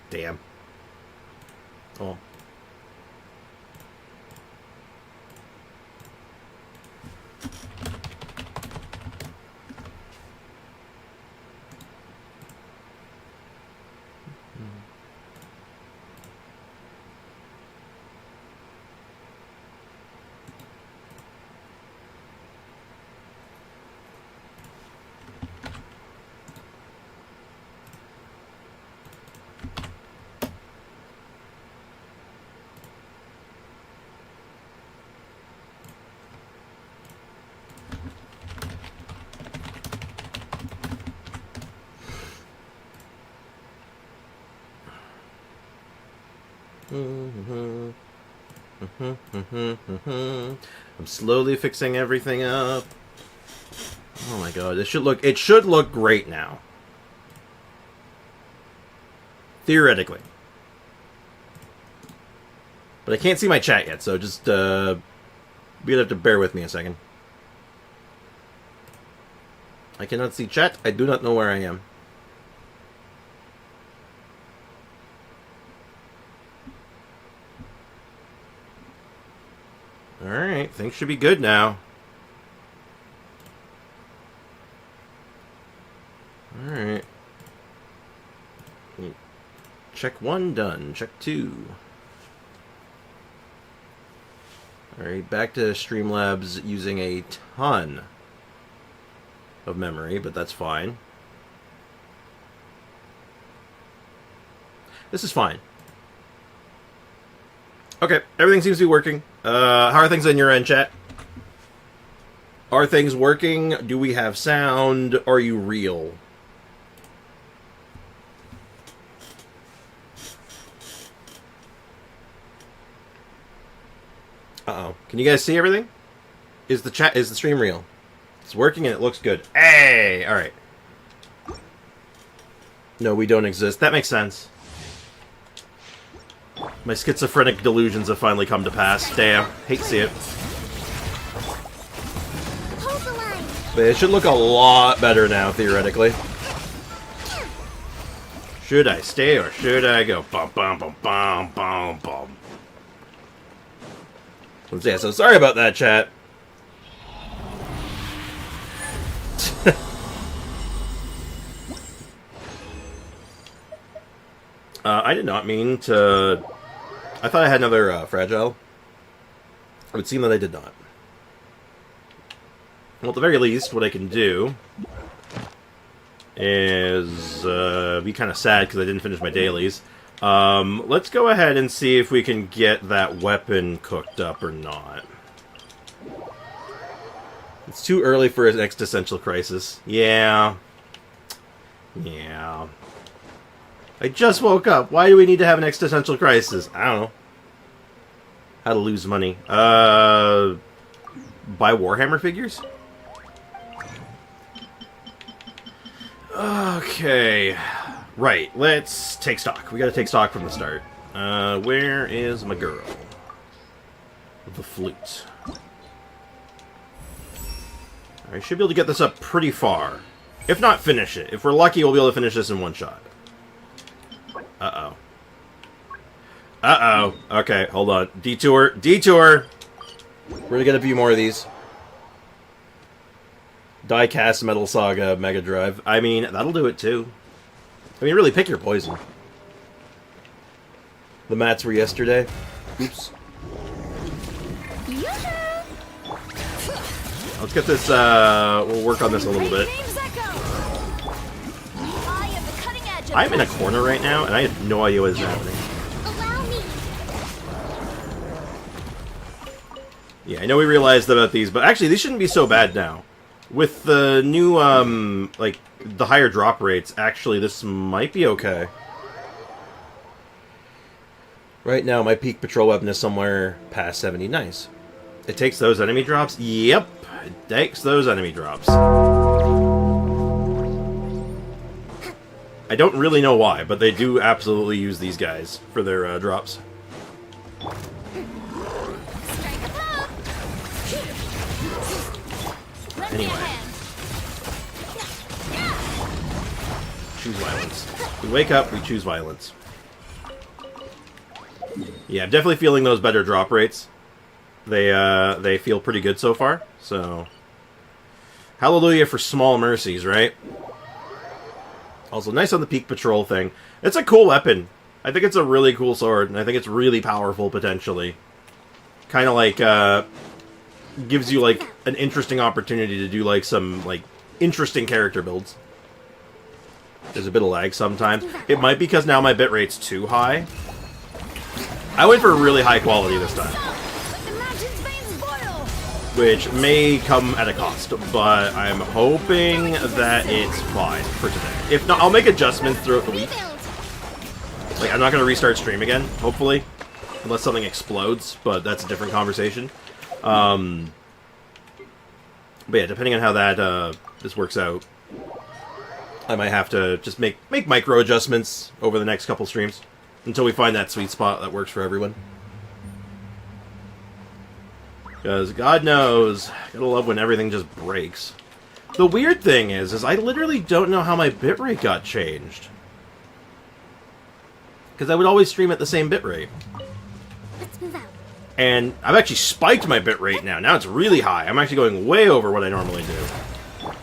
Damn. Oh. I'm slowly fixing everything up. Oh my god, it should look great now. Theoretically. But I can't see my chat yet, so just you'll have to bear with me a second. I cannot see chat. I do not know where I am. Alright, things should be good now. Alright. Check 1 done. Check 2. Alright, back to Streamlabs using a ton of memory, but that's fine. This is fine. Okay, everything seems to be working. How are things on your end, chat? Are things working? Do we have sound? Are you real? Uh-oh. Can you guys see everything? Is the stream real? It's working and it looks good. Hey! Alright. No, we don't exist. That makes sense. My schizophrenic delusions have finally come to pass. Damn. Hate to see it. But it should look a lot better now, theoretically. Should I stay or should I go? Bum, bum, bum, bum, bum, bum. Yeah, so sorry about that, chat. I did not mean to... I thought I had another fragile. It would seem that I did not. Well, at the very least, what I can do is be kind of sad because I didn't finish my dailies. Let's go ahead and see if we can get that weapon cooked up or not. It's too early for an existential crisis. Yeah. Yeah. I just woke up. Why do we need to have an existential crisis? I don't know. How to lose money. Buy Warhammer figures? Okay. Right, let's take stock. We gotta take stock from the start. Where is my girl? The flute. I should be able to get this up pretty far. If not, finish it. If we're lucky, we'll be able to finish this in one shot. Uh-oh. Uh-oh. Okay, hold on. Detour. Detour! We're gonna get a few more of these. Die-cast Metal Saga Mega Drive. I mean, that'll do it too. I mean, really pick your poison. The mats were yesterday. Oops. Let's get this, we'll work on this a little bit. I'm in a corner right now, and I have no idea what is happening. Yeah, I know we realized about these, but actually, these shouldn't be so bad now. With the new, like, the higher drop rates, actually, this might be okay. Right now, my peak patrol weapon is somewhere past 70. Nice. It takes those enemy drops? Yep. It takes those enemy drops. I don't really know why, but they do absolutely use these guys for their drops. Anyway. Choose violence. We wake up, we choose violence. Yeah, I'm definitely feeling those better drop rates. They feel pretty good so far, so... Hallelujah for small mercies, right? Also, nice on the peak patrol thing. It's a cool weapon. I think it's a really cool sword, and I think it's really powerful, potentially. Kind of like, gives you, like, an interesting opportunity to do, like, some, like, interesting character builds. There's a bit of lag sometimes. It might be because now my bitrate's too high. I went for really high quality this time. Which may come at a cost, but I'm hoping that it's fine for today. If not, I'll make adjustments throughout the week. Like, I'm not going to restart stream again, hopefully. Unless something explodes, but that's a different conversation. But yeah, depending on how that this works out, I might have to just make micro adjustments over the next couple streams until we find that sweet spot that works for everyone. Because God knows, gotta love when everything just breaks. The weird thing is I literally don't know how my bitrate got changed. Because I would always stream at the same bitrate. Let's move out. And I've actually spiked my bitrate now. Now it's really high. I'm actually going way over what I normally do.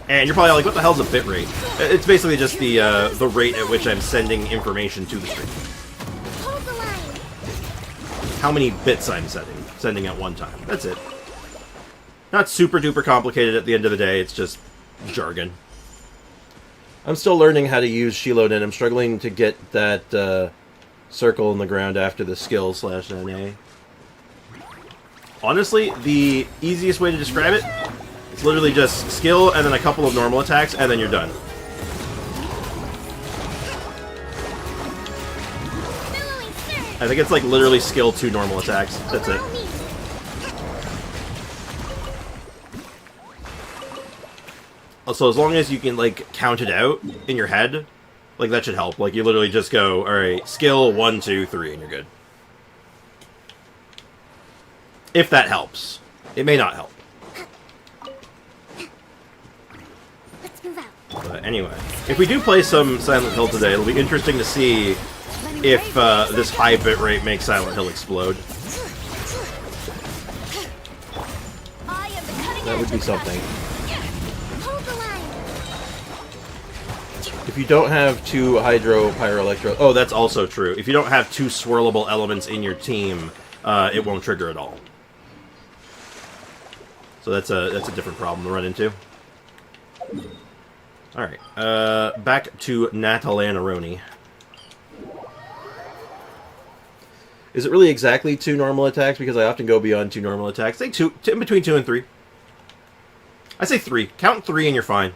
And you're probably like, what the hell's a bitrate? It's basically just the rate at which I'm sending information to the stream. Hold the line. How many bits I'm sending at one time. That's it. Not super duper complicated at the end of the day, it's just jargon. I'm still learning how to use Shield, and I'm struggling to get that circle in the ground after the skill /NA. Honestly, the easiest way to describe it, it's literally just skill and then a couple of normal attacks, and then you're done. I think it's like literally skill 2 normal attacks. That's it. Also, as long as you can, like, count it out in your head, like, that should help. Like, you literally just go, alright, skill 1, 2, 3, and you're good. If that helps. It may not help. Let's move out. But anyway, if we do play some Silent Hill today, it'll be interesting to see if this high bitrate makes Silent Hill explode. That would be something. If you don't have 2 Hydro Pyroelectro... Oh, that's also true. If you don't have 2 swirlable elements in your team, it won't trigger at all. So that's a different problem to run into. Alright, back to Natalanaroni. Is it really exactly 2 normal attacks? Because I often go beyond 2 normal attacks. Say 2, in between 2 and 3. I say 3. Count 3 and you're fine.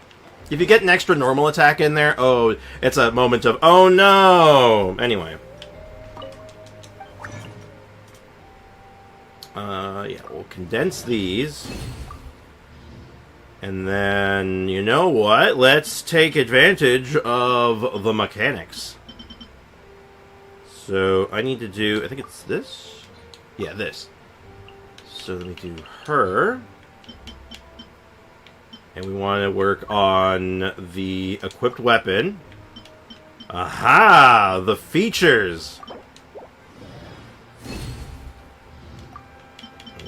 If you get an extra normal attack in there, oh, it's a moment of, oh no! Anyway. Yeah, we'll condense these. And then, you know what? Let's take advantage of the mechanics. So, I need to do, I think it's this? Yeah, this. So, let me do her. And we want to work on the equipped weapon. Aha! The features!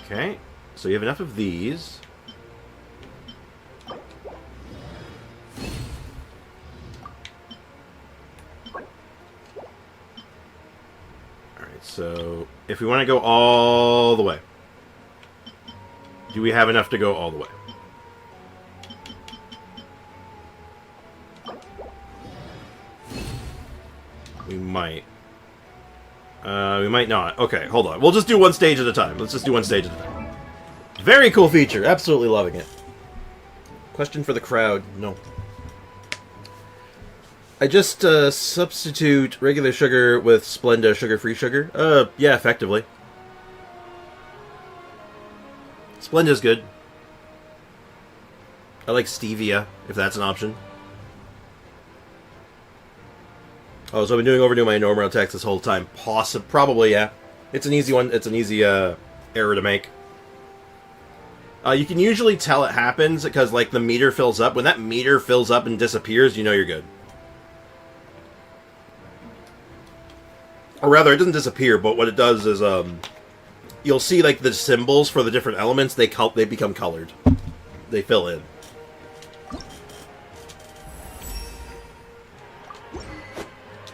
Okay. So you have enough of these. Alright, so if we want to go all the way, do we have enough to go all the way? We might. We might not. Okay, hold on. We'll just do one stage at a time. Let's just do one stage at a time. Very cool feature. Absolutely loving it. Question for the crowd. No. I just substitute regular sugar with Splenda sugar-free sugar. Yeah, effectively. Splenda's good. I like stevia, if that's an option. Oh, so I've been overdoing my normal attacks this whole time. Probably, yeah. It's an easy one. It's an easy error to make. You can usually tell it happens because, like, the meter fills up. When that meter fills up and disappears, you know you're good. Or rather, it doesn't disappear, but what it does is, you'll see, like, the symbols for the different elements, they become colored. They fill in.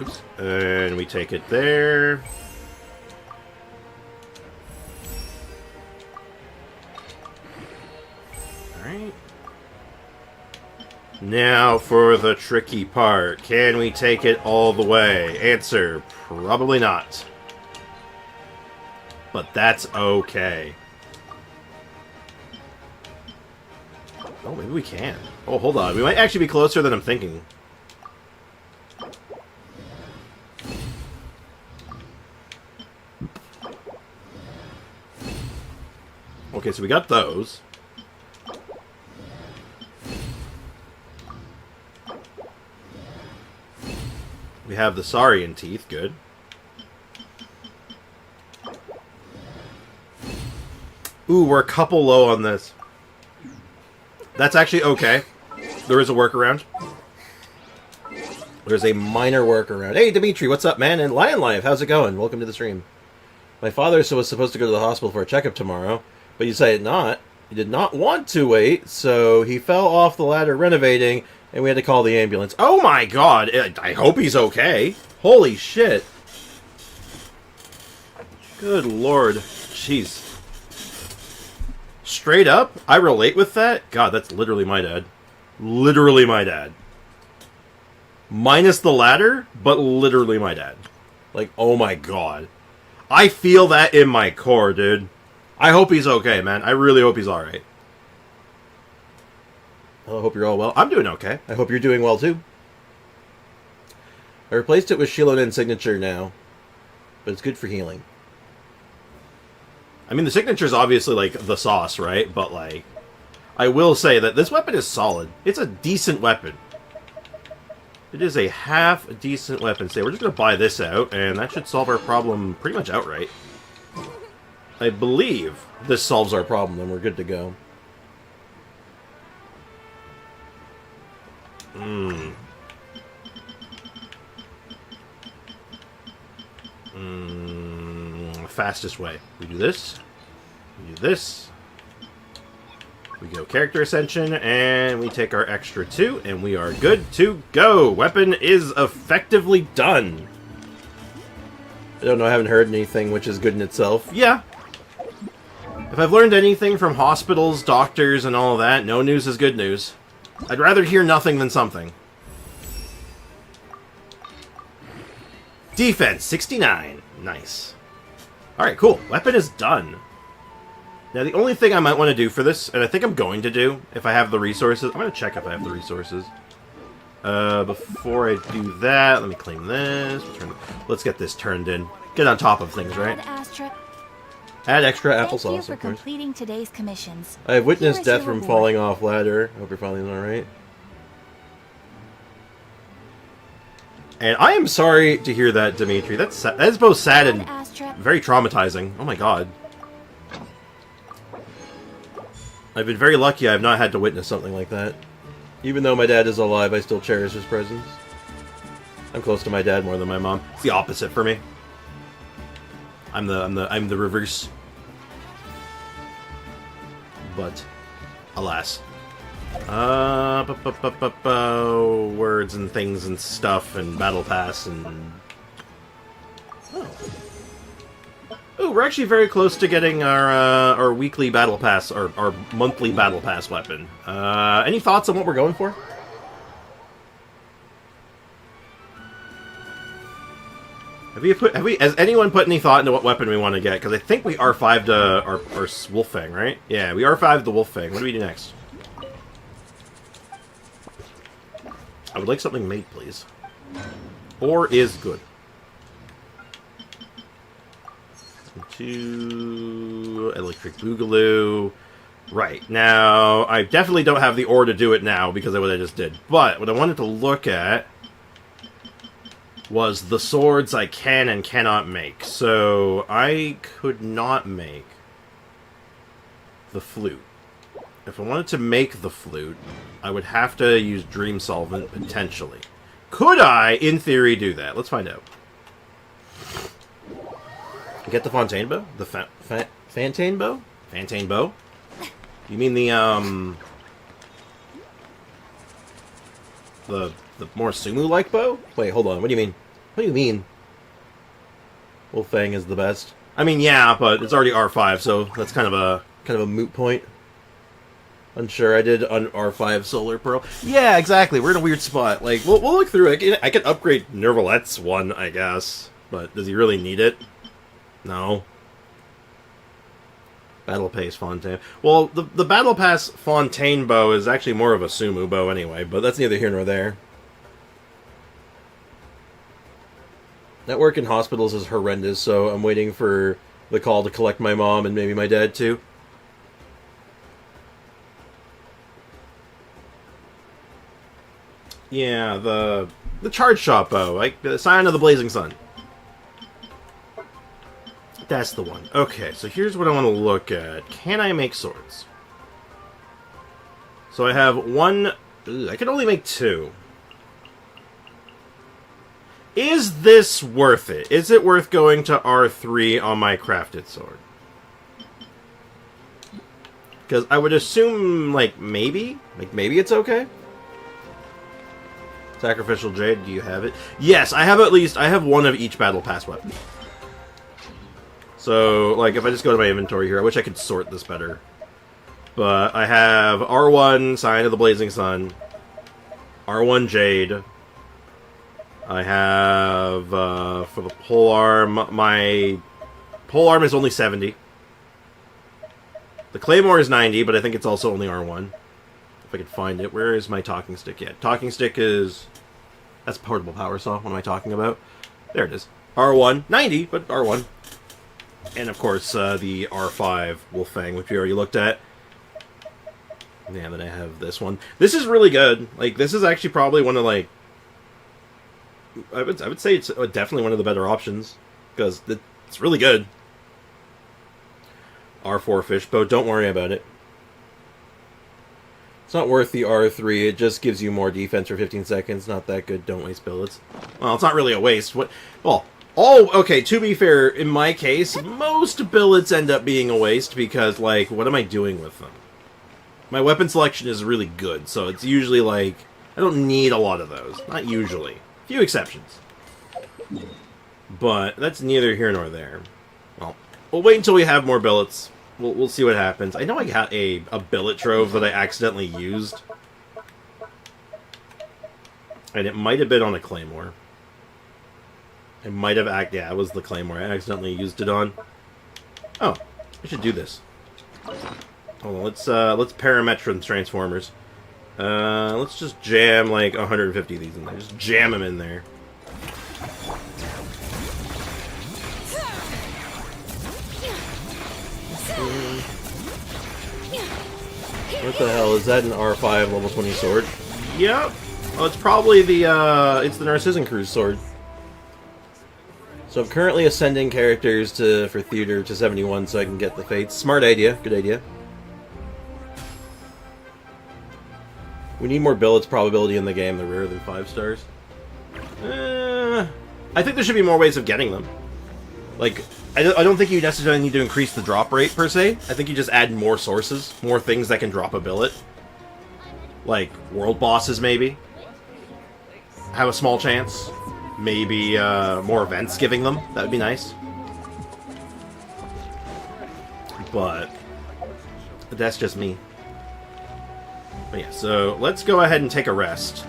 Oops. And we take it there. Alright. Now for the tricky part. Can we take it all the way? Answer, probably not. But that's okay. Oh, maybe we can. Oh, hold on. We might actually be closer than I'm thinking. Okay, so we got those. We have the Saurian teeth, good. Ooh, we're a couple low on this. That's actually okay. There is a workaround. There's a minor workaround. Hey, Dimitri, what's up, man? And Lion Life, how's it going? Welcome to the stream. My father was supposed to go to the hospital for a checkup tomorrow, but you decided not. He did not want to wait, so he fell off the ladder renovating, and we had to call the ambulance. Oh my god! I hope he's okay. Holy shit. Good lord. Jeez. Straight up, I relate with that. God, that's literally my dad. Literally my dad. Minus the ladder, but literally my dad. Like, oh my god. I feel that in my core, dude. I hope he's okay, man. I really hope he's alright. I hope you're all well. I'm doing okay. I hope you're doing well, too. I replaced it with Shilonen Signature now, but it's good for healing. I mean, the Signature's obviously, like, the sauce, right? But, like, I will say that this weapon is solid. It's a decent weapon. It is a half-decent weapon. So we're just going to buy this out, and that should solve our problem pretty much outright. I believe this solves our problem, and we're good to go. Fastest way. We do this. We do this. We go Character Ascension, and we take our extra 2, and we are good to go. Weapon is effectively done. I don't know, I haven't heard anything, which is good in itself. Yeah. If I've learned anything from hospitals, doctors, and all of that, no news is good news. I'd rather hear nothing than something. Defense, 69. Nice. Alright, cool. Weapon is done. Now, the only thing I might want to do for this, and I think I'm going to do, if I have the resources... I'm going to check if I have the resources. Before I do that, let me claim this. Let's get this turned in. Get on top of things, right? Add extra applesauce, Thank you for of course. completing today's commissions. I have witnessed Here is your death from reward. falling off ladder. Hope you're falling alright. And I am sorry to hear that, Dimitri. That is both sad and very traumatizing. Oh my god. I've been very lucky I have not had to witness something like that. Even though my dad is alive, I still cherish his presence. I'm close to my dad more than my mom. It's the opposite for me. I'm the reverse. But alas. Words and things and stuff and battle pass and... Oh. Ooh, we're actually very close to getting our weekly battle pass, or our monthly battle pass weapon. Any thoughts on what we're going for? Has anyone put any thought into what weapon we want to get? Because I think we R5'd our Wolffang, right? Yeah, we R5'd the Wolffang. What do we do next? I would like something made, please. Or is good. 2 Electric Boogaloo. Right. Now, I definitely don't have the ore to do it now because of what I just did. But what I wanted to look at was the swords I can and cannot make. So, I could not make the flute. If I wanted to make the flute, I would have to use Dream Solvent, potentially. Could I, in theory, do that? Let's find out. get the Fontaine bow? The Fantaine bow? Fantaine bow? You mean the more Sumu-like bow? Wait, hold on. What do you mean? What do you mean? Wolfang is the best. I mean, yeah, but it's already R5, so that's kind of a moot point. Unsure. I did on R5 Solar Pearl. Yeah, exactly. We're in a weird spot. Like, we'll look through it. I could upgrade Nervalet's one, I guess. But does he really need it? No. Battle Pass Fontaine. Well, the Battle Pass Fontaine bow is actually more of a Sumu bow anyway, but that's neither here nor there. Network in hospitals is horrendous, so I'm waiting for the call to collect my mom and maybe my dad too. Yeah, the charge shot bow, like the Sign of the Blazing Sun. That's the one. Okay, so here's what I want to look at. Can I make swords? So I have one... I can only make two. Is this worth it? Is it worth going to R3 on my crafted sword? Because I would assume, like, maybe? Like, maybe it's okay? Sacrificial Jade, do you have it? Yes, I have one of each Battle Pass weapon. So, like, if I just go to my inventory here, I wish I could sort this better. But I have R1, Sign of the Blazing Sun, R1 Jade. I have, for the polearm, my polearm is only 70. The Claymore is 90, but I think it's also only R1. If I could find it. Where is my talking stick yet? Talking stick is... That's portable power saw. What am I talking about? There it is. R1. 90, but R1. And, of course, the R5 Wolfang, which we already looked at. Yeah, then I have this one. This is really good. Like, this is actually probably one of, like... I would say it's definitely one of the better options. Because it's really good. R4 Fishbow. Don't worry about it. It's not worth the R3. It just gives you more defense for 15 seconds. Not that good. Don't waste billets. Well, it's not really a waste. What? Well... Oh, okay, to be fair, in my case, most billets end up being a waste because, like, what am I doing with them? My weapon selection is really good, so it's usually, like, I don't need a lot of those. Not usually. Few exceptions. But that's neither here nor there. Well, we'll wait until we have more billets. We'll see what happens. I know I got a billet trove that I accidentally used. And it might have been on a Claymore. It might have yeah, it was the Claymore I accidentally used it on. Oh, I should do this. Hold on, let's Parametron Transformers. Let's just jam like 150 of these in there. Just jam them in there. What the hell, is that an R5 level 20 sword? Yep. Oh, it's probably the, it's the Narcissan Crew's sword. So I'm currently ascending characters for theater to 71 so I can get the fates. Smart idea. Good idea. We need more billets probability in the game. They're rarer than 5 stars. I think there should be more ways of getting them. Like, I don't think you necessarily need to increase the drop rate, per se. I think you just add more sources. More things that can drop a billet. Like, world bosses, maybe. Have a small chance. Maybe more events giving them. That would be nice. But that's just me. But yeah, so let's go ahead and take a rest.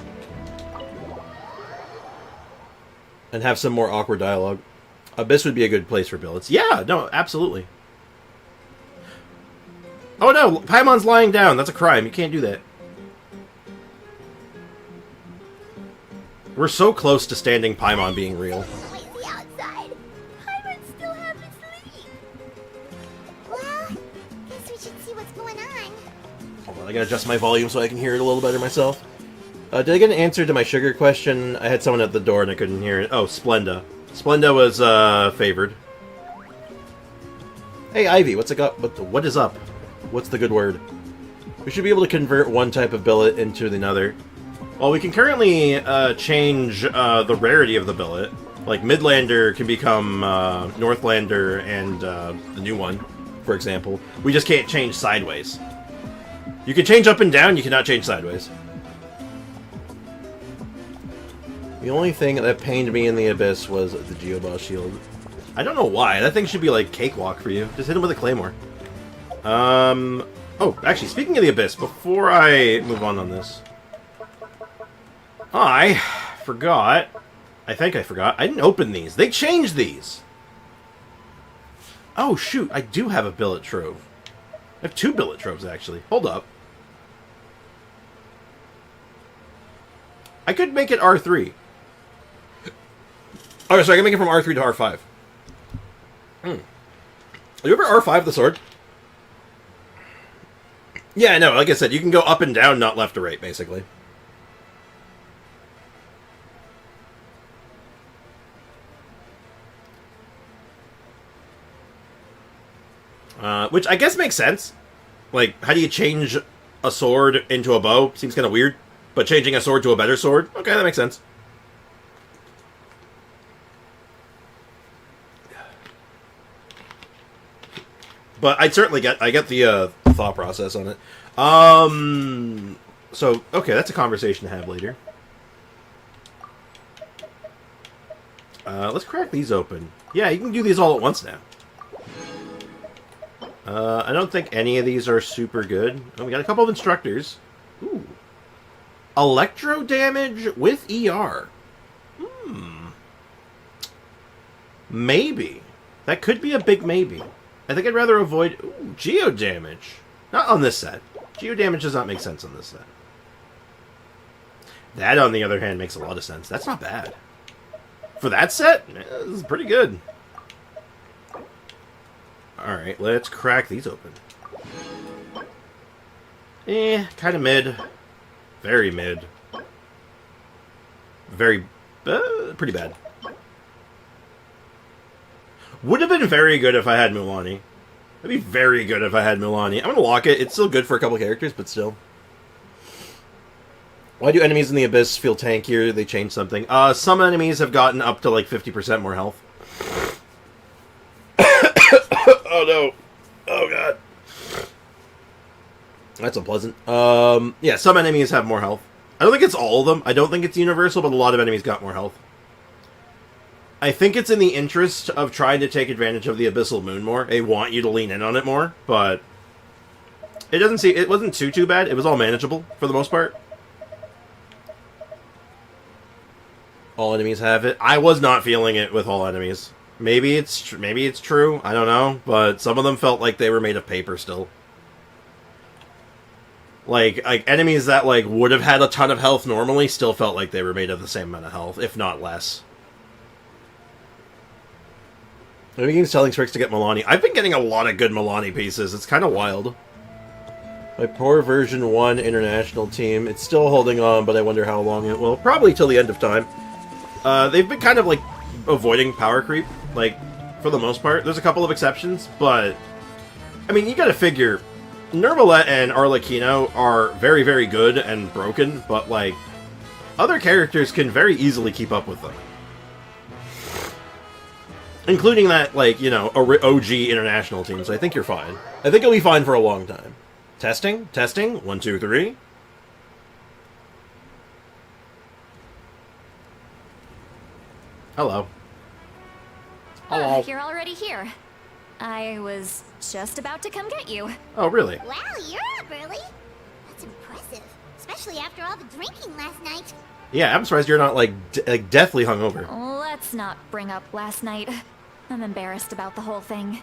And have some more awkward dialogue. Abyss would be a good place for billets. Yeah, no, absolutely. Oh no, Paimon's lying down. That's a crime. You can't do that. We're so close to standing Paimon being real. Noisy outside. Paimon still have his sleep. Well, guess we should see what's going on. Hold on, I gotta adjust my volume so I can hear it a little better myself. Did I get an answer to my sugar question? I had someone at the door and I couldn't hear it. Oh, Splenda. Splenda was favored. Hey, Ivy, what's up? What is up? What's the good word? We should be able to convert one type of billet into another. Well, we can currently change the rarity of the billet. Like, Midlander can become Northlander and the new one, for example. We just can't change sideways. You can change up and down, you cannot change sideways. The only thing that pained me in the Abyss was the Geoboss shield. I don't know why. That thing should be like cakewalk for you. Just hit him with a claymore. Oh, actually, speaking of the Abyss, before I move on this, I forgot. I think I forgot. I didn't open these. They changed these. Oh, shoot. I do have a billet trove. I have 2 billet troves, actually. Hold up. I could make it R3. Oh, sorry, I can make it from R3 to R5. You ever R5 the sword? Yeah, no, like I said, you can go up and down, not left or right, basically. Which I guess makes sense. Like, how do you change a sword into a bow? Seems kind of weird. But changing a sword to a better sword? Okay, that makes sense. But I certainly get the thought process on it. So, okay, that's a conversation to have later. Let's crack these open. Yeah, you can do these all at once now. I don't think any of these are super good. Oh, we got a couple of instructors. Ooh. Electro damage with ER. Maybe. That could be a big maybe. I think I'd rather avoid... Ooh, geo damage. Not on this set. Geo damage does not make sense on this set. That, on the other hand, makes a lot of sense. That's not bad. For that set, this is pretty good. Alright, let's crack these open. Kind of mid. Very mid. Very... pretty bad. Would have been very good if I had Mulaney. It'd be very good if I had Mulaney. I'm gonna lock it. It's still good for a couple characters, but still. Why do enemies in the Abyss feel tankier? They changed something. Some enemies have gotten up to like 50% more health. Oh no. Oh god. That's unpleasant. Yeah, some enemies have more health. I don't think it's all of them. I don't think it's universal, but a lot of enemies got more health. I think it's in the interest of trying to take advantage of the Abyssal Moon more. They want you to lean in on it more, but it wasn't too bad. It was all manageable for the most part. All enemies have it. I was not feeling it with all enemies. Maybe it's true. I don't know, but some of them felt like they were made of paper still. Like enemies that like would have had a ton of health normally still felt like they were made of the same amount of health, if not less. I'm beginning selling tricks to get Milani. I've been getting a lot of good Milani pieces. It's kind of wild. My poor version 1 international team. It's still holding on, but I wonder how long it will. Probably till the end of time. They've been kind of like avoiding power creep, like for the most part. There's a couple of exceptions, but I mean, you gotta figure Nermalette and Arlecchino are very, very good and broken, but like other characters can very easily keep up with them. Including that, like, you know, OG international team, so I think you're fine. I think you'll be fine for a long time. Testing? Testing? 1, 2, 3. Hello. Hello. You're already here. I was just about to come get you. Oh, really? Wow, you're up early. That's impressive. Especially after all the drinking last night. Yeah, I'm surprised you're not, like deathly hungover. Let's not bring up last night. I'm embarrassed about the whole thing.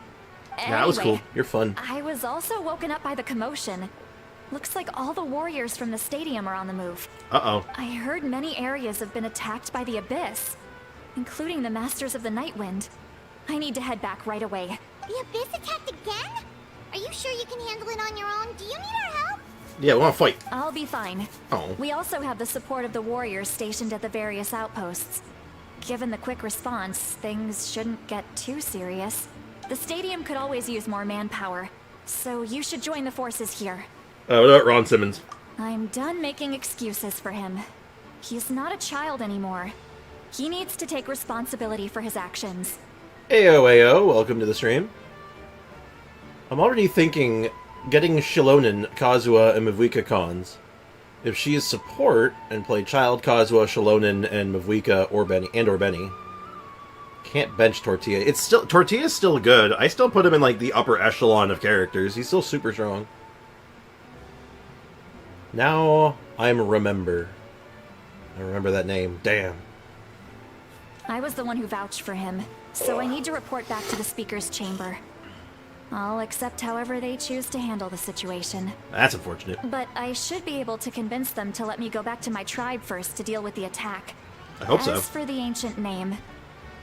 Yeah, that was Anyway, cool. You're fun. I was also woken up by the commotion. Looks like all the warriors from the stadium are on the move. Uh-oh. I heard many areas have been attacked by the Abyss, including the Masters of the Nightwind. I need to head back right away. The Abyss attacked again? Are you sure you can handle it on your own? Do you need our help? Yeah, we want to fight. I'll be fine. Oh. We also have the support of the warriors stationed at the various outposts. Given the quick response, things shouldn't get too serious. The stadium could always use more manpower, so you should join the forces here. What about Ron Simmons? I'm done making excuses for him. He's not a child anymore. He needs to take responsibility for his actions. Ayo, ayo, welcome to the stream. I'm already thinking getting Shilonen, Kazuha, and Mavuika cons. If she is support and play Child, Kazuha, Shilonen, and Mavuika or Benny. Can't bench Tortilla. Tortilla's still good. I still put him in like the upper echelon of characters. He's still super strong. Now I'm remember. I remember that name. Damn. I was the one who vouched for him, so I need to report back to the Speaker's chamber. I'll accept however they choose to handle the situation. That's unfortunate. But I should be able to convince them to let me go back to my tribe first to deal with the attack. I hope so. As for the ancient name,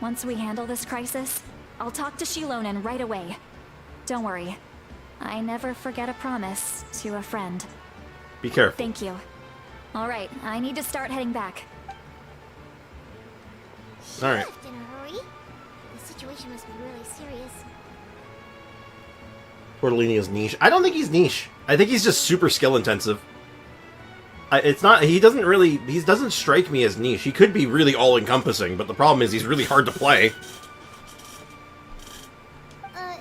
once we handle this crisis, I'll talk to Shilonen right away. Don't worry. I never forget a promise to a friend. Be careful. Thank you. Alright, I need to start heading back. She All right. left in a hurry. The situation must be really serious. Tortellini is niche. I don't think he's niche. I think he's just super skill intensive. It's not. He doesn't really. He doesn't strike me as niche. He could be really all encompassing, but the problem is he's really hard to play. Oh,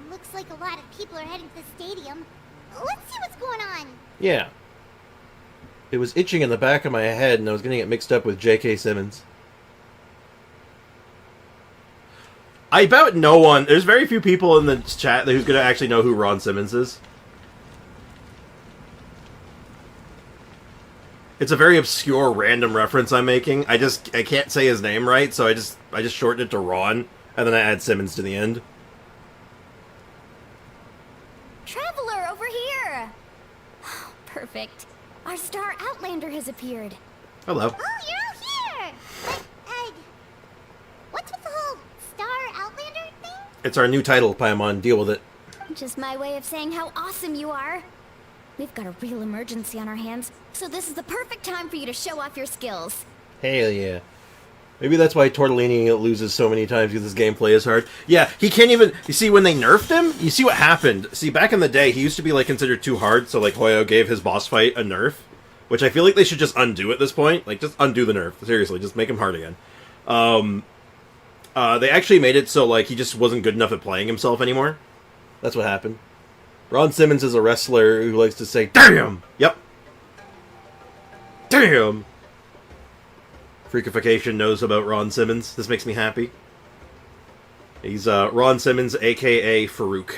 looks like a lot of people are heading to the stadium. Let's see what's going on. Yeah. It was itching in the back of my head, and I was getting it mixed up with J.K. Simmons. I doubt no one. There's very few people in the chat who's going to actually know who Ron Simmons is. It's a very obscure, random reference I'm making. I can't say his name right, so I just shortened it to Ron, and then I add Simmons to the end. Traveler, over here! Perfect. Our star Outlander has appeared. Hello. Oh, you're all here! But, what's with the whole star Outlander thing? It's our new title, Paimon. Deal with it. Just my way of saying how awesome you are. We've got a real emergency on our hands, so this is the perfect time for you to show off your skills. Hell yeah. Maybe that's why Tortellini loses so many times, because his gameplay is hard. Yeah, he can't even... You see, when they nerfed him, you see what happened. See, back in the day, he used to be, like, considered too hard, so, like, Hoyo gave his boss fight a nerf, which I feel like they should just undo at this point. Like, just undo the nerf. Seriously, just make him hard again. They actually made it so, like, he just wasn't good enough at playing himself anymore. That's what happened. Ron Simmons is a wrestler who likes to say, "Damn!" Yep. Damn! Freakification knows about Ron Simmons. This makes me happy. He's Ron Simmons, a.k.a. Farouk.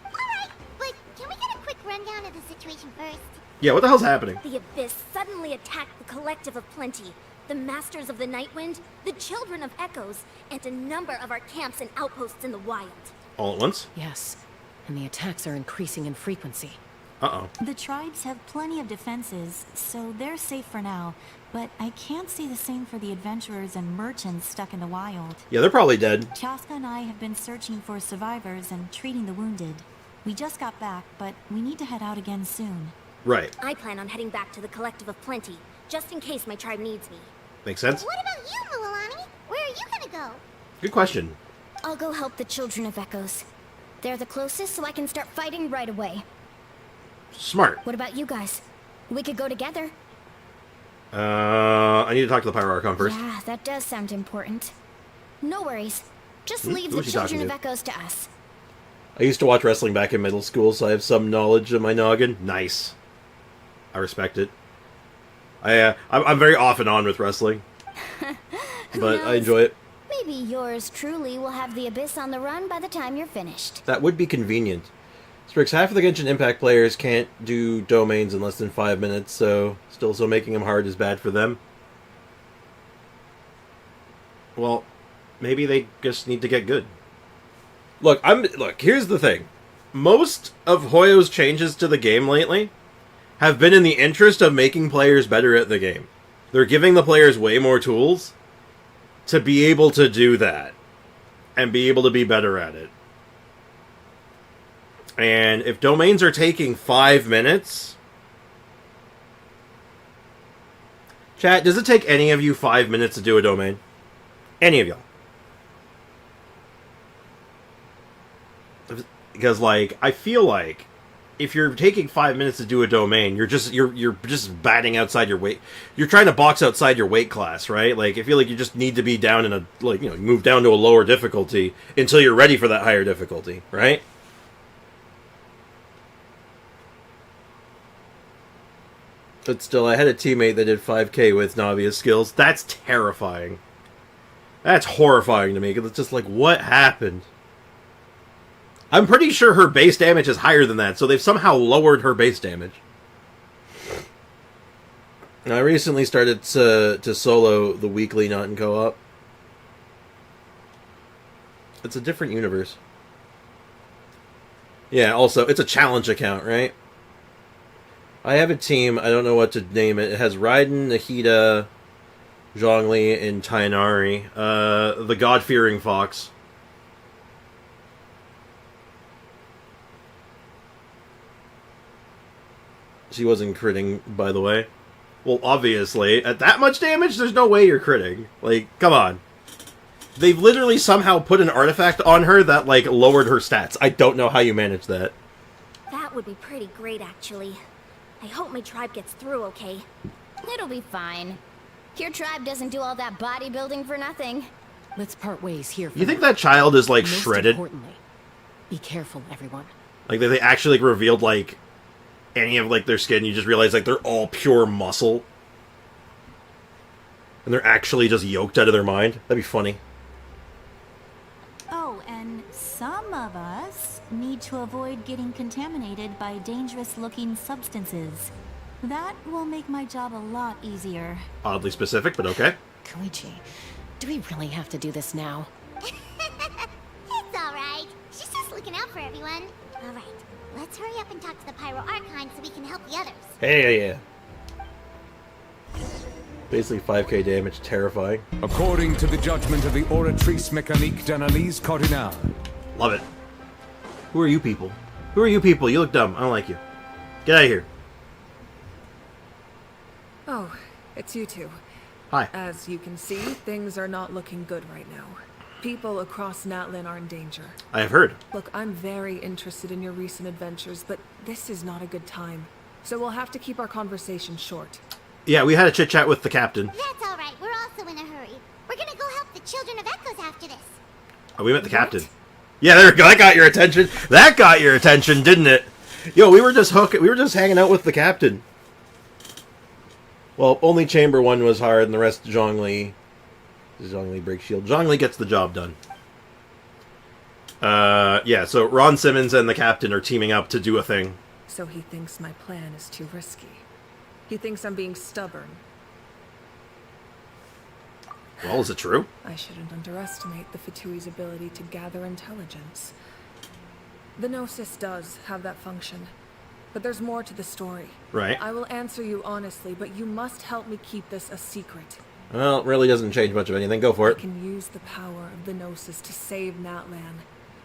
Alright, but can we get a quick rundown of the situation first? Yeah, what the hell's happening? The Abyss suddenly attacked the Collective of Plenty, the Masters of the Nightwind, the Children of Echoes, and a number of our camps and outposts in the wild. All at once? Yes, and the attacks are increasing in frequency. Uh-oh. The tribes have plenty of defenses, so they're safe for now. But I can't say the same for the adventurers and merchants stuck in the wild. Yeah, they're probably dead. Chaska and I have been searching for survivors and treating the wounded. We just got back, but we need to head out again soon. Right. I plan on heading back to the Collective of Plenty, just in case my tribe needs me. Makes sense? What about you, Mulani? Where are you gonna go? Good question. I'll go help the Children of Echoes. They're the closest, so I can start fighting right away. Smart. What about you guys? We could go together. I need to talk to the Pyro Archon first. Yeah, that does sound important. No worries. Just leave Who the is she talking Children of to? Echoes to us. I used to watch wrestling back in middle school, so I have some knowledge of my noggin. Nice. I respect it. I'm very off and on with wrestling. But I enjoy it. Maybe yours truly will have the Abyss on the run by the time you're finished. That would be convenient. Strix, half of the Genshin Impact players can't do domains in less than 5 minutes, so making them hard is bad for them. Well, maybe they just need to get good. Look, here's the thing. Most of Hoyo's changes to the game lately have been in the interest of making players better at the game. They're giving the players way more tools to be able to do that and be able to be better at it. And if domains are taking 5 minutes... Chat, does it take any of you 5 minutes to do a domain? Any of y'all? Because, like, I feel like if you're taking 5 minutes to do a domain, you're just batting outside your weight. You're trying to box outside your weight class, right? Like, I feel like you just need to be down in a, like, you know, move down to a lower difficulty until you're ready for that higher difficulty, right? But still, I had a teammate that did 5k with Navia's skills. That's terrifying. That's horrifying to me, because it's just like, what happened? I'm pretty sure her base damage is higher than that, so they've somehow lowered her base damage. Now, I recently started to solo the weekly, not in co-op. It's a different universe. Yeah, also, it's a challenge account, right? I have a team, I don't know what to name it. It has Raiden, Nahida, Zhongli, and Tainari. The God-fearing fox. She wasn't critting, by the way. Well, obviously, at that much damage, there's no way you're critting. Like, come on. They've literally somehow put an artifact on her that, like, lowered her stats. I don't know how you manage that. That would be pretty great, actually. I hope my tribe gets through okay. It'll be fine. Your tribe doesn't do all that bodybuilding for nothing. Let's part ways here. You think that child is, like, Most shredded? importantly, be careful, everyone. Like, they actually, like, revealed, like, any of, like, their skin, you just realize, like, they're all pure muscle. And they're actually just yoked out of their mind. That'd be funny. Oh, and some of us need to avoid getting contaminated by dangerous-looking substances. That will make my job a lot easier. Oddly specific, but okay. Koichi, do we really have to do this now? It's alright. She's just looking out for everyone. Alright, let's hurry up and talk to the Pyro Archon so we can help the others. Hey, yeah. Basically 5k damage, terrifying. According to the judgment of the oratrice mécanique d'analyse cardinale. Love it. Who are you people? Who are you people? You look dumb. I don't like you. Get out of here. Oh, it's you two. Hi. As you can see, things are not looking good right now. People across Natlin are in danger. I have heard. Look, I'm very interested in your recent adventures, but this is not a good time. So we'll have to keep our conversation short. Yeah, we had a chit-chat with the captain. That's alright, we're also in a hurry. We're gonna go help the Children of Echoes after this. Oh, we met the captain. Yeah, there we go. That got your attention. That got your attention, didn't it? Yo, we were just hanging out with the captain. Well, only Chamber 1 was hard, and the rest Zhongli. Zhongli breaks shield. Zhongli gets the job done. Yeah, so Ron Simmons and the captain are teaming up to do a thing. So he thinks my plan is too risky. He thinks I'm being stubborn. Well, is it true? I shouldn't underestimate the Fatui's ability to gather intelligence. The Gnosis does have that function, but there's more to the story. Right. I will answer you honestly, but you must help me keep this a secret. Well, it really doesn't change much of anything. Go for I it. can use the power of the Gnosis to save Natlan,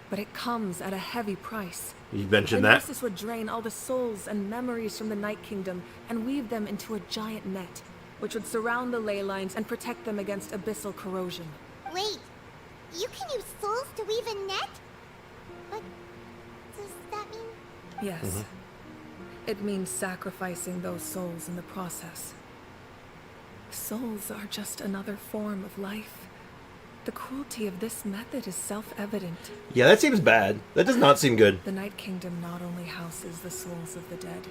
but it comes at a heavy price. You The mentioned that. Gnosis would drain all the souls and memories from the Night Kingdom and weave them into a giant net, which would surround the ley lines and protect them against abyssal corrosion. Wait, you can use souls to weave a net? What does that mean? Yes. It means sacrificing those souls in the process. Souls are just another form of life. The cruelty of this method is self-evident. Yeah, that seems bad. That does not seem good. The Night Kingdom not only houses the souls of the dead,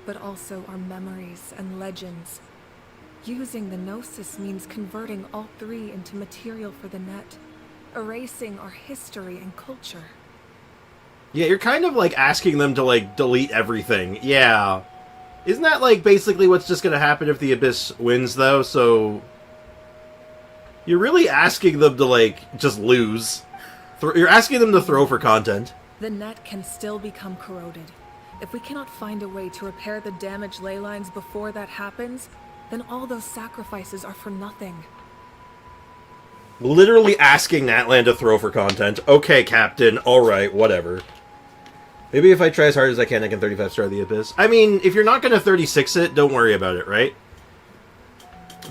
but also our memories and legends. Using the Gnosis means converting all three into material for the net, erasing our history and culture. Yeah, you're kind of like asking them to like delete everything. Yeah. Isn't that like basically what's just going to happen if the Abyss wins though? So you're really asking them to like just lose. You're asking them to throw for content. The net can still become corroded. If we cannot find a way to repair the damaged ley lines before that happens, then all those sacrifices are for nothing. Literally asking Natlan to throw for content. Okay, Captain. Alright, whatever. Maybe if I try as hard as I can 35-star the Abyss. I mean, if you're not going to 36 it, don't worry about it, right?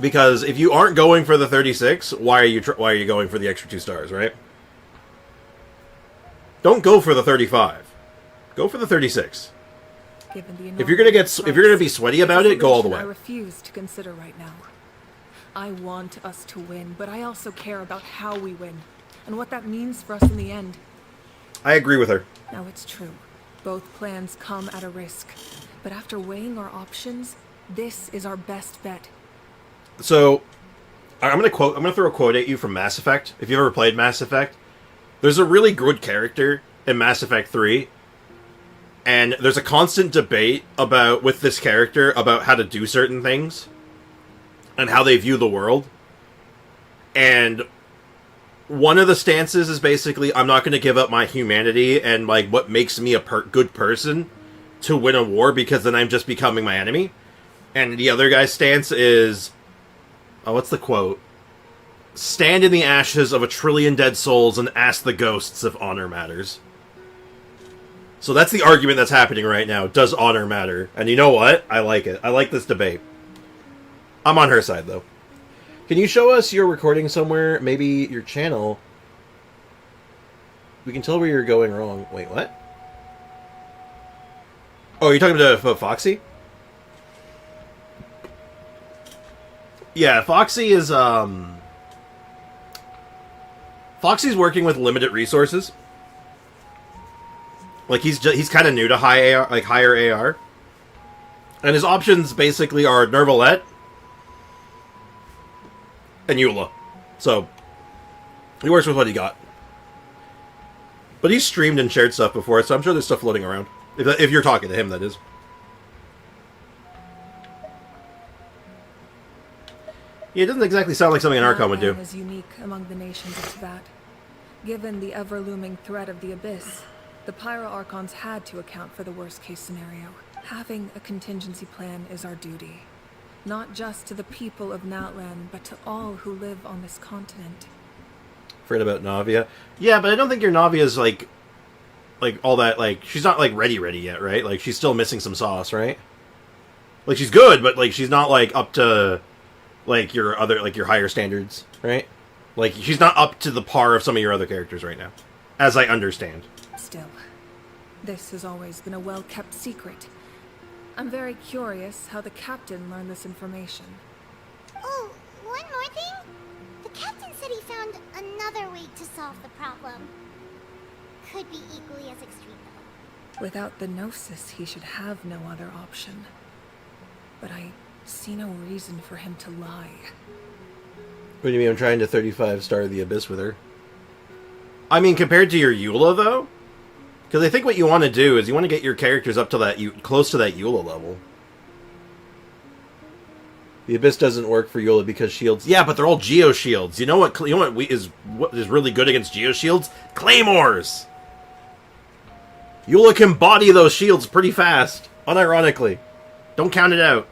Because if you aren't going for the 36, why are you going for the extra 2 stars, right? Don't go for the 35. Go for the 36. given the If you're gonna be sweaty about it, go all the I way. refuse to consider right now. I want us to win, but I also care about how we win, and what that means for us in the end. I agree with her. Now it's true, both plans come at a risk, but after weighing our options, this is our best bet. So, I'm gonna throw a quote at you from Mass Effect. If you've ever played Mass Effect, there's a really good character in Mass Effect 3, and there's a constant debate with this character about how to do certain things and how they view the world. And one of the stances is basically, I'm not going to give up my humanity and like what makes me a good person to win a war, because then I'm just becoming my enemy. And the other guy's stance is, what's the quote? Stand in the ashes of 1 trillion dead souls and ask the ghosts if honor matters. So that's the argument that's happening right now. Does honor matter? And you know what? I like it. I like this debate. I'm on her side, though. Can you show us your recording somewhere? Maybe your channel. We can tell where you're going wrong. Wait, what? Oh, you're talking to Foxy? Yeah, Foxy is, Foxy's working with limited resources. Like, he's kind of new to higher AR. And his options basically are Nervalette and Eula. So, he works with what he got. But he's streamed and shared stuff before, so I'm sure there's stuff floating around. If you're talking to him, that is. Yeah, it doesn't exactly sound like something an Archon would do. Is unique among the nations of Tibet. Given the ever-looming threat of the Abyss, the Pyro Archons had to account for the worst-case scenario. Having a contingency plan is our duty. Not just to the people of Natlan, but to all who live on this continent. Afraid about Navia? Yeah, but I don't think your Navia's like all that, like, she's not like ready yet, right? Like, she's still missing some sauce, right? Like, she's good, but like she's not like up to like your higher standards, right? Like, she's not up to the par of some of your other characters right now, as I understand. Still, this has always been a well-kept secret. I'm very curious how the captain learned this information. Oh, one more thing? The captain said he found another way to solve the problem. Could be equally as extreme, though. Without the Gnosis, he should have no other option. But I see no reason for him to lie. What do you mean I'm trying to 35-star the Abyss with her? I mean, compared to your Eula, though? Because I think what you want to do is you want to get your characters up to that, close to that Eula level. The Abyss doesn't work for Eula because shields... Yeah, but they're all Geo shields. You know what is really good against Geo shields? Claymores! Eula can body those shields pretty fast, unironically. Don't count it out.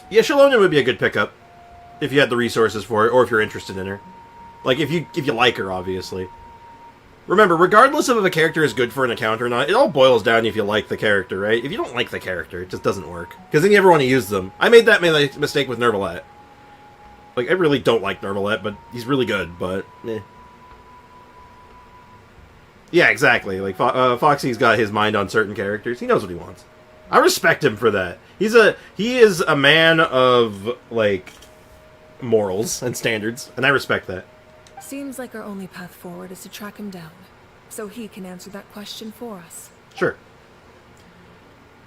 Yeah, Shalonen would be a good pickup if you had the resources for it, or if you're interested in her. Like, if you like her, obviously. Remember, regardless of if a character is good for an account or not, it all boils down if you like the character, right? If you don't like the character, it just doesn't work. Because then you never want to use them. I made that mistake with Nervalette. Like, I really don't like Nervalette, but he's really good, but eh. Yeah, exactly. Like, Foxy's got his mind on certain characters. He knows what he wants. I respect him for that. He is a man of, like, morals and standards, and I respect that. Seems like our only path forward is to track him down, so he can answer that question for us. Sure.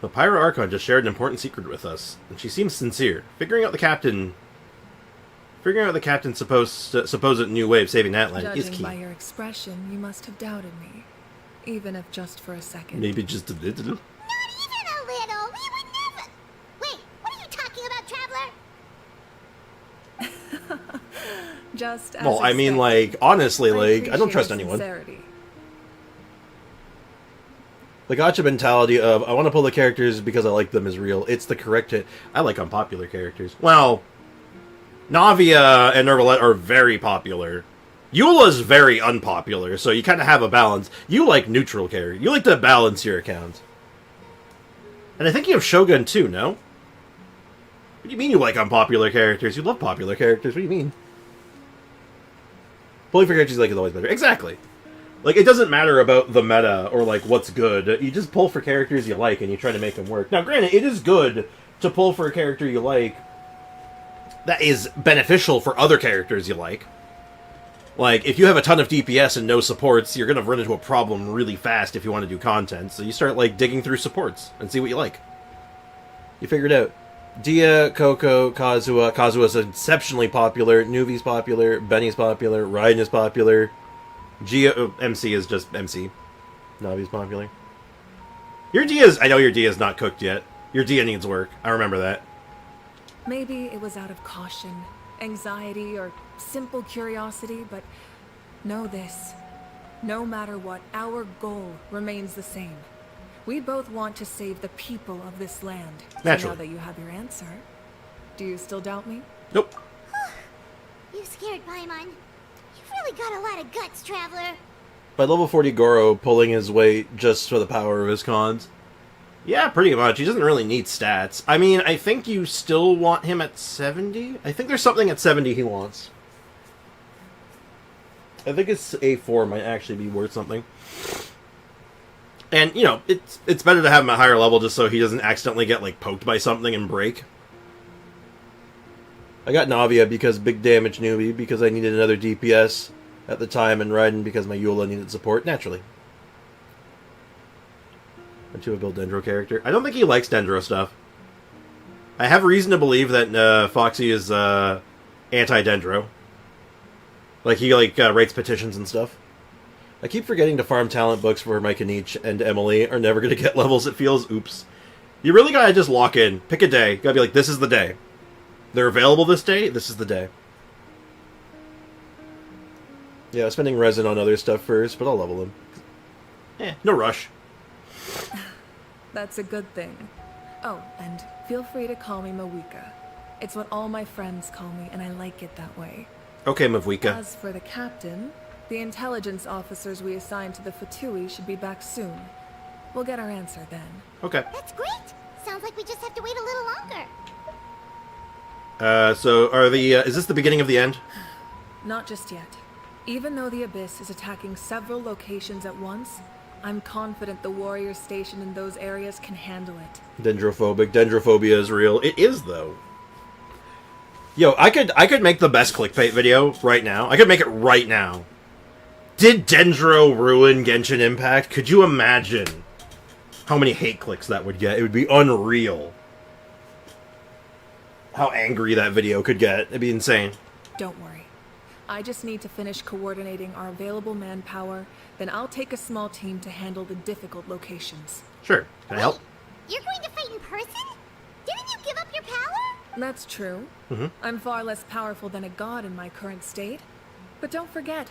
The Pyro Archon just shared an important secret with us, and she seems sincere. Figuring out the captain's supposed new way of saving Natlan is key. Judging by your expression, you must have doubted me, even if just for a second. Maybe just a little. Not even a little! We would never... Wait, what are you talking about, Traveler? Just as Well, I mean, like, honestly, like, I don't trust anyone. The gacha mentality of, I want to pull the characters because I like them is real. It's the correct hit. I like unpopular characters. Well, Navia and Nervalette are very popular. Eula's very unpopular, so you kind of have a balance. You like neutral characters. You like to balance your account. And I think you have Shogun, too, no? What do you mean you like unpopular characters? You love popular characters. What do you mean? Pulling for characters you like is always better. Exactly. Like, it doesn't matter about the meta or, like, what's good. You just pull for characters you like and you try to make them work. Now, granted, it is good to pull for a character you like that is beneficial for other characters you like. Like, if you have a ton of DPS and no supports, you're going to run into a problem really fast if you want to do content. So you start, like, digging through supports and see what you like. You figure it out. Dia, Coco, Kazuha. Kazuha's exceptionally popular. Nuvi's popular. Benny's popular. Raiden is popular. MC is just MC. Navi's popular. Your Dia's... I know your Dia's not cooked yet. Your Dia needs work. I remember that. Maybe it was out of caution, anxiety, or simple curiosity, but know this. No matter what, our goal remains the same. We both want to save the people of this land. Naturally. So now that you have your answer, do you still doubt me? Nope. You scared Paimon. You've really got a lot of guts, Traveler. By level 40 Goro pulling his weight just for the power of his cons. Yeah, pretty much. He doesn't really need stats. I mean, I think you still want him at 70? I think there's something at 70 he wants. I think his A4 might actually be worth something. And, you know, it's better to have him at higher level just so he doesn't accidentally get, like, poked by something and break. I got Navia because big damage newbie, because I needed another DPS at the time, and Raiden because my Eula needed support, naturally. Into a build Dendro character. I don't think he likes Dendro stuff. I have reason to believe that Foxy is anti-Dendro. Like, he writes petitions and stuff. I keep forgetting to farm talent books for my Kanich and Emily are never going to get levels, it feels. Oops. You really gotta just lock in. Pick a day. Gotta be like, this is the day. They're available this day, this is the day. Yeah, I was spending resin on other stuff first, but I'll level them. No rush. That's a good thing. Oh, and feel free to call me Mawika. It's what all my friends call me, and I like it that way. Okay, Mavwika. As for the captain, the intelligence officers we assigned to the Fatui should be back soon. We'll get our answer then. Okay. That's great. Sounds like we just have to wait a little longer. So are the, is this the beginning of the end? Not just yet. Even though the Abyss is attacking several locations at once, I'm confident the warriors stationed in those areas can handle it. Dendrophobic. Dendrophobia is real. It is, though. Yo, I could make the best clickbait video right now. I could make it right now. Did Dendro ruin Genshin Impact? Could you imagine how many hate clicks that would get? It would be unreal. How angry that video could get. It'd be insane. Don't worry. I just need to finish coordinating our available manpower, then I'll take a small team to handle the difficult locations. Sure. Can I help? You're going to fight in person? Didn't you give up your power? That's true. I'm far less powerful than a god in my current state. But don't forget,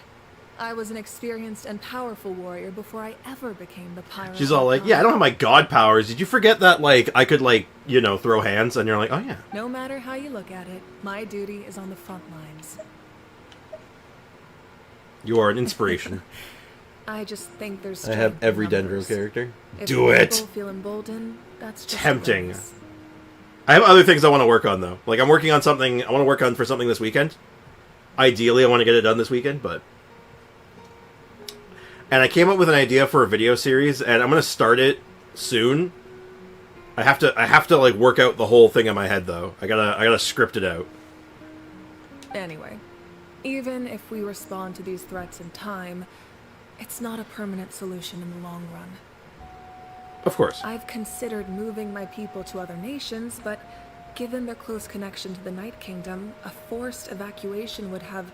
I was an experienced and powerful warrior before I ever became the pirate. She's all like, yeah, I don't have my god powers. Did you forget that, like, I could, like, you know, throw hands? And you're like, oh, yeah. No matter how you look at it, my duty is on the front lines. You are an inspiration. I just think there's I have strength in every Dendro numbers. character. If Do it! people feel emboldened, that's just Tempting. nice. I have other things I want to work on, though. Like, I'm working on something, I want to work on for something this weekend. Ideally, I want to get it done this weekend, but... And I came up with an idea for a video series, and I'm going to start it soon. I have to, like, work out the whole thing in my head, though. I gotta script it out. Anyway, even if we respond to these threats in time, it's not a permanent solution in the long run. Of course. I've considered moving my people to other nations, but given their close connection to the Night Kingdom, a forced evacuation would have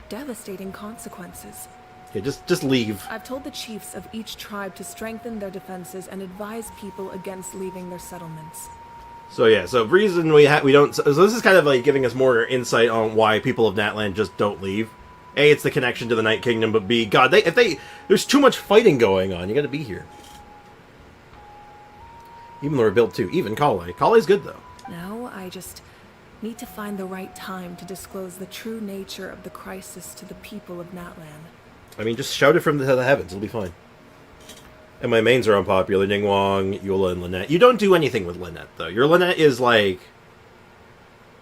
devastating consequences. Yeah, just leave. I've told the chiefs of each tribe to strengthen their defenses and advise people against leaving their settlements. So yeah, so the reason we don't... So this is kind of like giving us more insight on why people of Natland just don't leave. A, it's the connection to the Night Kingdom, but B, God, there's too much fighting going on. You gotta be here. Even though we're built too. Even Kale. Kale's good, though. Now, I just need to find the right time to disclose the true nature of the crisis to the people of Natland. I mean, just shout it from the heavens. It'll be fine. And my mains are unpopular. Ningguang, Eula, and Lynette. You don't do anything with Lynette, though. Your Lynette is, like,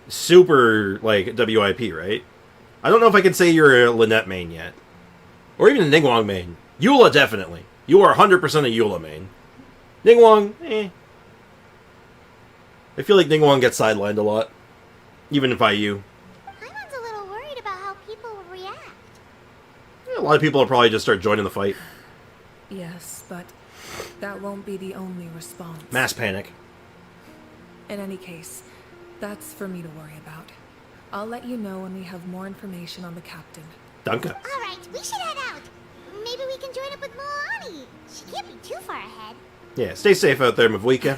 super, like, WIP, right? I don't know if I can say you're a Lynette main yet. Or even a Ningguang main. Eula, definitely. You are 100% a Eula main. Ningguang, eh. I feel like Ningguang gets sidelined a lot. Even by you. Paimon's a little worried about how people will react. A lot of people will probably just start joining the fight. Yes, but that won't be the only response. Mass panic. In any case, that's for me to worry about. I'll let you know when we have more information on the captain. Danke. Alright, we should head out. Maybe we can join up with Moani. She can't be too far ahead. Yeah, stay safe out there, Mavwika.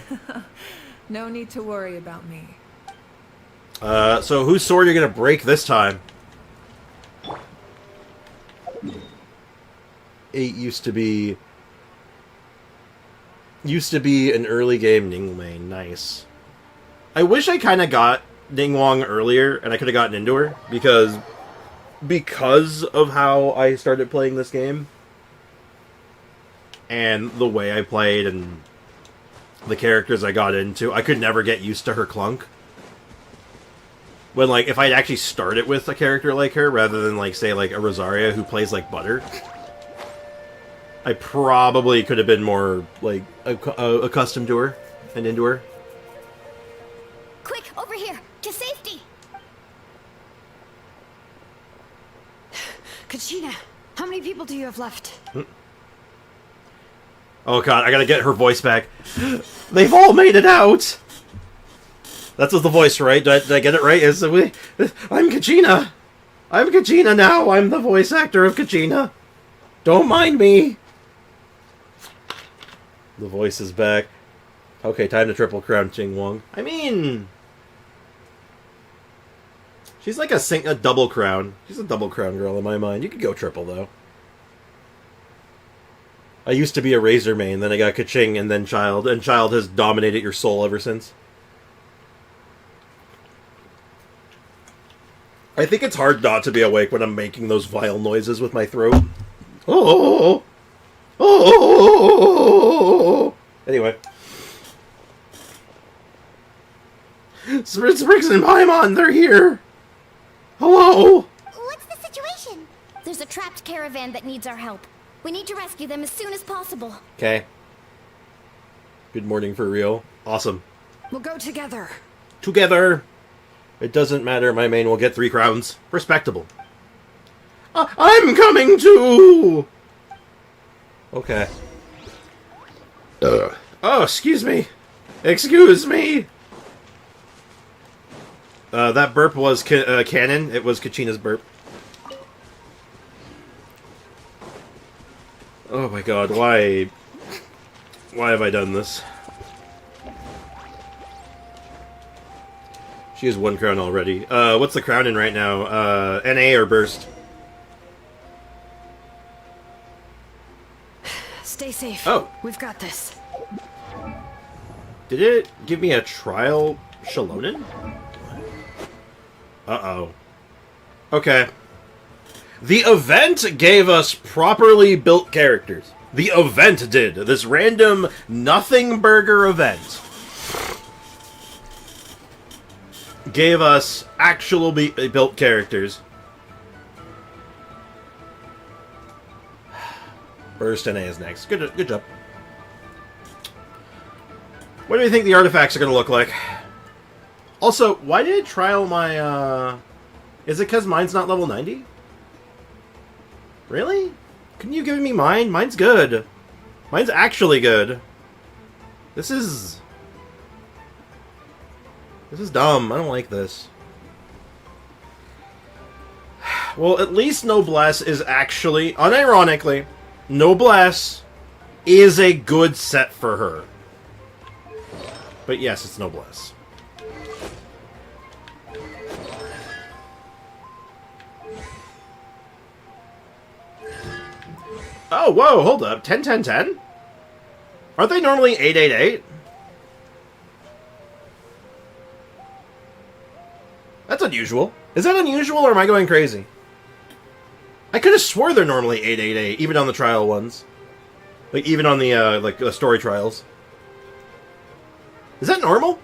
No need to worry about me. So whose sword are you gonna break this time? 8 used to be an early game Ning main. Nice. I wish I kind of got Ningguang earlier, and I could have gotten into her, because of how I started playing this game. And the way I played, and the characters I got into, I could never get used to her clunk. When, like, if I'd actually started with a character like her, rather than, like, say, like, a Rosaria who plays like butter, I probably could have been more, like, accustomed to her and into her. Quick, over here, to safety! Kachina, how many people do you have left? Oh god, I gotta get her voice back. They've all made it out! That was the voice, right? Did I get it right? I'm Kachina! I'm Kachina now! I'm the voice actor of Kachina! Don't mind me! The voice is back. Okay, time to triple crown Ningguang. I mean... she's like a double crown. She's a double crown girl in my mind. You could go triple, though. I used to be a Razor main, then I got Kaching, and then Child. And Child has dominated your soul ever since. I think it's hard not to be awake when I'm making those vile noises with my throat. Oh! Oh! Anyway. Spriggs and Paimon, they're here! Hello! What's the situation? There's a trapped caravan that needs our help. We need to rescue them as soon as possible. Okay. Good morning for real. Awesome. We'll go together. Together! It doesn't matter, my main will get 3 crowns. Respectable. I'm coming too! Okay. Oh, excuse me. Excuse me! That burp was canon. It was Kachina's burp. Oh my god, why have I done this? She has 1 crown already. What's the crown in right now? NA or burst? Stay safe. Oh. We've got this. Did it give me a trial Shalonen? Uh-oh. Okay. The event gave us properly built characters. The event did. This random nothing burger event gave us actual built characters. Burst NA is next. Good job. What do you think the artifacts are going to look like? Also, why did it trial my, is it because mine's not level 90? Really? Couldn't you give me mine? Mine's good. Mine's actually good. This is dumb. I don't like this. Well, at least Noblesse is actually, unironically, Noblesse is a good set for her. But yes, it's Noblesse. Oh, whoa, hold up. 10, 10, 10? Aren't they normally 8, 8, 8? That's unusual. Is that unusual, or am I going crazy? I could have swore they're normally 8, 8, 8, even on the trial ones. Like, even on the, story trials. Is that normal?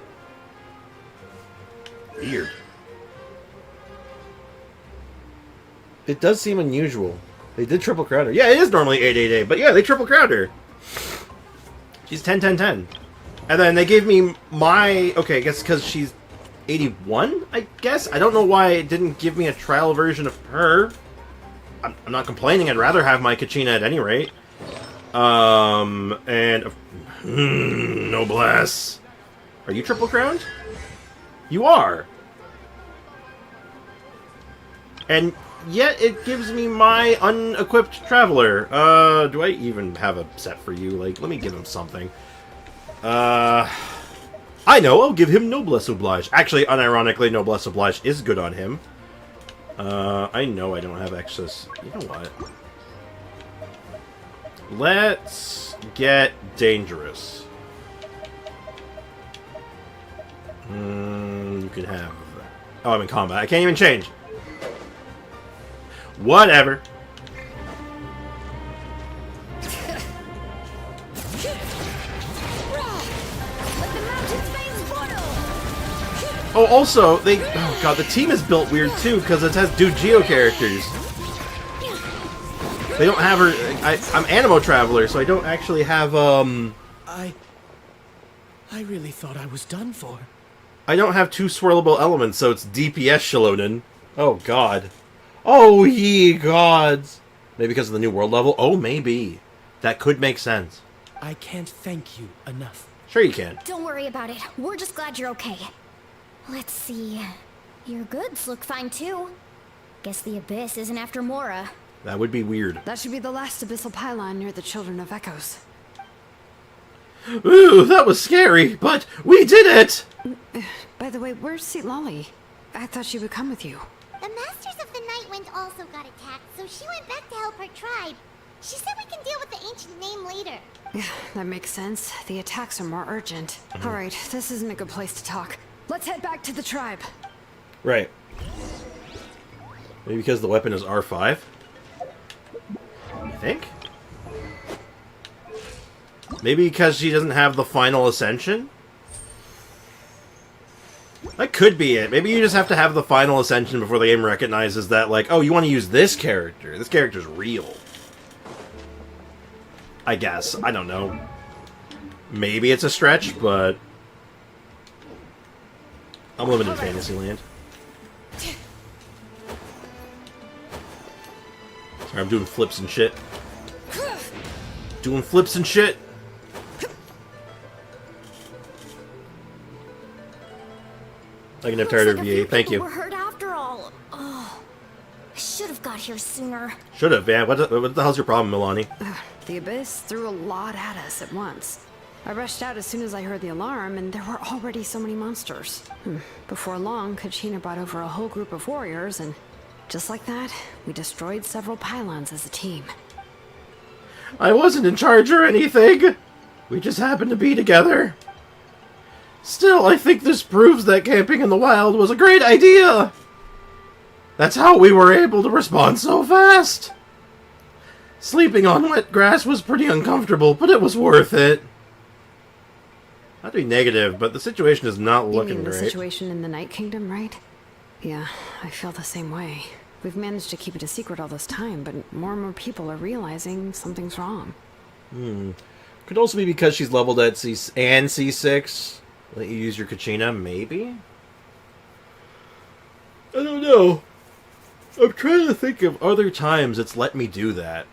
Weird. It does seem unusual. They did triple crown her. Yeah, it is normally 888, but yeah, they triple crowned her. She's 10, 10, 10. And then they gave me my... Okay, I guess because she's 81, I guess? I don't know why it didn't give me a trial version of her. I'm not complaining. I'd rather have my Kachina at any rate. And... Noblesse. Are you triple crowned? You are. And yet it gives me my unequipped traveler. Do I even have a set for you? Like, let me give him something. I know, I'll give him Noblesse Oblige. Actually, unironically, Noblesse Oblige is good on him. I know I don't have access. You know what? Let's get dangerous. You can have... Oh, I'm in combat. I can't even change. Whatever. Oh, also, they... Oh, God, the team is built weird, too, because it has Geo characters. They don't have her... I'm Animo Traveler, so I don't actually have, I really thought I was done for. I don't have 2 swirlable elements, so it's DPS Shalonen. Oh, God. Oh, ye gods. Maybe because of the new world level? Oh, maybe. That could make sense. I can't thank you enough. Sure you can. Don't worry about it. We're just glad you're okay. Let's see. Your goods look fine, too. Guess the Abyss isn't after Mora. That would be weird. That should be the last abyssal pylon near the Children of Echoes. Ooh, that was scary, but we did it! By the way, where's Seat Lolly? I thought she would come with you. The Masters of the Nightwind also got attacked, so she went back to help her tribe. She said we can deal with the ancient name later. Yeah, that makes sense. The attacks are more urgent. Alright, this isn't a good place to talk. Let's head back to the tribe. Right. Maybe because the weapon is R5? You think? Maybe because she doesn't have the final ascension? That could be it. Maybe you just have to have the final ascension before the game recognizes that, like, oh, you want to use this character. This character's real. I guess. I don't know. Maybe it's a stretch, but... I'm living in Fantasyland. Sorry, I'm doing flips and shit. Doing flips and shit! I can have tired of VA. Thank you. We're hurt after all. Oh, I should have got here sooner. Should have, man. What the hell's your problem, Milani? The Abyss threw a lot at us at once. I rushed out as soon as I heard the alarm, and there were already so many monsters. Before long, Kachina brought over a whole group of warriors, and just like that, we destroyed several pylons as a team. I wasn't in charge or anything. We just happened to be together. Still, I think this proves that camping in the wild was a great idea. That's how we were able to respond so fast. Sleeping on wet grass was pretty uncomfortable, but it was worth it. Not to be negative, but the situation is not looking You mean the great. situation in the Night Kingdom, right? Yeah, I feel the same way. We've managed to keep it a secret all this time, but more and more people are realizing something's wrong. Could also be because she's leveled at C6. Let you use your Kachina, maybe? I don't know. I'm trying to think of other times it's let me do that.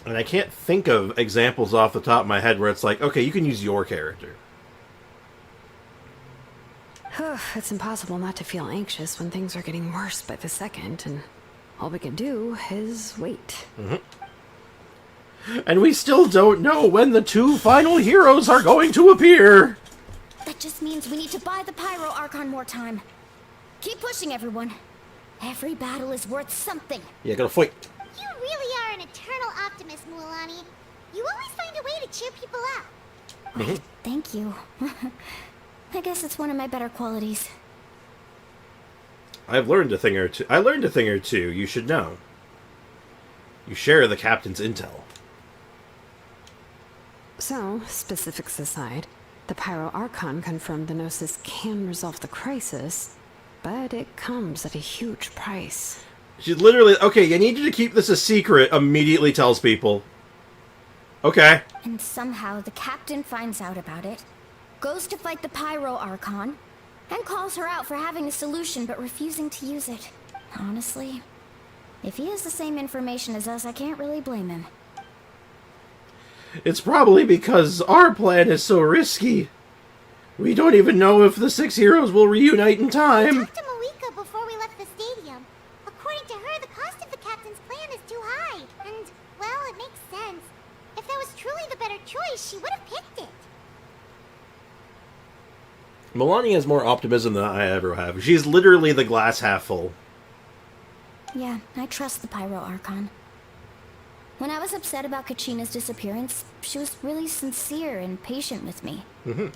And I can't think of examples off the top of my head where it's like, okay, you can use your character. It's impossible not to feel anxious when things are getting worse by the second, and all we can do is wait. And we still don't know when the 2 final heroes are going to appear. That just means we need to buy the Pyro Archon more time. Keep pushing, everyone. Every battle is worth something. Yeah, gotta fight. You really are an eternal optimist, Mualani. You always find a way to cheer people up. Why, thank you. I guess it's one of my better qualities. I've learned a thing or two. I learned a thing or two, you should know. You share the captain's intel. So, specifics aside, the Pyro Archon confirmed the Gnosis can resolve the crisis, but it comes at a huge price. She's literally, okay, I need you to keep this a secret, immediately tells people. Okay. And somehow the captain finds out about it, goes to fight the Pyro Archon, and calls her out for having a solution but refusing to use it. Honestly, if he has the same information as us, I can't really blame him. It's probably because our plan is so risky. We don't even know if the 6 heroes will reunite in time. We talked to Moika before we left the stadium. According to her, the cost of the captain's plan is too high. And, well, it makes sense. If that was truly the better choice, she would have picked it. Milani has more optimism than I ever have. She's literally the glass half full. Yeah, I trust the Pyro Archon. When I was upset about Kachina's disappearance, she was really sincere and patient with me.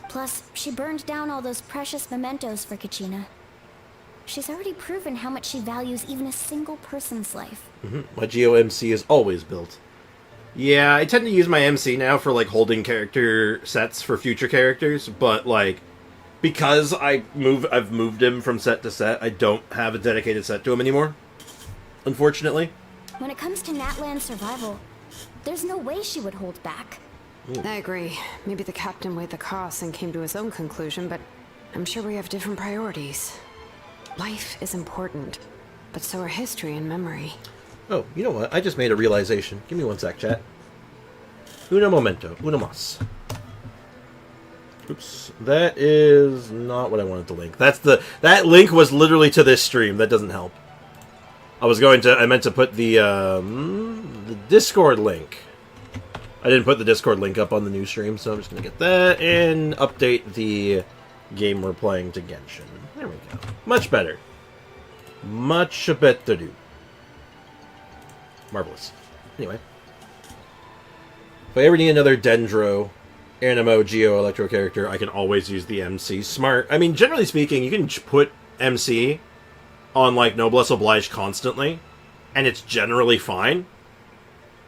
Plus, she burned down all those precious mementos for Kachina. She's already proven how much she values even a single person's life. My GOMC is always built. Yeah, I tend to use my MC now for, like, holding character sets for future characters, but, like, because I've moved him from set to set, I don't have a dedicated set to him anymore. Unfortunately. When it comes to Natlan survival, there's no way she would hold back. I agree. Maybe the captain weighed the costs and came to his own conclusion, but I'm sure we have different priorities. Life is important, but so are history and memory. Oh, you know what? I just made a realization. Give me one sec, chat. Uno momento. Uno mas. Oops. That is not what I wanted to link. That link was literally to this stream. That doesn't help. I meant to put the Discord link. I didn't put the Discord link up on the new stream, so I'm just going to get that and update the game we're playing to Genshin. There we go. Much better. Much better. Marvelous. Anyway. If I ever need another Dendro, Animo, Geo, Electro character, I can always use the MC. Smart. I mean, generally speaking, you can put MC on, like, Noblesse Oblige constantly, and it's generally fine.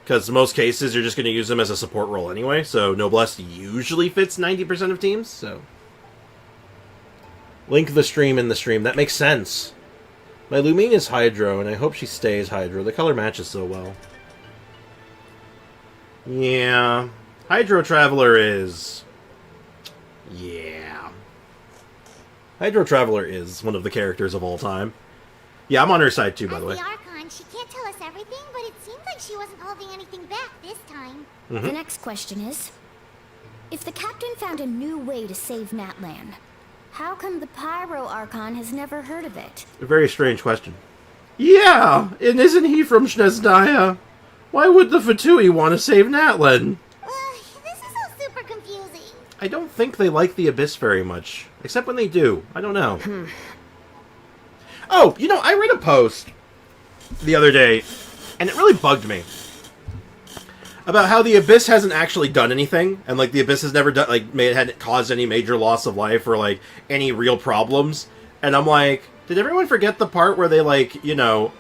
Because in most cases, you're just going to use them as a support role anyway, so Noblesse usually fits 90% of teams, so... Link the stream in the stream. That makes sense. My Lumine is Hydro, and I hope she stays Hydro. The color matches so well. Yeah. Hydro Traveler is... Yeah. Hydro Traveler is one of the characters of all time. Yeah, I'm on her side too, by the way. As the Archon, she can't tell us everything, but it seems like she wasn't holding anything back this time. The next question is, if the captain found a new way to save Natlan, how come the Pyro Archon has never heard of it? A very strange question. Yeah, and isn't he from Shnezdaya? Why would the Fatui want to save Natlan? This is all super confusing. I don't think they like the Abyss very much. Except when they do. I don't know. Oh, you know, I read a post the other day, and it really bugged me. About how the Abyss hasn't actually done anything, and, like, the Abyss has never done, like, hadn't caused any major loss of life or, like, any real problems. And I'm like, did everyone forget the part where they, like, you know,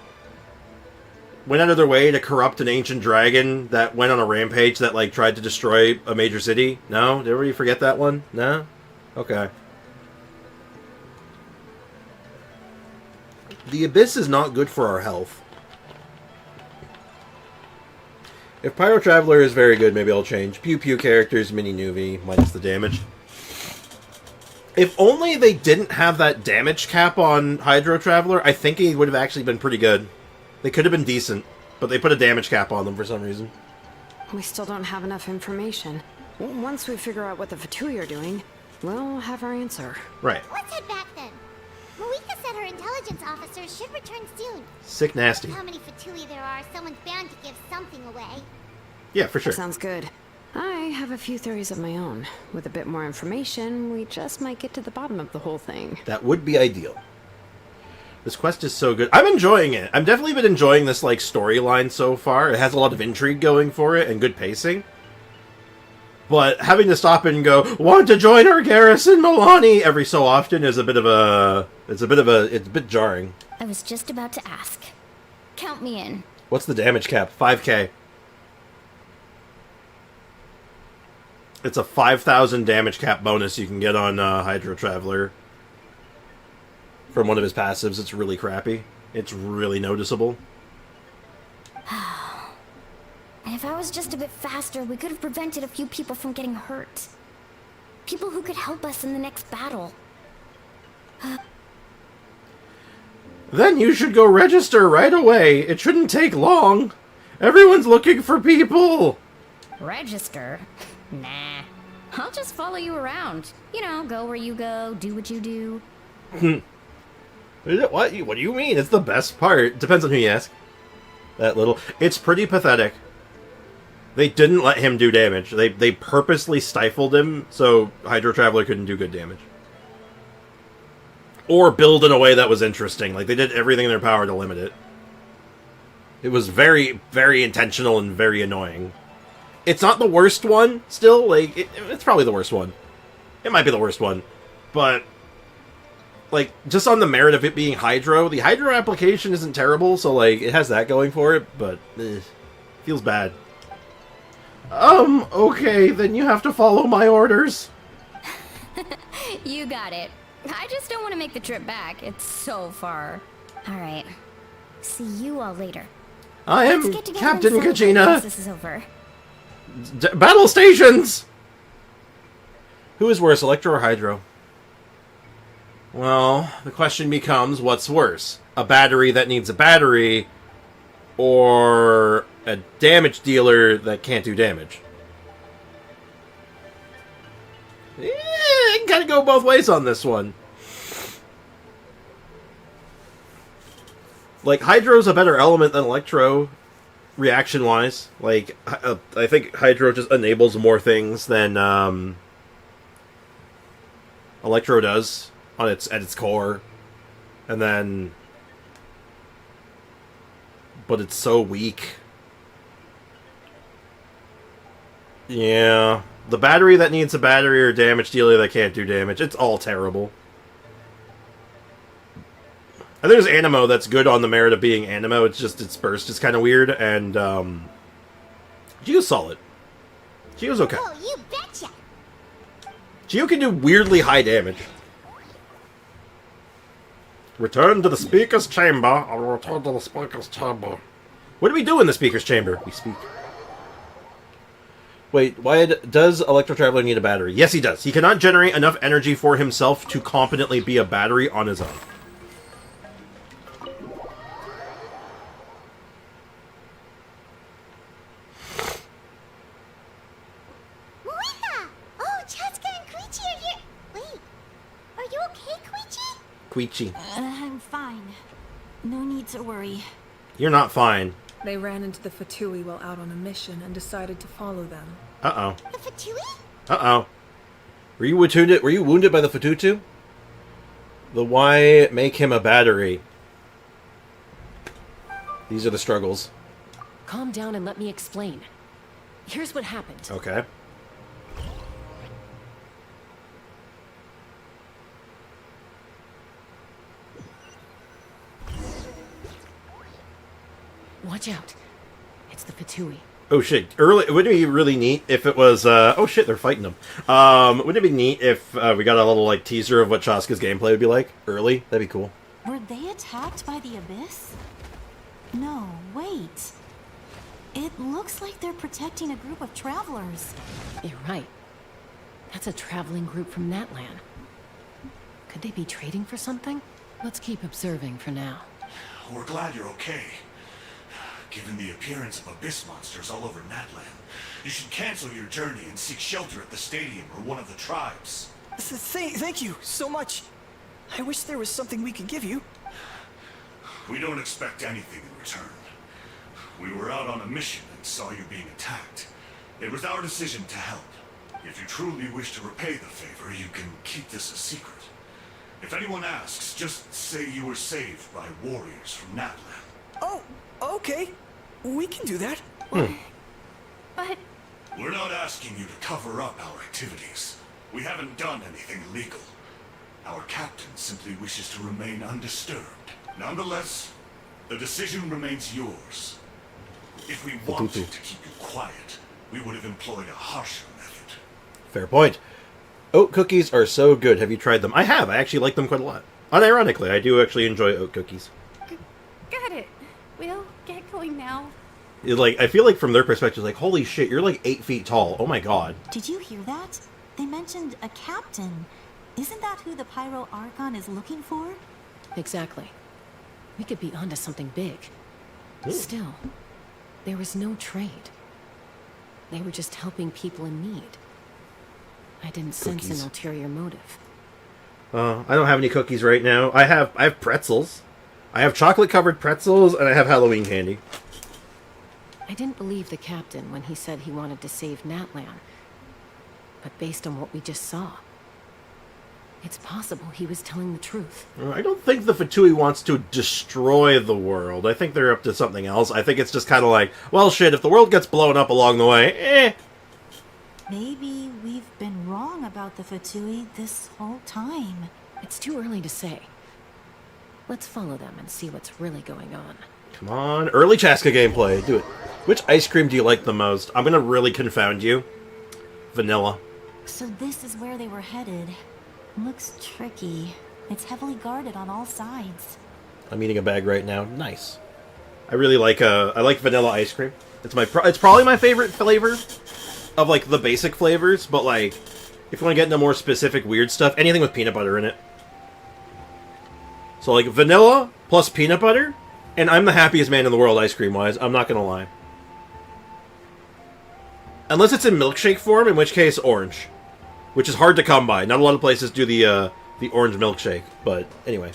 went out of their way to corrupt an ancient dragon that went on a rampage that, like, tried to destroy a major city? No? Did everybody forget that one? No? Okay. The Abyss is not good for our health. If Pyro Traveler is very good, maybe I'll change. Pew Pew characters, Mini Nuvi, minus the damage. If only they didn't have that damage cap on Hydro Traveler, I think he would have actually been pretty good. They could have been decent, but they put a damage cap on them for some reason. We still don't have enough information. Once we figure out what the Fatui are doing, we'll have our answer. Right. Let's head back then. Moika said her intelligence officers should return soon. Sick nasty. How many Fatui there are, someone's bound to give something away. Yeah, for sure. Sounds good. I have a few theories of my own. With a bit more information, we just might get to the bottom of the whole thing. That would be ideal. This quest is so good. I'm enjoying it. I've definitely been enjoying this, like, storyline so far. It has a lot of intrigue going for it and good pacing. But having to stop and go, want to join our garrison, Milani, every so often is a bit of a... It's a bit jarring. I was just about to ask. Count me in. What's the damage cap? 5k. It's a 5,000 damage cap bonus you can get on Hydro Traveler. From one of his passives. It's really crappy. It's really noticeable. If I was just a bit faster, we could have prevented a few people from getting hurt. People who could help us in the next battle. Then you should go register right away. It shouldn't take long. Everyone's looking for people. Register? Nah. I'll just follow you around. You know, go where you go, do what you do. What do you mean? It's the best part. Depends on who you ask. That little... It's pretty pathetic. They didn't let him do damage. They purposely stifled him so Hydro Traveler couldn't do good damage. Or build in a way that was interesting. Like, they did everything in their power to limit it. It was very, very intentional and very annoying. It's not the worst one, still. Like, it's probably the worst one. It might be the worst one. But, like, just on the merit of it being Hydro, the Hydro application isn't terrible, so, like, it has that going for it, but, feels bad. Okay, then you have to follow my orders. You got it. I just don't want to make the trip back. It's so far. Alright. See you all later. I am Let's get together Captain and celebrate once Kachina. this is over. Battle stations! Who is worse, Electro or Hydro? Well, the question becomes, what's worse? A battery that needs a battery, or a damage dealer that can't do damage? I can kind of go both ways on this one. Like, Hydro's a better element than Electro, reaction-wise. Like, I think Hydro just enables more things than Electro does at its core. And then... But it's so weak. Yeah. The battery that needs a battery or damage dealer that can't do damage, it's all terrible. And there's Animo that's good on the merit of being Animo, it's just its burst is kind of weird, and Gio's solid. Gio's okay. Oh, you betcha! Gio can do weirdly high damage. Return to the speaker's chamber. I'll return to the speaker's chamber. What do we do in the speaker's chamber? We speak. Wait, why does Electro Traveler need a battery? Yes, he does. He cannot generate enough energy for himself to competently be a battery on his own. Moira! Oh, Chaska and Koichi are here! Wait, are you okay, Koichi? Koichi. I'm fine. No need to worry. You're not fine. They ran into the Fatui while out on a mission and decided to follow them. Uh-oh. The Fatui? Uh-oh. Were you wounded by the Fatutu? The why make him a battery? These are the struggles. Calm down and let me explain. Here's what happened. Okay. Watch out. It's the Fatui. Oh shit! Wouldn't it be really neat if it was? Oh shit! They're fighting them. Wouldn't it be neat if we got a little like teaser of what Chaska's gameplay would be like early? That'd be cool. Were they attacked by the Abyss? No, wait. It looks like they're protecting a group of travelers. You're right. That's a traveling group from Natlan. Could they be trading for something? Let's keep observing for now. We're glad you're okay. Given the appearance of abyss monsters all over Natlan, you should cancel your journey and seek shelter at the stadium or one of the tribes. Thank you so much. I wish there was something we could give you. We don't expect anything in return. We were out on a mission and saw you being attacked. It was our decision to help. If you truly wish to repay the favor, you can keep this a secret. If anyone asks, just say you were saved by warriors from Natlan. Oh, okay. We can do that. But We're not asking you to cover up our activities. We haven't done anything illegal. Our captain simply wishes to remain undisturbed. Nonetheless, the decision remains yours. If we wanted to keep you quiet, we would have employed a harsher method. Fair point. Oat cookies are so good. Have you tried them? I have. I actually like them quite a lot. Unironically, I do actually enjoy oat cookies. going now? Like, I feel like from their perspective, like, holy shit, you're like 8 feet tall. Oh my god. Did you hear that? They mentioned a captain. Isn't that who the Pyro Archon is looking for? Exactly. We could be onto something big. Still, there was no trade. They were just helping people in need. I didn't sense an ulterior motive. I don't have any cookies right now. I have pretzels. I have chocolate-covered pretzels, and I have Halloween candy. I didn't believe the captain when he said he wanted to save Natlan. But based on what we just saw, it's possible he was telling the truth. I don't think the Fatui wants to destroy the world. I think they're up to something else. I think it's just kind of like, well, shit, if the world gets blown up along the way, Maybe we've been wrong about the Fatui this whole time. It's too early to say. Let's follow them and see what's really going on. Come on, early Chaska gameplay. Do it. Which ice cream do you like the most? I'm gonna really confound you. Vanilla. So this is where they were headed. Looks tricky. It's heavily guarded on all sides. I'm eating a bag right now. Nice. I really like I like vanilla ice cream. It's probably my favorite flavor of like the basic flavors, but like if you want to get into more specific weird stuff, anything with peanut butter in it. So like vanilla plus peanut butter, and I'm the happiest man in the world ice cream wise. I'm not gonna lie. Unless it's in milkshake form, in which case orange, which is hard to come by. Not a lot of places do the orange milkshake, but anyway,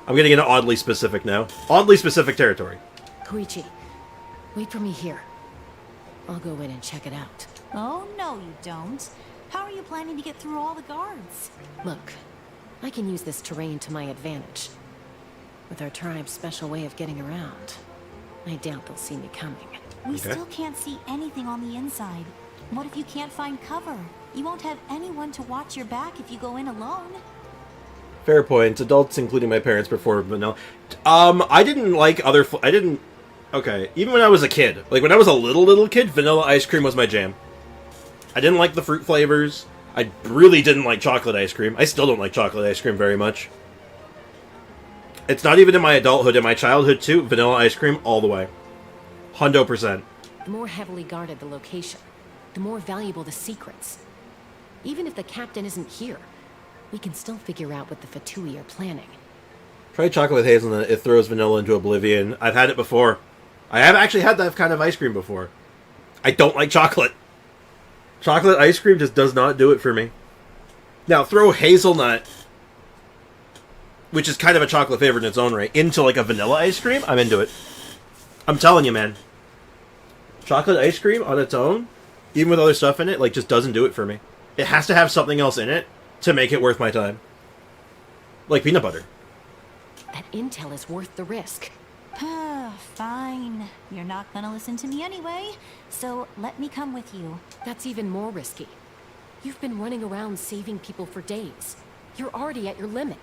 I'm getting into oddly specific now. Oddly specific territory. Koichi, wait for me here. I'll go in and check it out. Oh, no you don't. How are you planning to get through all the guards? Look, I can use this terrain to my advantage. With our tribe's special way of getting around, I doubt they'll see me coming. We still can't see anything on the inside. What if you can't find cover? You won't have anyone to watch your back if you go in alone. Fair point. Adults, including my parents, prefer vanilla. I didn't like other... Okay, even when I was a kid. Like, when I was a little kid, vanilla ice cream was my jam. I didn't like the fruit flavors. I really didn't like chocolate ice cream. I still don't like chocolate ice cream very much. It's not even in my adulthood. In my childhood, too, vanilla ice cream all the way. 100%. The more heavily guarded the location, the more valuable the secrets. Even if the captain isn't here, we can still figure out what the Fatui are planning. Try chocolate with hazelnut. It throws vanilla into oblivion. I've had it before. I have actually had that kind of ice cream before. I don't like chocolate. Chocolate ice cream just does not do it for me. Now, throw hazelnut, which is kind of a chocolate flavor in its own right, into like a vanilla ice cream, I'm into it. I'm telling you, man. Chocolate ice cream on its own, even with other stuff in it, like, just doesn't do it for me. It has to have something else in it to make it worth my time. Like peanut butter. That intel is worth the risk. Fine. You're not gonna listen to me anyway, so let me come with you. That's even more risky. You've been running around saving people for days. You're already at your limit.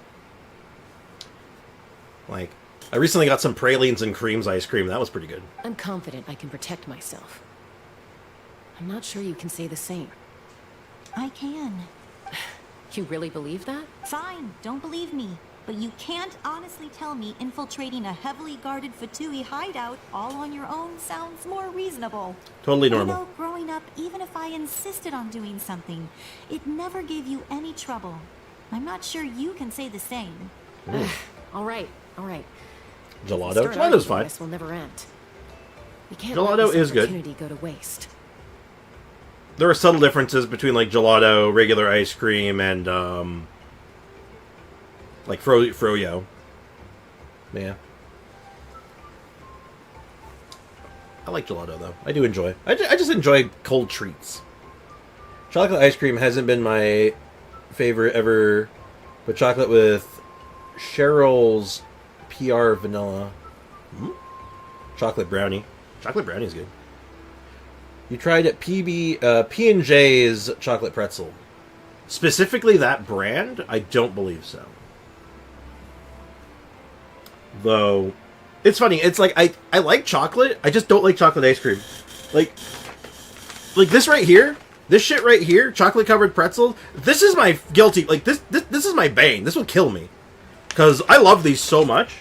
Like, I recently got some pralines and creams ice cream. That was pretty good. I'm confident I can protect myself. I'm not sure you can say the same. I can. You really believe that? Fine, don't believe me. But you can't honestly tell me infiltrating a heavily guarded Fatui hideout all on your own sounds more reasonable. Totally normal. You know, growing up, even if I insisted on doing something, it never gave you any trouble. I'm not sure you can say the same. All right. Gelato? Gelato's fine. This will never end. We can't Gelato let this is good. opportunity go to waste. There are subtle differences between, like, gelato, regular ice cream, and, like, froyo. Yeah. I like gelato, though. I do enjoy. I just enjoy cold treats. Chocolate ice cream hasn't been my favorite ever, but chocolate with Cheryl's PR vanilla. Chocolate brownie. Chocolate brownie is good. You tried at P&J's chocolate pretzel. Specifically that brand? I don't believe so. Though, it's funny. It's like, I like chocolate. I just don't like chocolate ice cream. Like this right here. This shit right here. Chocolate covered pretzels. This is my guilty. Like, this is my bane. This will kill me. Because I love these so much.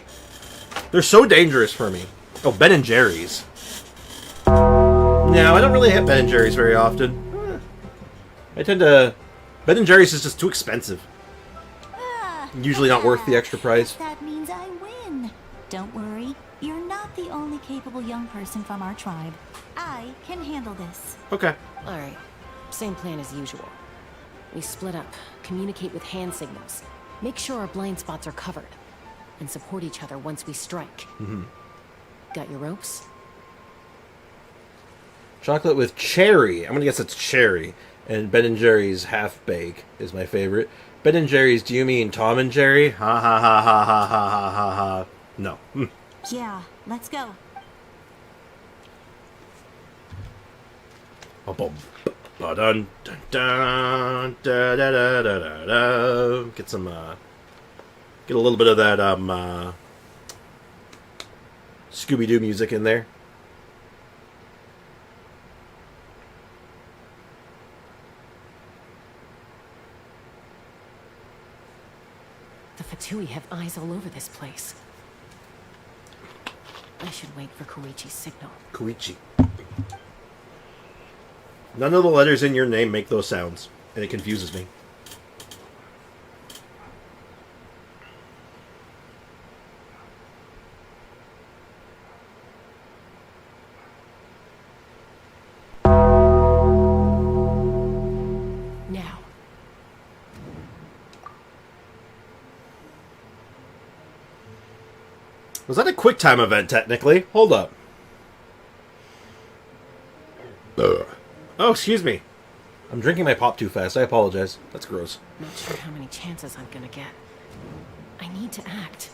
They're so dangerous for me. Oh, Ben & Jerry's. No, I don't really hit Ben & Jerry's very often. I tend to... Ben & Jerry's is just too expensive. Usually not worth the extra price. That means I win. Don't worry, you're not the only capable young person from our tribe. I can handle this. Okay. Alright, same plan as usual. We split up, communicate with hand signals, make sure our blind spots are covered, and support each other once we strike. Got your ropes? Chocolate with cherry. I'm gonna guess it's cherry. And Ben & Jerry's half-bake is my favorite. Ben & Jerry's, do you mean Tom and Jerry? Ha ha ha ha ha ha ha ha ha. No. Yeah, let's go. Ba-dun, dun, dun, da, da, da, da, da, da. Get some, get a little bit of that, Scooby-Doo music in there. The Fatui have eyes all over this place. I should wait for Koichi's signal. Koichi. None of the letters in your name make those sounds, and it confuses me. Now. Was that a quick time event, technically? Hold up. Oh, excuse me. I'm drinking my pop too fast. I apologize. That's gross. Not sure how many chances I'm gonna get. I need to act.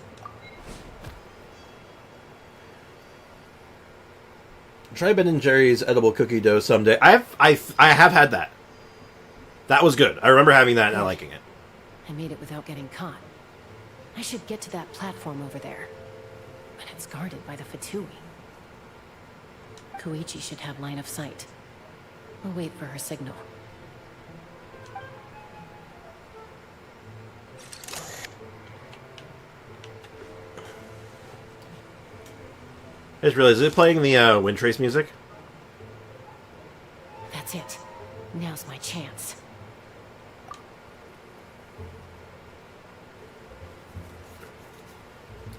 Try Ben & Jerry's edible cookie dough someday. I have had that. That was good. I remember having that and liking it. I made it without getting caught. I should get to that platform over there. But it's guarded by the Fatui. Koichi should have line of sight. I'll wait for her signal. I just realized, is it playing the Wind Trace music? That's it. Now's my chance.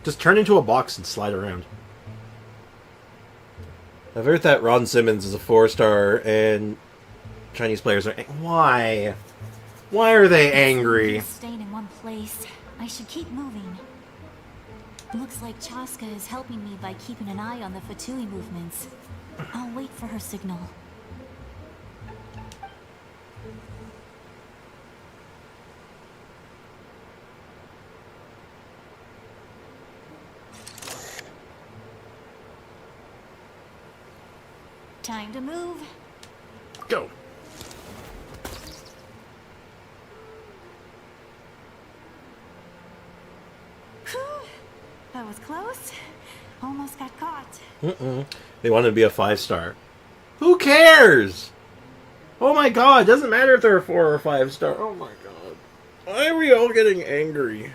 Just turn into a box and slide around. I've heard that Ron Simmons is a 4-star and Chinese players are... Why? Why are they angry? Staying in one place. I should keep moving. Looks like Chaska is helping me by keeping an eye on the Fatui movements. I'll wait for her signal. Time to move. Go. Whew. That was close. Almost got caught. They wanted to be a 5-star. Who cares? Oh my god, doesn't matter if they're a 4 or 5-star. Oh my god. Why are we all getting angry?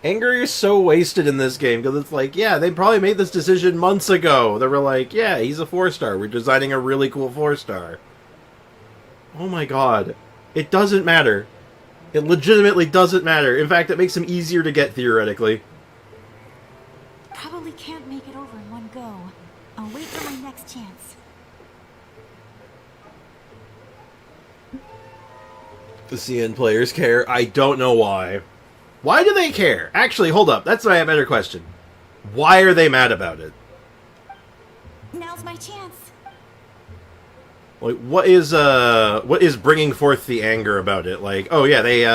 Anger is so wasted in this game, because it's like, yeah, they probably made this decision months ago. They were like, yeah, he's a 4-star. We're designing a really cool 4-star. Oh my god. It doesn't matter. It legitimately doesn't matter. In fact, it makes him easier to get, theoretically. Probably can't make it over in one go. I'll wait for my next chance. The CN players care. I don't know why. Why do they care? Actually, hold up. That's my better question. Why are they mad about it? Now's my chance. Like, what is bringing forth the anger about it? Like, oh yeah, they,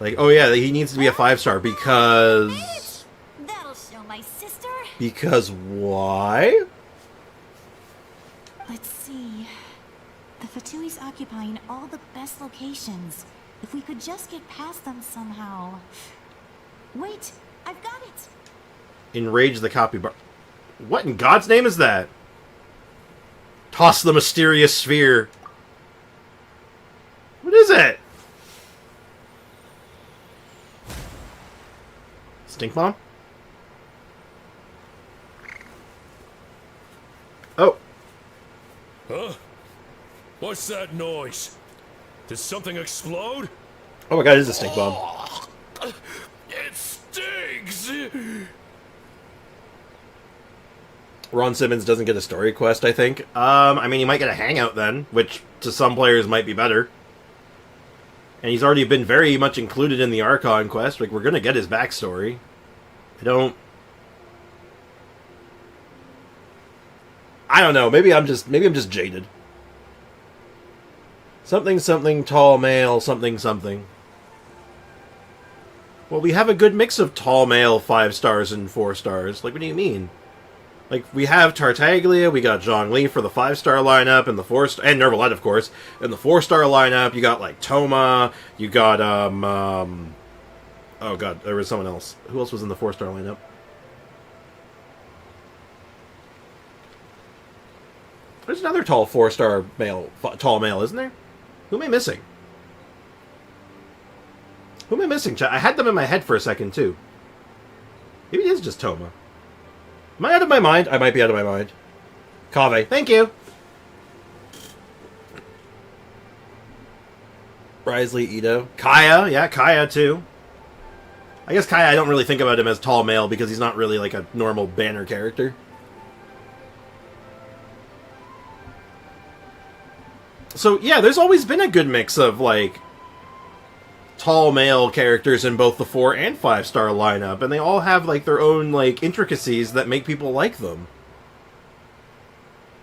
like, oh yeah, he needs to be a 5-star because... That'll show my sister. Because why? Let's see. The Fatui's occupying all the best locations. If we could just get past them somehow. Wait, I've got it. Enrage the copy. What in God's name is that? Toss the mysterious sphere. What is it? Stink bomb? Oh. What's that noise? Did something explode? Oh my god, it is a stink bomb. It stinks! Ron Simmons doesn't get a story quest, I think. I mean, he might get a hangout then, which to some players might be better. And he's already been very much included in the Archon quest. Like, we're gonna get his backstory. I don't know. Maybe I'm just jaded. Something, something, tall male, something, something. Well, we have a good mix of tall male 5 stars and 4 stars. Like, what do you mean? Like, we have Tartaglia, we got Zhongli for the 5-star lineup, and the 4-star, and Nervalette, of course. In the 4-star lineup, you got, like, Toma, you got, oh god, there was someone else. Who else was in the 4-star lineup? There's another tall 4-star male, tall male, isn't there? Who am I missing? Who am I missing, chat? I had them in my head for a second, too. Maybe it is just Toma. Am I out of my mind? I might be out of my mind. Kaveh, thank you! Risley, Ito. Kaya, yeah, Kaya, too. I guess Kaya, I don't really think about him as tall male because he's not really like a normal banner character. So, yeah, there's always been a good mix of, like, tall male characters in both the 4 and 5-star lineup, and they all have, like, their own, like, intricacies that make people like them.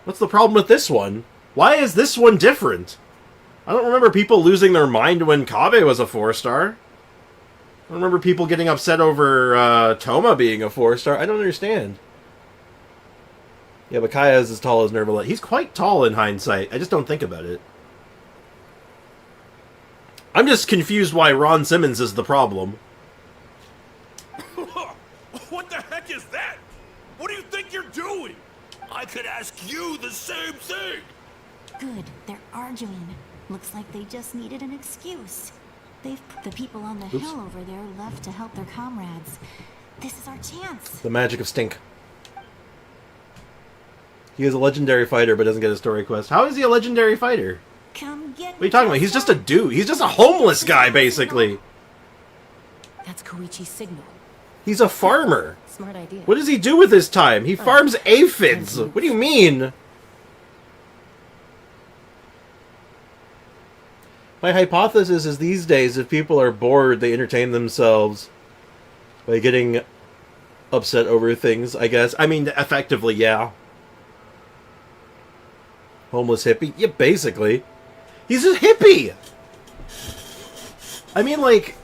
What's the problem with this one? Why is this one different? I don't remember people losing their mind when Kaveh was a 4-star. I don't remember people getting upset over Toma being a 4-star. I don't understand. Yeah, but Kaya is as tall as Nervalette. He's quite tall in hindsight. I just don't think about it. I'm just confused why Ron Simmons is the problem. What the heck is that? What do you think you're doing? I could ask you the same thing. Good, they're arguing. Looks like they just needed an excuse. They've put the people on the hill over there left to help their comrades. This is our chance. The magic of Stink. He is a legendary fighter, but doesn't get a story quest. How is he a legendary fighter? Come get What are you talking about? He's just a dude. He's just a homeless guy, basically. That's Koichi's signal. He's a farmer. Smart idea. What does he do with his time? He farms aphids. What do you mean? My hypothesis is these days, if people are bored, they entertain themselves by getting upset over things, I guess. I mean, effectively, yeah. Homeless hippie? Yeah, basically. He's a hippie! I mean, like,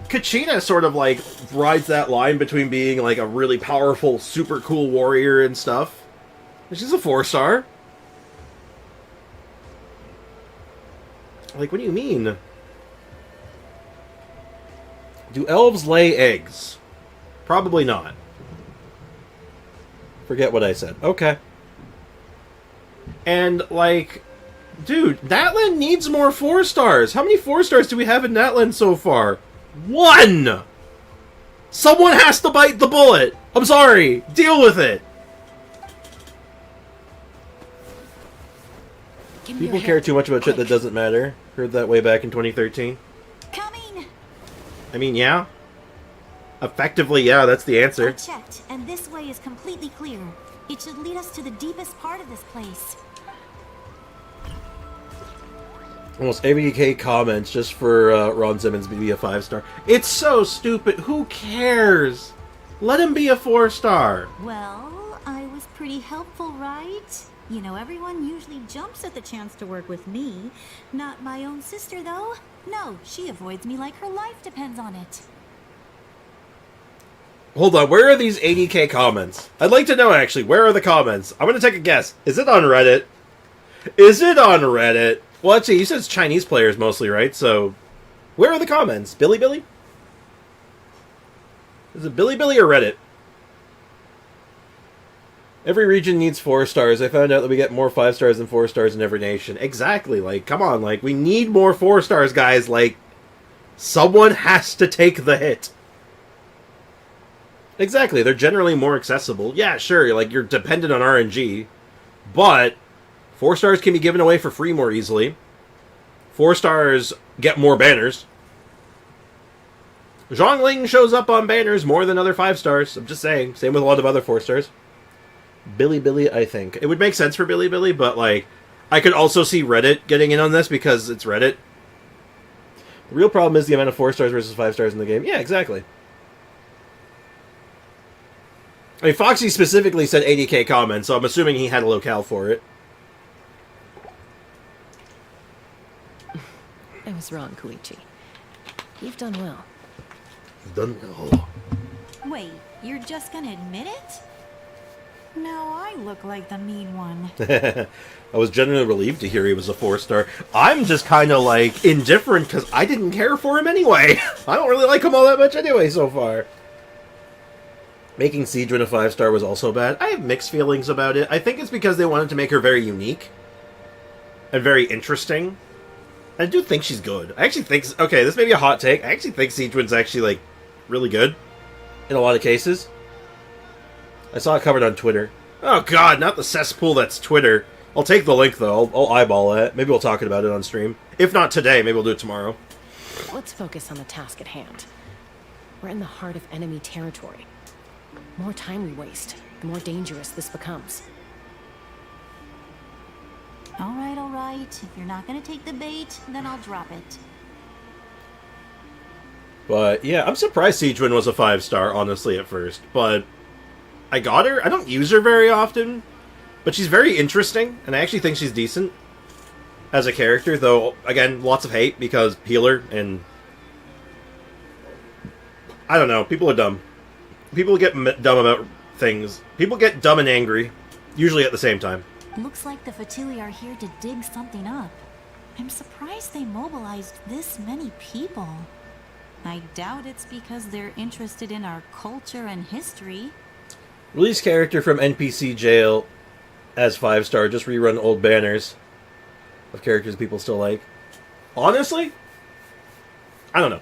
Kachina sort of, like, rides that line between being, like, a really powerful, super cool warrior and stuff. She's a 4-star. Like, what do you mean? Do elves lay eggs? Probably not. Forget what I said. Okay. And, like, dude, Natlan needs more 4-stars. How many 4-stars do we have in Natlan so far? 1! Someone has to bite the bullet. I'm sorry. Deal with it. People care too much about shit that doesn't matter. Heard that way back in 2013. Coming. I mean, yeah. Effectively, yeah, that's the answer. I checked, and this way is completely clear. It should lead us to the deepest part of this place. Almost 80k comments just for Ron Simmons to be a 5-star. It's so stupid. Who cares? Let him be a 4-star. Well, I was pretty helpful, right? You know, everyone usually jumps at the chance to work with me. Not my own sister, though. No, she avoids me like her life depends on it. Hold on, where are these 80k comments? I'd like to know, actually, where are the comments? I'm gonna take a guess. Is it on Reddit? Is it on Reddit? Well, actually, you said it's Chinese players mostly, right? So, where are the comments? Billy? Is it Billy or Reddit? Every region needs 4-stars. I found out that we get more 5-stars than 4-stars in every nation. Exactly, like, come on, like, we need more 4-stars, guys. Like, someone has to take the hit. Exactly, they're generally more accessible. Yeah, sure, like, you're dependent on RNG, but 4 stars can be given away for free more easily. 4 stars get more banners. Zhongling shows up on banners more than other 5 stars. I'm just saying. Same with a lot of other 4 stars. Billy, I think. It would make sense for Billy, but, like, I could also see Reddit getting in on this because it's Reddit. The real problem is the amount of 4 stars versus 5 stars in the game. Yeah, exactly. I mean, Foxy specifically said 80k comments, so I'm assuming he had a locale for it. I was wrong, Koichi. You've done well. You've done well. Wait, you're just gonna admit it? No, I look like the mean one. I was genuinely relieved to hear he was a 4-star. I'm just kind of, like, indifferent because I didn't care for him anyway. I don't really like him all that much anyway so far. Making Siegewin a 5-star was also bad. I have mixed feelings about it. I think it's because they wanted to make her very unique and very interesting. I do think she's good. I actually think... Okay, this may be a hot take. I actually think Siegewin's actually, like, really good in a lot of cases. I saw it covered on Twitter. Oh god, not the cesspool that's Twitter. I'll take the link, though. I'll eyeball it. Maybe we'll talk about it on stream. If not today, maybe we'll do it tomorrow. Let's focus on the task at hand. We're in the heart of enemy territory. The more time we waste, the more dangerous this becomes. All right. If you're not gonna take the bait, then I'll drop it. But, yeah, I'm surprised Siegewin was a 5-star, honestly, at first. But I got her. I don't use her very often. But she's very interesting, and I actually think she's decent as a character. Though, again, lots of hate because healer, and... I don't know. People are dumb. People get dumb about things. People get dumb and angry, usually at the same time. Looks like the Fatui are here to dig something up. I'm surprised they mobilized this many people. I doubt it's because they're interested in our culture and history. Release character from NPC jail as 5-star. Just rerun old banners of characters people still like. Honestly, I don't know.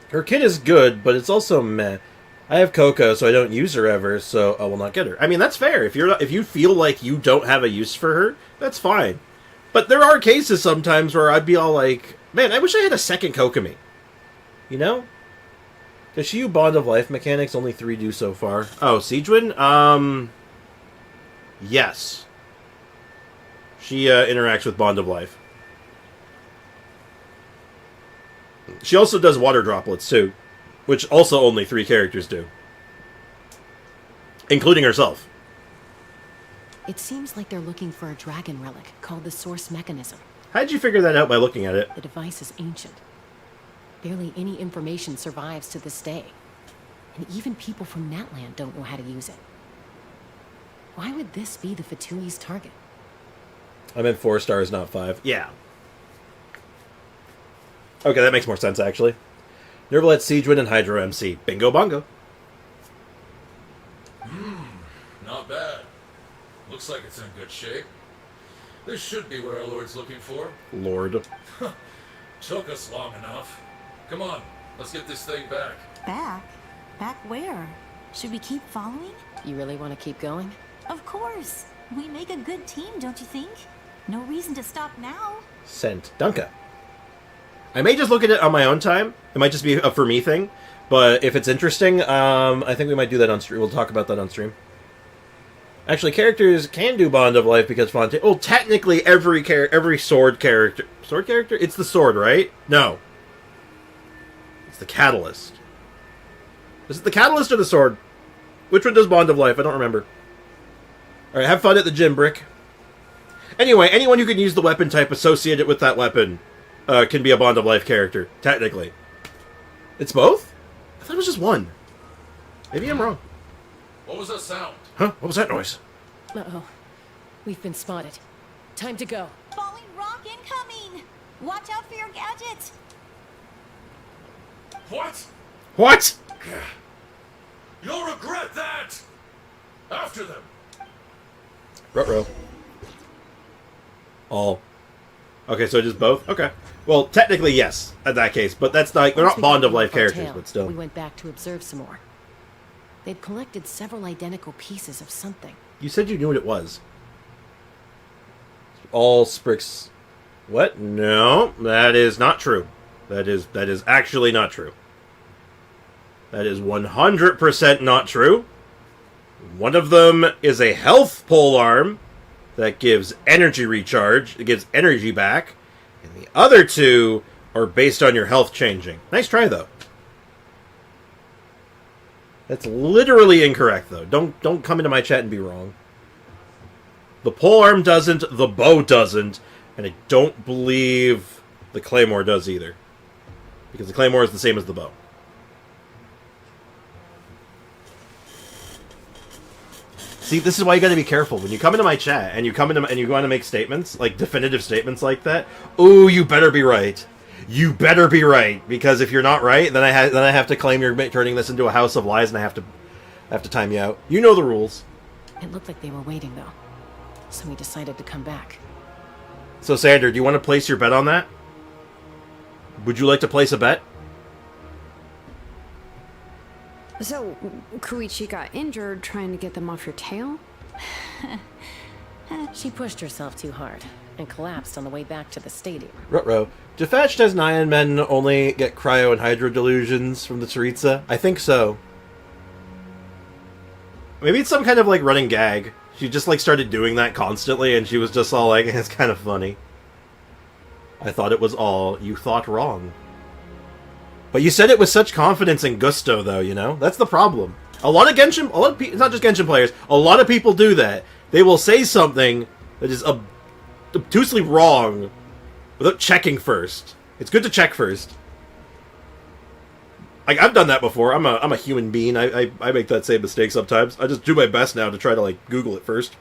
Her kit is good, but it's also meh. I have Coco, so I don't use her ever, so I will not get her. I mean, that's fair. If you feel like you don't have a use for her, that's fine. But there are cases sometimes where I'd be all like, man, I wish I had a second Kokomi. You know? Does she use Bond of Life mechanics? Only 3 do so far. Oh, Siegewin? Yes. She interacts with Bond of Life. She also does water droplets, too. Which also only 3 characters do. Including herself. It seems like they're looking for a dragon relic called the Source Mechanism. How'd you figure that out by looking at it? The device is ancient. Barely any information survives to this day. And even people from Natland don't know how to use it. Why would this be the Fatui's target? I meant 4 stars, not 5. Yeah. Okay, that makes more sense, actually. Nervalet, Siegewin, and Hydro MC. Bingo bongo. Not bad. Looks like it's in good shape. This should be what our Lord's looking for. Lord. Took us long enough. Come on, let's get this thing back. Back? Back where? Should we keep following? You really want to keep going? Of course. We make a good team, don't you think? No reason to stop now. Sent. Dunka. I may just look at it on my own time. It might just be a for me thing. But if it's interesting, I think we might do that on stream. We'll talk about that on stream. Actually, characters can do Bond of Life because Fontaine... Oh, technically every sword character... Sword character? It's the sword, right? No. It's the catalyst. Is it the catalyst or the sword? Which one does Bond of Life? I don't remember. Alright, have fun at the gym, Brick. Anyway, anyone who can use the weapon type associated with that weapon can be a Bond of Life character, technically. It's both? I thought it was just one. Maybe I'm wrong. What was that sound? Huh? What was that noise? Uh-oh. We've been spotted. Time to go. Falling rock incoming! Watch out for your gadget! What? What? You'll regret that! After them! Ruh-roh. All. Okay, so just both? Okay. Well, technically, yes, in that case. But that's not... They're not Bond of Life characters, but still. We went back to observe some more. They'd collected several identical pieces of something. You said you knew what it was. all Spricks... What? No, that is not true. That is actually not true. That is 100% not true. One of them is a health pole arm that gives energy recharge. It gives energy back. And the other two are based on your health changing. Nice try, though. That's literally incorrect, though. Don't come into my chat and be wrong. The pole arm doesn't, the bow doesn't, and I don't believe the claymore does either. Because the claymore is the same as the bow. See, this is why you gotta be careful. When you come into my chat and you come into and you want to make statements, like definitive statements like that, ooh, you better be right. You better be right, because if you're not right, then I have to claim you're turning this into a house of lies, and I have to time you out. You know the rules. It looked like they were waiting, though. So we decided to come back. So, Sander, do you want to place your bet on that? Would you like to place a bet? So, Koichi got injured trying to get them off your tail? She pushed herself too hard and collapsed on the way back to the stadium. Ruh-roh. Do Thatched as Nyan men only get cryo and hydro delusions from the Tsaritsa? I think so. Maybe it's some kind of, like, running gag. She just, like, started doing that constantly, and she was just all like, it's kind of funny. I thought it was all. You thought wrong. But you said it with such confidence and gusto, though, you know? That's the problem. It's not just Genshin players, a lot of people do that. They will say something that is obtusely wrong without checking first. It's good to check first. Like, I've done that before. I'm a human being. I make that same mistake sometimes. I just do my best now to try to, like, Google it first.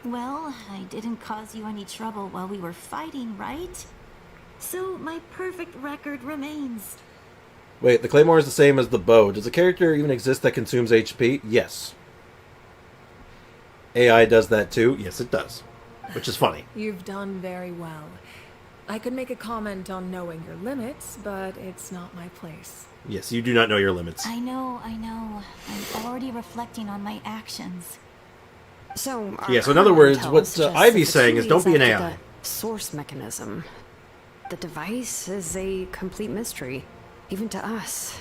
Well, I didn't cause you any trouble while we were fighting, right? So my perfect record remains. Wait, the claymore is the same as the bow. Does a character even exist that consumes HP? Yes. AI does that too? Yes, it does. Which is funny. You've done very well. I could make a comment on knowing your limits, but it's not my place. Yes, you do not know your limits. I know. I'm already reflecting on my actions. So, yeah, so in other words, what Ivy's saying is don't be an AI. Source mechanism. The device is a complete mystery, even to us.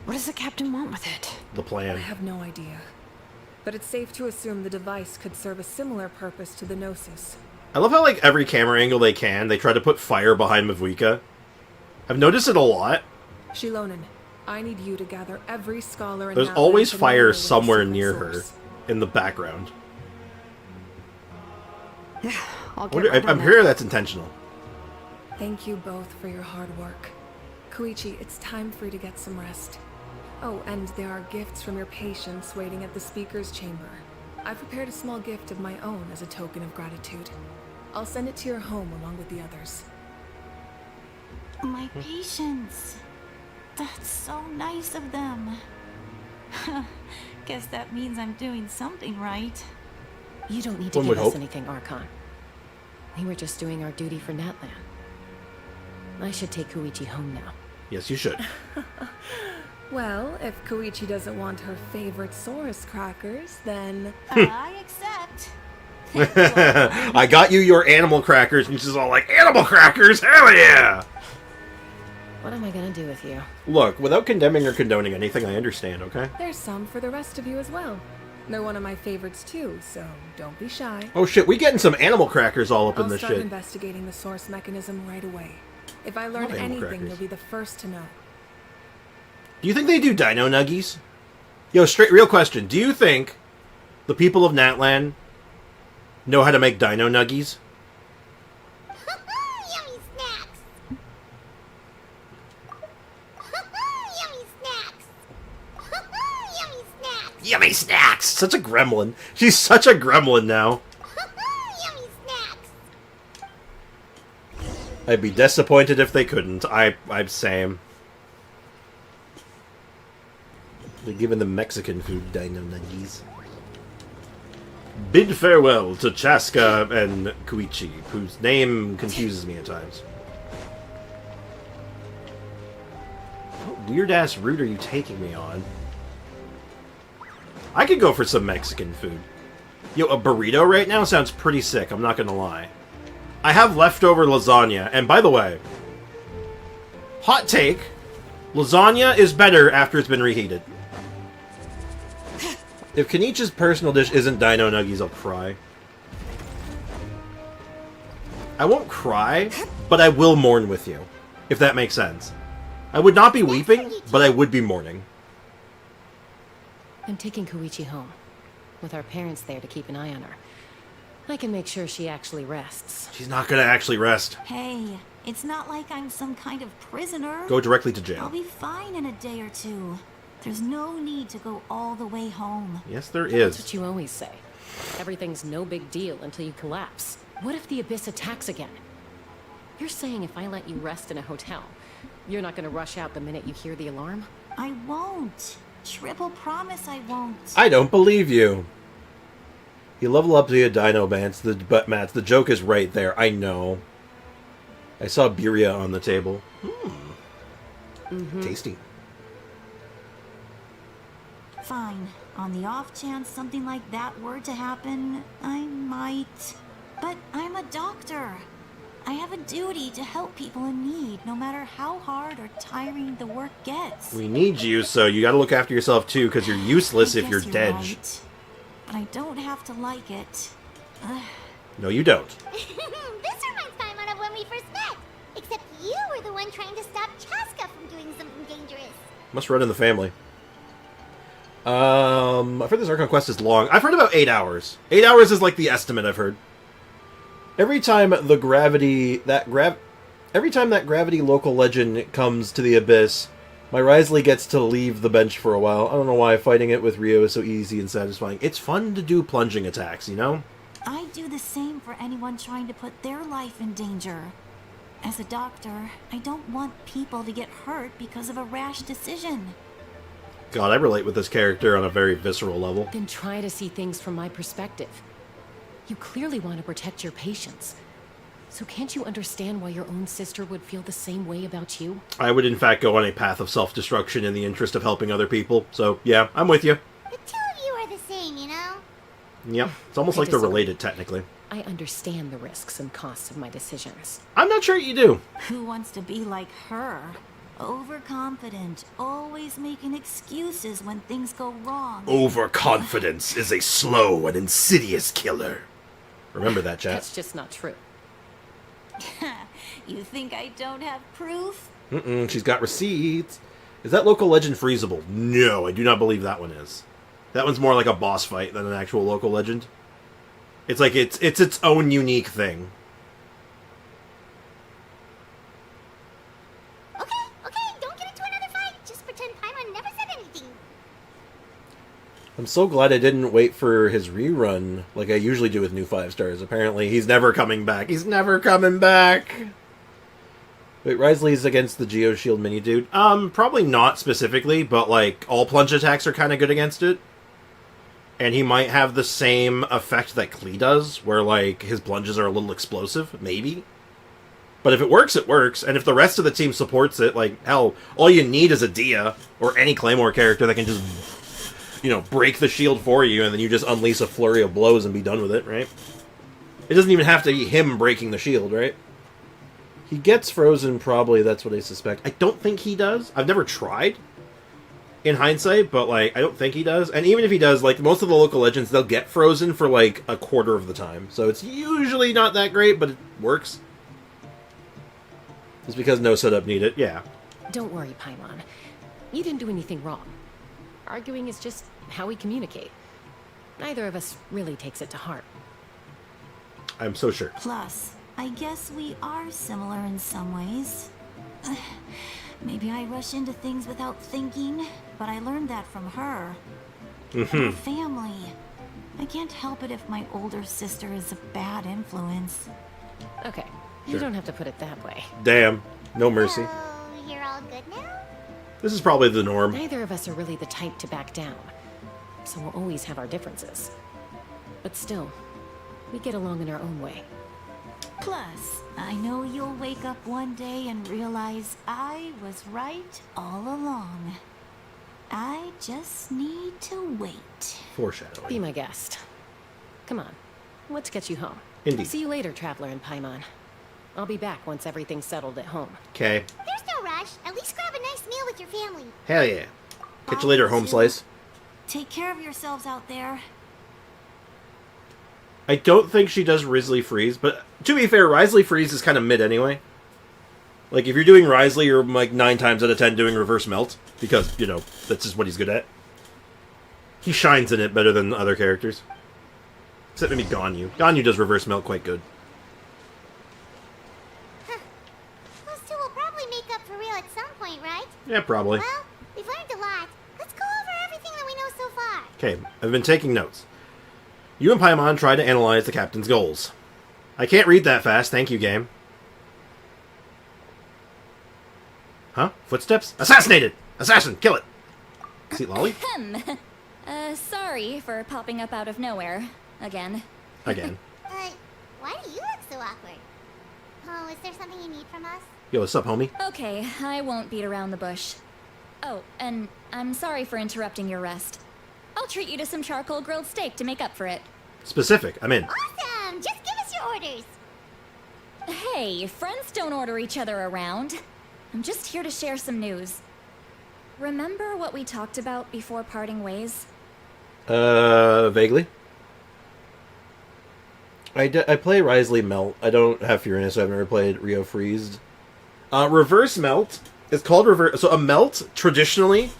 What does the captain want with it? The plan. I have no idea. But it's safe to assume the device could serve a similar purpose to the Gnosis. I love how, like, every camera angle they try to put fire behind Mavuika. I've noticed it a lot. Shilonen, I need you to gather every scholar in There's Natlan always familiar fire with the somewhere secret near source. her in the background. Yeah, I'm sure that's intentional. Thank you both for your hard work. Koichi, it's time for you to get some rest. Oh, and there are gifts from your patients waiting at the speaker's chamber. I've prepared a small gift of my own as a token of gratitude. I'll send it to your home along with the others. My patience. That's so nice of them. Guess that means I'm doing something right. You don't need to give us anything, Archon. We were just doing our duty for Natlan. I should take Koichi home now. Yes, you should. Well, if Koichi doesn't want her favorite Saurus crackers, then... I accept. I got you your animal crackers, and she's all like, animal crackers? Hell yeah! What am I gonna do with you? Look, without condemning or condoning anything, I understand, okay? There's some for the rest of you as well. They're one of my favorites too, so don't be shy. Oh shit, we getting some animal crackers all up in this I'll start shit. investigating the source mechanism right away. If I learn anything, you'll be the first to know. Do you think they do dino nuggies? Yo, real question. Do you think the people of Natlan know how to make dino nuggies? Yummy snacks! Yummy snacks! Yummy snacks! Yummy snacks! Such a gremlin. She's such a gremlin now. Yummy snacks! I'd be disappointed if they couldn't. I'm same. They're giving them Mexican food dino nuggies. Bid farewell to Chaska and Koichi, whose name confuses me at times. What weird-ass route are you taking me on? I could go for some Mexican food. Yo, a burrito right now sounds pretty sick, I'm not gonna lie. I have leftover lasagna, and by the way, hot take, lasagna is better after it's been reheated. If Kenichi's personal dish isn't Dino Nuggies, I'll cry. I won't cry, but I will mourn with you, if that makes sense. I would not be weeping, but I would be mourning. I'm taking Koichi home, with our parents there to keep an eye on her. I can make sure she actually rests. She's not gonna actually rest. Hey, it's not like I'm some kind of prisoner. Go directly to I'll jail. be fine in a day or two. There's no need to go all the way home. Yes, there That's is. what you always say. Everything's no big deal until you collapse. What if the Abyss attacks again? You're saying if I let you rest in a hotel, you're not gonna rush out the minute you hear the alarm? I won't. Triple promise I won't. I don't believe you. You level up to a dino mats. The joke is right there. I know. I saw birria on the table. Tasty. Fine. On the off chance something like that were to happen, I might. But I'm a doctor. I have a duty to help people in need, no matter how hard or tiring the work gets. We need you, so you gotta look after yourself too, because you're useless if you're dead. Right. But I don't have to like it. No, you don't. This reminds Paimon of when we first met. Except you were the one trying to stop Chaska from doing something dangerous. Must run in the family. I've heard this Archon quest is long. I've heard about 8 hours. 8 hours is like the estimate I've heard. Every time that gravity local legend comes to the Abyss, my Risley gets to leave the bench for a while. I don't know why fighting it with Rio is so easy and satisfying. It's fun to do plunging attacks, you know? I do the same for anyone trying to put their life in danger. As a doctor, I don't want people to get hurt because of a rash decision. God, I relate with this character on a very visceral level. Then try to see things from my perspective. You clearly want to protect your patients. So can't you understand why your own sister would feel the same way about you? I would in fact go on a path of self-destruction in the interest of helping other people. So, yeah, I'm with you. The two of you are the same, you know? Yep, it's almost like they're related, technically. I understand the risks and costs of my decisions. I'm not sure you do. Who wants to be like her? Overconfident, always making excuses when things go wrong. Overconfidence is a slow and insidious killer. Remember that, chat. That's just not true. You think I don't have proof? She's got receipts. Is that local legend freezable? No, I do not believe that one is. That one's more like a boss fight than an actual local legend. It's like it's its own unique thing. Okay, don't get into another fight. Just pretend Paimon never said anything. I'm so glad I didn't wait for his rerun like I usually do with new 5 stars. Apparently, he's never coming back. He's never coming back! Wait, Risley's against the Geoshield mini dude? Probably not specifically, but like, all plunge attacks are kind of good against it. And he might have the same effect that Klee does, where like, his plunges are a little explosive, maybe? But if it works, it works. And if the rest of the team supports it, like, hell, all you need is a Dia, or any Claymore character that can just, you know, break the shield for you, and then you just unleash a flurry of blows and be done with it, right? It doesn't even have to be him breaking the shield, right? He gets frozen, probably, that's what I suspect. I don't think he does. I've never tried, in hindsight, but, like, I don't think he does. And even if he does, like, most of the local legends, they'll get frozen for, like, a quarter of the time. So it's usually not that great, but it works. Just because no setup needed, yeah. Don't worry, Paimon. You didn't do anything wrong. Arguing is just how we communicate. Neither of us really takes it to heart. I'm so sure. Plus, I guess we are similar in some ways. Maybe I rush into things without thinking, but I learned that from her. Her family. I can't help it if my older sister is a bad influence. Okay, Sure. you don't have to put it that way. Damn. No mercy. So, you're all good now? This is probably the norm. Neither of us are really the type to back down, so we'll always have our differences. But still, we get along in our own way. Plus, I know you'll wake up one day and realize I was right all along. I just need to wait. Foreshadowing. Be my guest. Come on. Let's get you home. Indeed. See you later, Traveler in Paimon. I'll be back once everything's settled at home. Okay. There's no rush. At least grab a nice meal with your family. Hell yeah. Catch you later, home slice. Take care of yourselves out there. I don't think she does Risley Freeze, but to be fair, Risley Freeze is kind of mid anyway. Like, if you're doing Risley, you're like 9 times out of 10 doing Reverse Melt, because, you know, that's just what he's good at. He shines in it better than other characters. Except maybe Ganyu. Ganyu does Reverse Melt quite good. Those two will probably make up for real at some point, right? Yeah, probably. Well, we've learned a lot. Let's go over everything that we know so far. Okay, I've been taking notes. You and Paimon try to analyze the captain's goals. I can't read that fast, thank you, game. Huh? Footsteps? Assassinated! Assassin, kill it! See, Lolly? Sorry for popping up out of nowhere. Again. Again. Why do you look so awkward? Oh, is there something you need from us? Yo, what's up, homie? Okay, I won't beat around the bush. Oh, and I'm sorry for interrupting your rest. I'll treat you to some charcoal grilled steak to make up for it. Specific, I'm in. Awesome! Just give us your orders. Hey, friends don't order each other around. I'm just here to share some news. Remember what we talked about before parting ways? Vaguely. I play Risley Melt. I don't have Furious, so I've never played Rio Freezed. Reverse Melt is called Reverse... So a Melt, traditionally,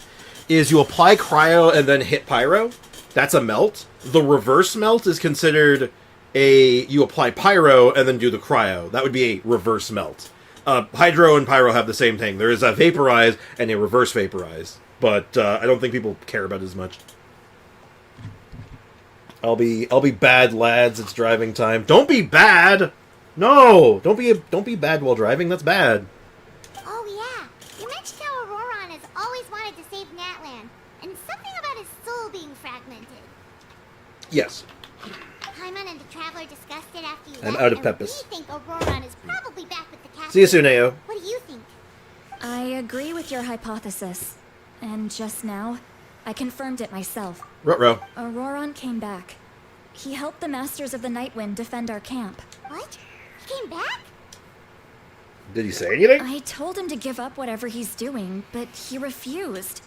is you apply Cryo and then hit Pyro. That's a Melt. The Reverse Melt is considered you apply Pyro and then do the Cryo. That would be a Reverse Melt. Hydro and Pyro have the same thing. There is a Vaporize and a Reverse Vaporize. But I don't think people care about it as much. I'll be bad, lads. It's driving time. Don't be bad. No, don't be bad while driving. That's bad. Oh yeah, you mentioned how Auroron has always wanted to save Natlan, and something about his soul being fragmented. Yes. Paimon and the Traveler discussed it after you I'm left, out of and Pepis. we think Auroron is probably back with the captain. See you soon, Ao. What do you think? I agree with your hypothesis. And just now, I confirmed it myself. Ruh-roh. Auroron came back. He helped the Masters of the Nightwind defend our camp. What? He came back? Did he say anything? I told him to give up whatever he's doing, but he refused.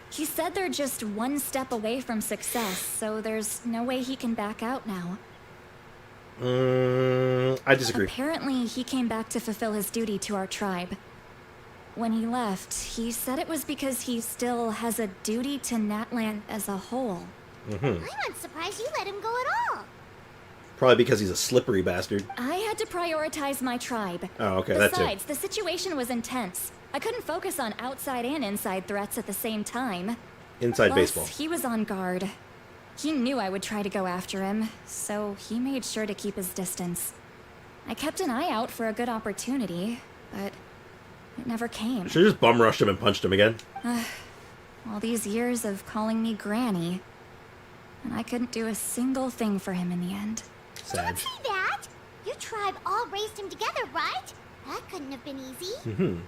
He said they're just one step away from success, so there's no way he can back out now. I disagree. Apparently, he came back to fulfill his duty to our tribe. When he left, he said it was because he still has a duty to Natlan as a whole. I'm not surprised you let him go at all. Probably because he's a slippery bastard. I had to prioritize my tribe. Oh, okay, that's it. Besides, the situation was intense. I couldn't focus on outside and inside threats at the same time. Inside Plus, baseball. He was on guard. He knew I would try to go after him, so he made sure to keep his distance. I kept an eye out for a good opportunity, but it never came. Should've just bum rushed him and punched him again. All these years of calling me Granny, and I couldn't do a single thing for him in the end. Sad. Don't say that! Your tribe all raised him together, right? That couldn't have been easy.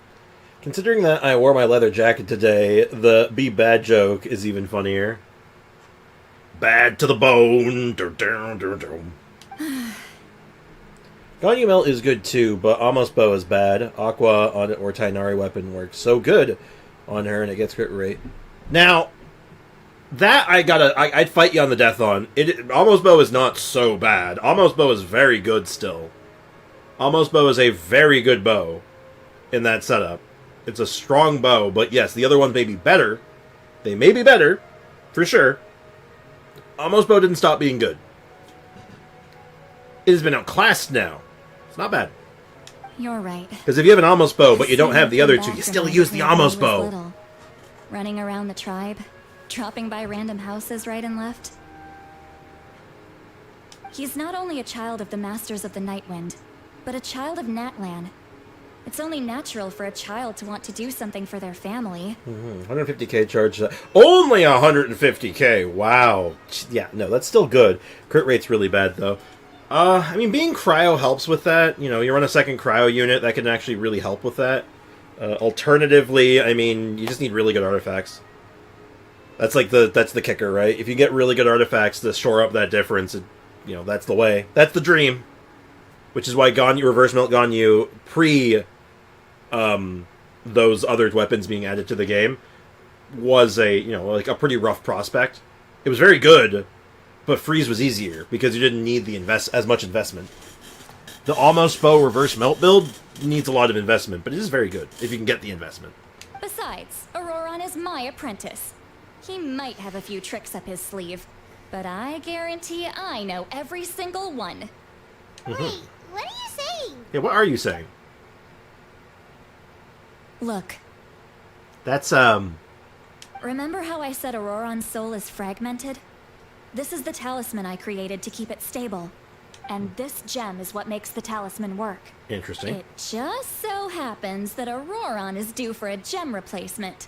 Considering that I wore my leather jacket today, the be bad joke is even funnier. Bad to the bone. Ganyu Melt is good too, but Almost Bow is bad. Aqua on it or Tainari weapon works so good on her and it gets crit rate. Now, that I'd fight you on the death on. Almost Bow is not so bad. Almost Bow is very good still. Almost Bow is a very good bow in that setup. It's a strong bow, but yes, the other ones may be better. They may be better, for sure. Almost Bow didn't stop being good. It has been outclassed now. It's not bad. You're right. Because if you have an Almost Bow, but you don't have the other two, you still use the Almost Bow. Running around the tribe, dropping by random houses right and left. He's not only a child of the Masters of the Nightwind, but a child of Natlan. It's only natural for a child to want to do something for their family. 150k charge. Only 150k! Wow. Yeah, no, that's still good. Crit rate's really bad, though. I mean, being cryo helps with that. You know, you run a second cryo unit, that can actually really help with that. Alternatively, I mean, you just need really good artifacts. That's like that's the kicker, right? If you get really good artifacts to shore up that difference, you know, that's the way. That's the dream. Which is why Reverse Melt Ganyu pre those other weapons being added to the game was a, you know, like a pretty rough prospect. It was very good, but Freeze was easier because you didn't need the as much investment. The Almost Bow Reverse Melt build needs a lot of investment, but it is very good if you can get the investment. Besides, Auroron is my apprentice. He might have a few tricks up his sleeve, but I guarantee I know every single one. Wait, what are you saying? Yeah, what are you saying? Look. That's, Remember how I said Auroron's soul is fragmented? This is the talisman I created to keep it stable. And this gem is what makes the talisman work. Interesting. It just so happens that Auroron is due for a gem replacement.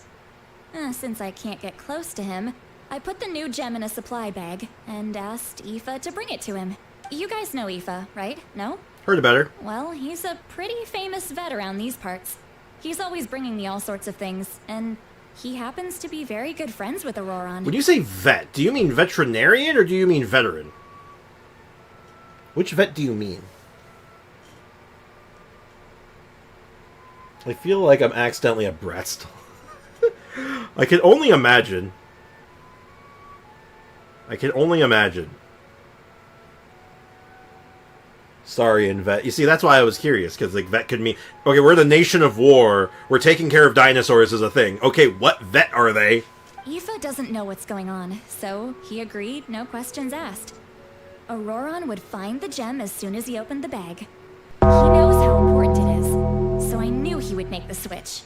Since I can't get close to him, I put the new gem in a supply bag and asked Aoife to bring it to him. You guys know Aoife, right? No? Heard about her. Well, he's a pretty famous vet around these parts. He's always bringing me all sorts of things, and he happens to be very good friends with Auroron. When you say vet, do you mean veterinarian or do you mean veteran? Which vet do you mean? I feel like I'm accidentally abreast. I can only imagine. Sorry, and vet. You see, that's why I was curious, because like vet could mean, okay, we're the nation of war. We're taking care of dinosaurs as a thing. Okay, what vet are they? Aoife doesn't know what's going on, so he agreed, no questions asked. Auroron would find the gem as soon as he opened the bag. He knows how important it is, so I knew he would make the switch.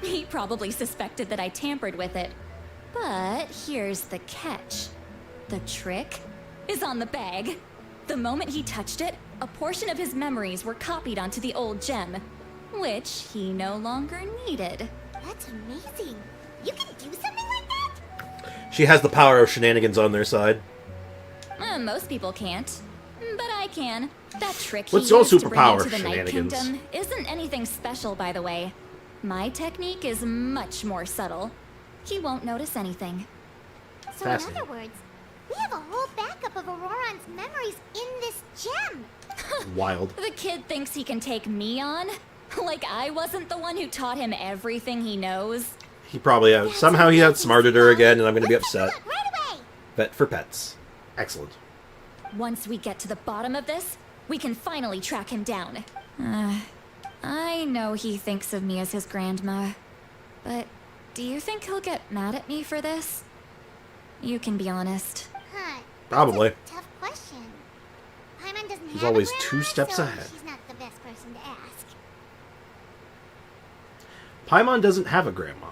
He probably suspected that I tampered with it. But here's the catch. The trick is on the bag. The moment he touched it, a portion of his memories were copied onto the old gem, which he no longer needed. That's amazing. You can do something like that? She has the power of shenanigans on their side. Most people can't, but I can. That trick What's he your used to bring superpower, into the Night shenanigans? Kingdom isn't anything special, by the way. My technique is much more subtle. He won't notice anything. So in other words, we have a whole backup of Auroron's memories in this gem. Wild. The kid thinks he can take me on? Like I wasn't the one who taught him everything he knows? He probably has. Somehow he outsmarted her again, and I'm going to be upset. Right away. Vet for pets. Excellent. Once we get to the bottom of this, we can finally track him down. I know he thinks of me as his grandma, but do you think he'll get mad at me for this? You can be honest. Huh. Probably. Tough question. Paimon doesn't He's have always a grandma, 2 steps so ahead. she's not the best person to ask. Paimon doesn't have a grandma.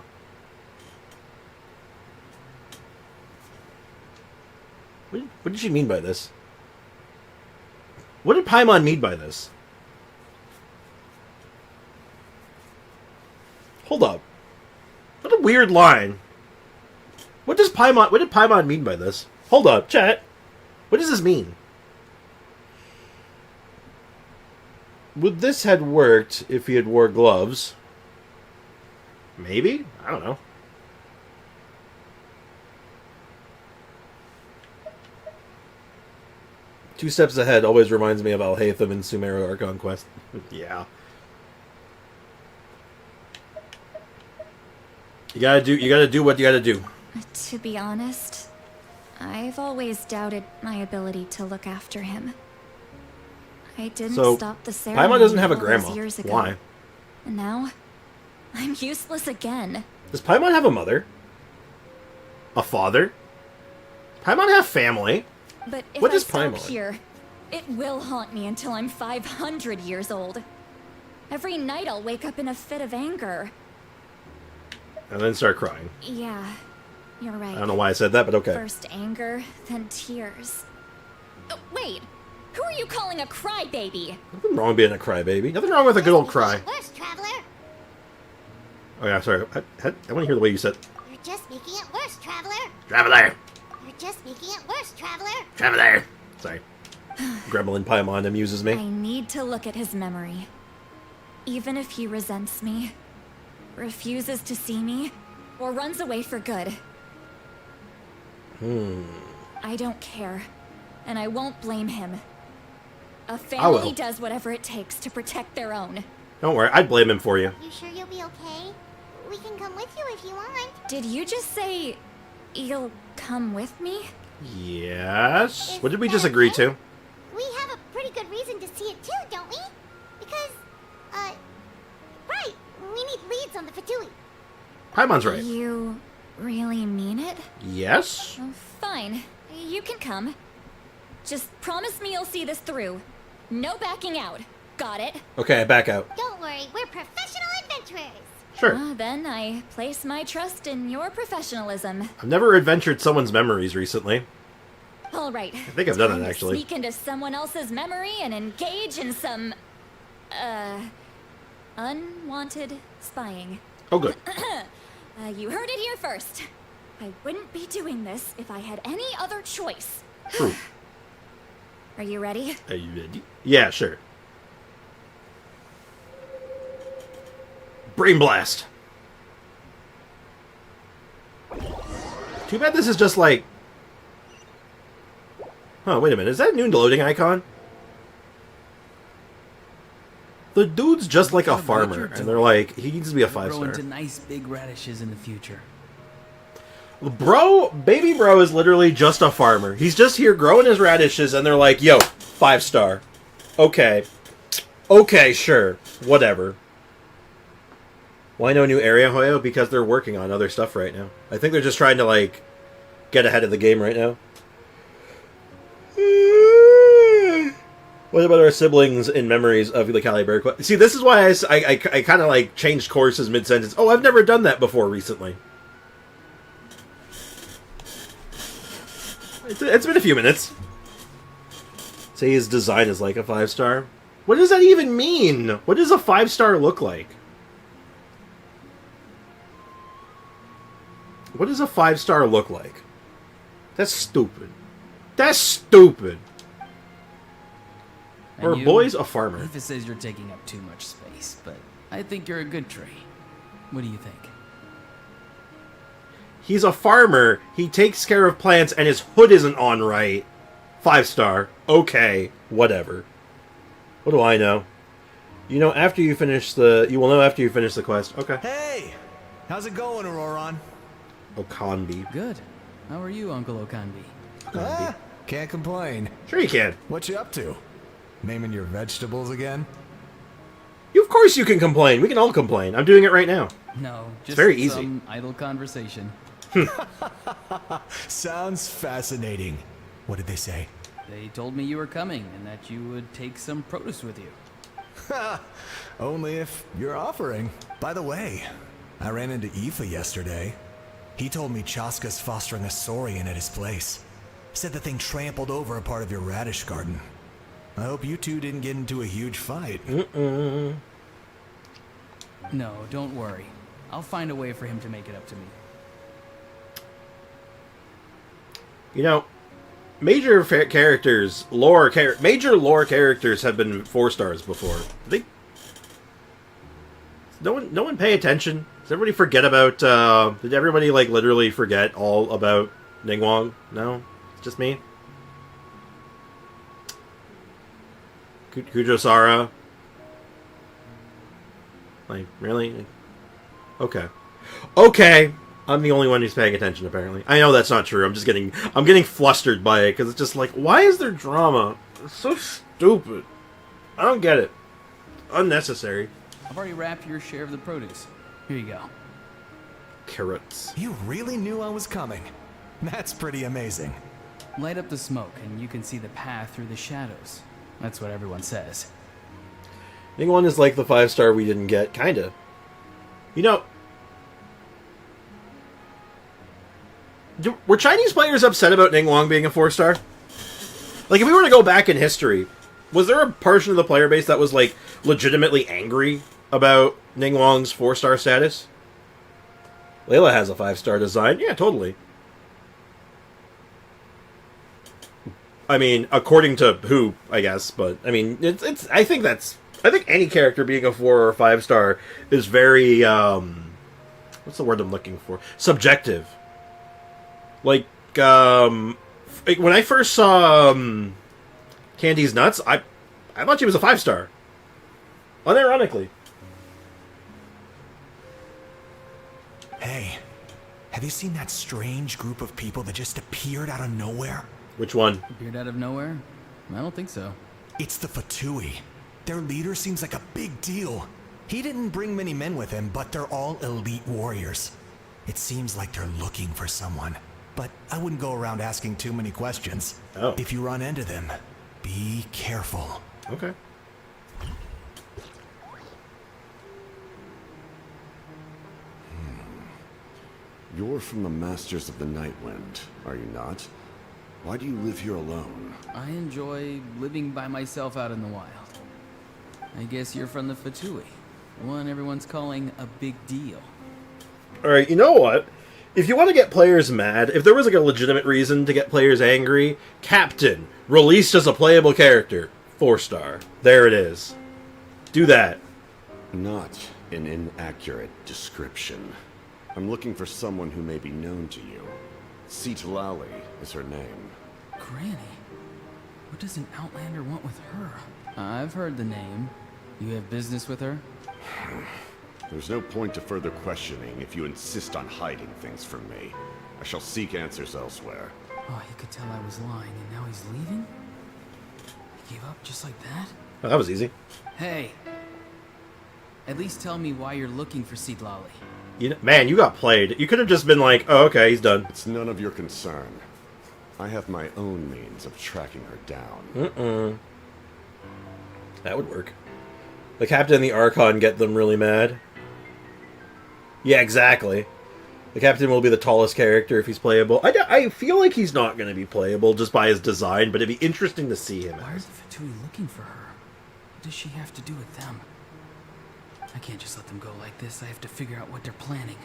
What did she mean by this? What did Paimon mean by this? Hold up. What a weird line. What did Paimon mean by this? Hold up, chat. What does this mean? Would this had worked if he had wore gloves? Maybe? I don't know. Two steps ahead always reminds me of Alhaitham and Sumeru Archon Quest. Yeah. You gotta do what you gotta do. To be honest, I've always doubted my ability to look after him. I didn't stop the ceremony Paimon doesn't have a all those grandma. years ago. Why? And now, I'm useless again. Does Paimon have a mother? A father? Paimon have family? But if What I is stop Paimon? here, it will haunt me until I'm 500 years old. Every night I'll wake up in a fit of anger. And then start crying. Yeah, you're right. I don't know why I said that, but okay. First anger, then tears. Oh, wait, who are you calling a crybaby? Nothing wrong with being a crybaby. Nothing wrong with a good old cry. Worse, traveler. Oh yeah, sorry. I want to hear the way you said. You're just making it worse, traveler. Traveler! You're just making it worse, traveler. Traveler! Sorry. Gremlin Paimon amuses me. I need to look at his memory. Even if he resents me, refuses to see me, or runs away for good. I don't care. and I won't blame him. A will. family does whatever it takes to protect their own. Don't worry, I'd blame him for you. You sure you'll be okay? We can come with you if you want. Did you just say you'll come with me? Yes. Is What did we that just agree okay? to? We have a pretty good reason to see it too, don't we? Because, right, we need leads on the Fatui. Paimon's right. You really mean it? Yes. Oh, fine. You can come. Just promise me you'll see this through. No backing out. Got it? Okay, I back out. Don't worry, we're professional adventurers. Sure. Then I place my trust in your professionalism. I've never adventured someone's memories recently. All right. I think I've done it, actually. Sneak into someone else's memory and engage in some, unwanted spying. Oh, good. You heard it here first. I wouldn't be doing this if I had any other choice. True. Are you ready? Are you ready? Yeah, sure. Brain blast. Too bad this is just like... Huh, wait a minute. Is that a new loading icon? The dude's just like a farmer, and they're like, he needs to be a 5-star. Grow into nice big radishes in the future. Bro, baby bro is literally just a farmer. He's just here growing his radishes, and they're like, yo, 5-star. Okay. Okay, sure. Whatever. Why no new area, Hoyo? Because they're working on other stuff right now. I think they're just trying to, like, get ahead of the game right now. What about our siblings in memories of the Caliber? See, this is why I kind of, like, changed courses mid-sentence. Oh, I've never done that before recently. It's been a few minutes. Say his design is like a 5-star. What does that even mean? What does a 5-star look like? What does a 5-star look like? That's stupid. That's stupid. Our boy's a farmer. If it says you're taking up too much space, but I think you're a good tree. What do you think? He's a farmer. He takes care of plants, and his hood isn't on right. 5-star. Okay, whatever. What do I know? You know after you finish the. You will know after you finish the quest. Okay. Hey, how's it going, Auroron? Okanbi. Good. How are you, Uncle Okanbi? Can't complain. Sure you can. What you up to? Naming your vegetables again? Of course you can complain. We can all complain. I'm doing it right now. No, just it's very easy. Some idle conversation. Sounds fascinating. What did they say? They told me you were coming and that you would take some produce with you. Only if you're offering. By the way, I ran into Aoife yesterday. He told me Chaska's fostering a saurian at his place. Said the thing trampled over a part of your radish garden. I hope you two didn't get into a huge fight. No, don't worry. I'll find a way for him to make it up to me. You know, major characters, major lore characters have been 4-stars before. No one pay attention. Does everybody forget about? Did everybody like literally forget all about Ningguang? No, it's just me. Kujosara. Like really? Okay. Okay. I'm the only one who's paying attention, apparently. I know that's not true. I'm getting flustered by it, because it's just like, why is there drama? It's so stupid. I don't get it. Unnecessary. I've already wrapped your share of the produce. Here you go. Carrots. You really knew I was coming. That's pretty amazing. Light up the smoke, and you can see the path through the shadows. That's what everyone says. Ningguang is like the 5-star we didn't get, kinda. You know... Were Chinese players upset about Ningguang being a 4-star? Like, if we were to go back in history, was there a portion of the player base that was, like, legitimately angry about Ningguang's 4-star status? Layla has a 5-star design. Yeah, totally. I mean, according to who, I guess, but, I mean, I think any character being a 4 or 5-star is very, what's the word I'm looking for? Subjective. Like, when I first saw Candy's Nuts, I thought she was a 5-star. Unironically. Hey, have you seen that strange group of people that just appeared out of nowhere? Which one? Appeared out of nowhere? I don't think so. It's the Fatui. Their leader seems like a big deal. He didn't bring many men with him, but they're all elite warriors. It seems like they're looking for someone, but I wouldn't go around asking too many questions. Oh. If you run into them, be careful. Okay. You're from the Masters of the Nightwind, are you not? Why do you live here alone? I enjoy living by myself out in the wild. I guess you're from the Fatui. One everyone's calling a big deal. Alright, you know what? If you want to get players mad, if there was like a legitimate reason to get players angry, Captain, released as a playable character, 4-star. There it is. Do that. Not an inaccurate description. I'm looking for someone who may be known to you. Citlali is her name. Granny? What does an Outlander want with her? I've heard the name. You have business with her? There's no point to further questioning if you insist on hiding things from me. I shall seek answers elsewhere. Oh, he could tell I was lying, and now he's leaving? He gave up just like that? Oh, that was easy. Hey! At least tell me why you're looking for Citlali. You know, man, you got played. You could have just been like, oh, okay, he's done. It's none of your concern. I have my own means of tracking her down. That would work. The Captain and the Archon get them really mad. Yeah, exactly. The Captain will be the tallest character if he's playable. I feel like he's not going to be playable just by his design, but it'd be interesting to see him. Why are the Fatui looking for her? What does she have to do with them? I can't just let them go like this. I have to figure out what they're planning.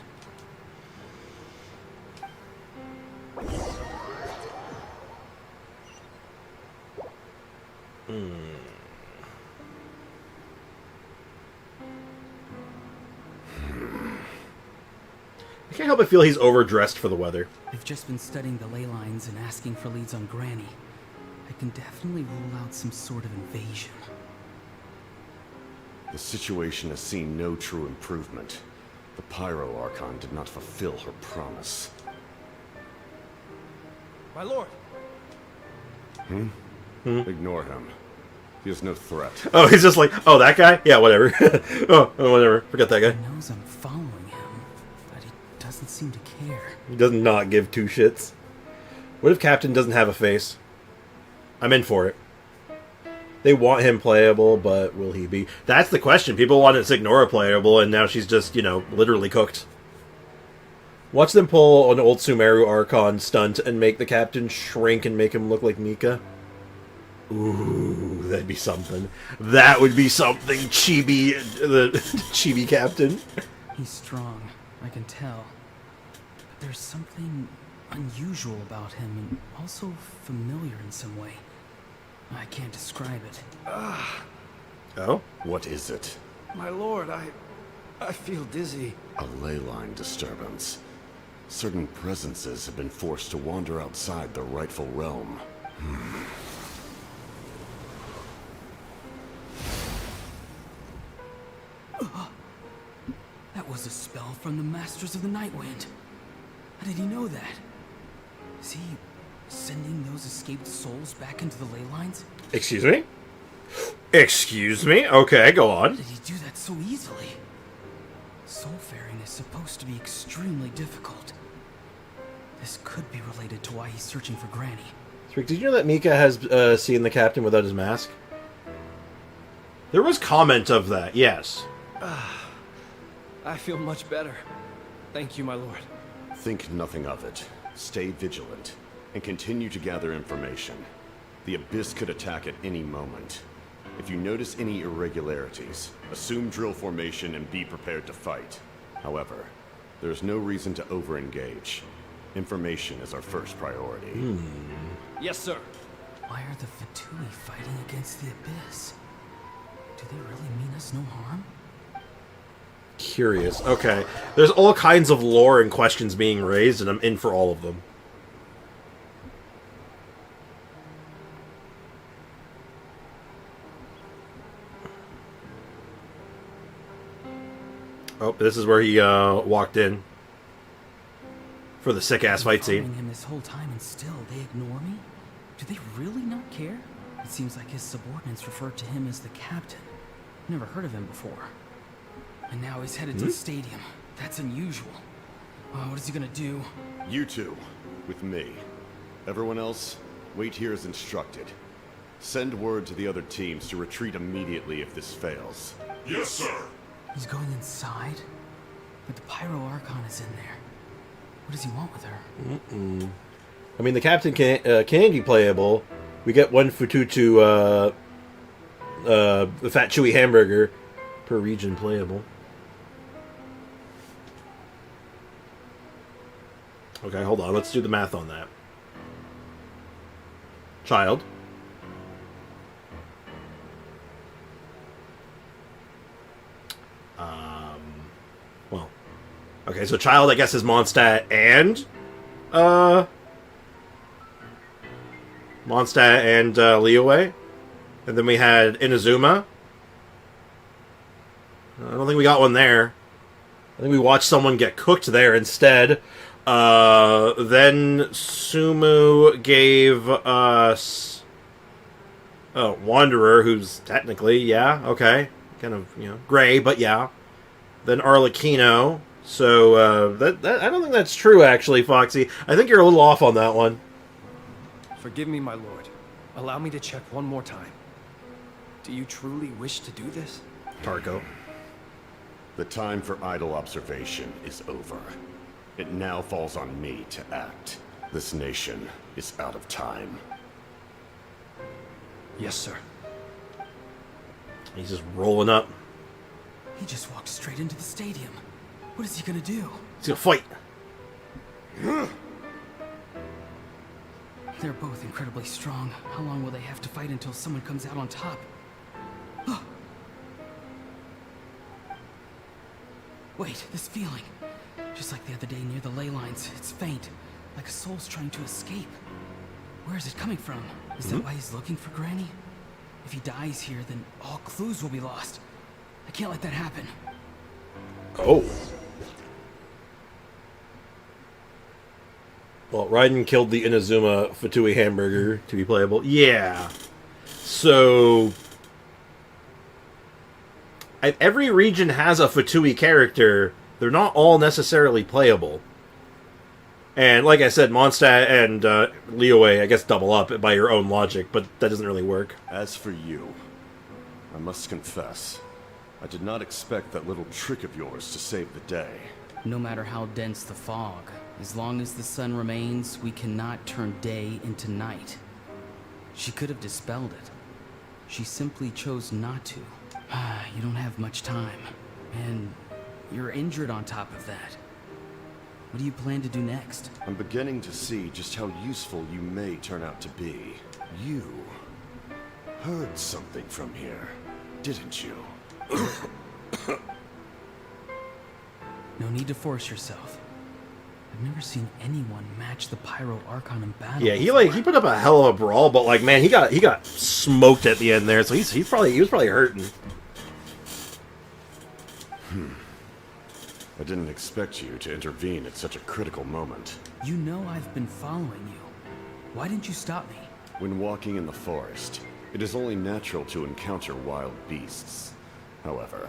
I can't help but feel he's overdressed for the weather. I've just been studying the ley lines and asking for leads on Granny. I can definitely rule out some sort of invasion. The situation has seen no true improvement. The Pyro Archon did not fulfill her promise. My lord! Ignore him. He is no threat. Oh, he's just like, oh, that guy? Yeah, whatever. oh, whatever. Forget that guy. He knows I'm following him, but he doesn't seem to care. He does not give two shits. What if Captain doesn't have a face? I'm in for it. They want him playable, but will he be? That's the question. People wanted Signora playable, and now she's just, you know, literally cooked. Watch them pull an old Sumeru Archon stunt and make the Captain shrink and make him look like Mika. Ooh, that'd be something. That would be something, Chibi, the Chibi Captain. He's strong, I can tell. But there's something unusual about him, and also familiar in some way. I can't describe it. Oh? What is it? My lord, I feel dizzy. A ley line disturbance. Certain presences have been forced to wander outside their rightful realm. That was a spell from the Masters of the Nightwind. How did he know that? Is he sending those escaped souls back into the ley lines? Excuse me? Excuse me? Okay, go on. How did he do that so easily? Soulfaring is supposed to be extremely difficult. This could be related to why he's searching for Granny. Did you know that Mika has seen the Captain without his mask? There was comment of that, yes. I feel much better. Thank you, my lord. Think nothing of it. Stay vigilant, and continue to gather information. The Abyss could attack at any moment. If you notice any irregularities, assume drill formation and be prepared to fight. However, there is no reason to over-engage. Information is our first priority. Yes, sir. Why are the Fatui fighting against the Abyss? Do they really mean us no harm? Curious. Okay. There's all kinds of lore and questions being raised, and I'm in for all of them. Oh, this is where he walked in for the sick-ass fight scene. Him this whole time and still they ignore me? Do they really not care? It seems like his subordinates refer to him as the captain. Never heard of him before. And now he's headed to the stadium. That's unusual. What is he gonna do? You two, with me. Everyone else, wait here as instructed. Send word to the other teams to retreat immediately if this fails. Yes, sir. He's going inside? But the Pyro Archon is in there. What does he want with her? I mean, the captain can be playable. We get one Fututu, the fat chewy hamburger per region playable. Okay, hold on. Let's do the math on that. Child. Well. Okay, so child, I guess, is Mondstadt and... Mondstadt and Liyue. And then we had Inazuma. I don't think we got one there. I think we watched someone get cooked there instead. Then Sumu gave us Wanderer, who's technically, yeah, okay. Kind of, gray, but yeah. Then Arlecchino. So, that I don't think that's true, actually, Foxy. I think you're a little off on that one. Forgive me, my lord. Allow me to check one more time. Do you truly wish to do this? Tarko. The time for idle observation is over. It now falls on me to act. This nation is out of time. Yes, sir. He's just rolling up. He just walked straight into the stadium. What is he gonna do? He's gonna fight. They're both incredibly strong. How long will they have to fight until someone comes out on top? Wait, this feeling. Just like the other day near the ley lines. It's faint, like a soul's trying to escape. Where is it coming from? Is that why he's looking for Granny? If he dies here, then all clues will be lost. I can't let that happen. Oh. Well, Raiden killed the Inazuma Fatui hamburger to be playable. Yeah. So... every region has a Fatui character. They're not all necessarily playable. And like I said, Mondstadt and Liyue, I guess, double up by your own logic, but that doesn't really work. As for you, I must confess, I did not expect that little trick of yours to save the day. No matter how dense the fog, as long as the sun remains, we cannot turn day into night. She could have dispelled it. She simply chose not to. You don't have much time, and you're injured on top of that. What do you plan to do next? I'm beginning to see just how useful you may turn out to be. You heard something from here, didn't you? No need to force yourself. I've never seen anyone match the Pyro Archon in battle. Yeah, he put up a hell of a brawl, but like, man, he got smoked at the end there, so he was probably hurting. I didn't expect you to intervene at such a critical moment. You know I've been following you. Why didn't you stop me? When walking in the forest, it is only natural to encounter wild beasts. However,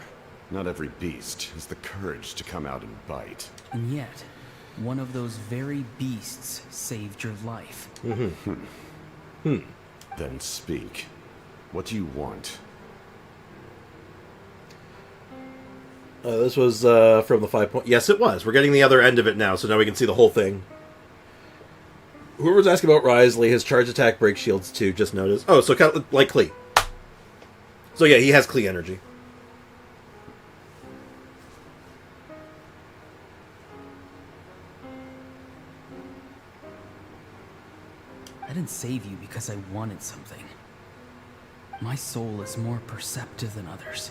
not every beast has the courage to come out and bite. And yet, one of those very beasts saved your life. Then speak. What do you want? This was from the 5 point. Yes, it was. We're getting the other end of it now, so now we can see the whole thing. Whoever's asking about Risley, his charge attack break shields too, just noticed. Oh, so kind of like Klee. So yeah, he has Klee energy. I didn't save you because I wanted something. My soul is more perceptive than others.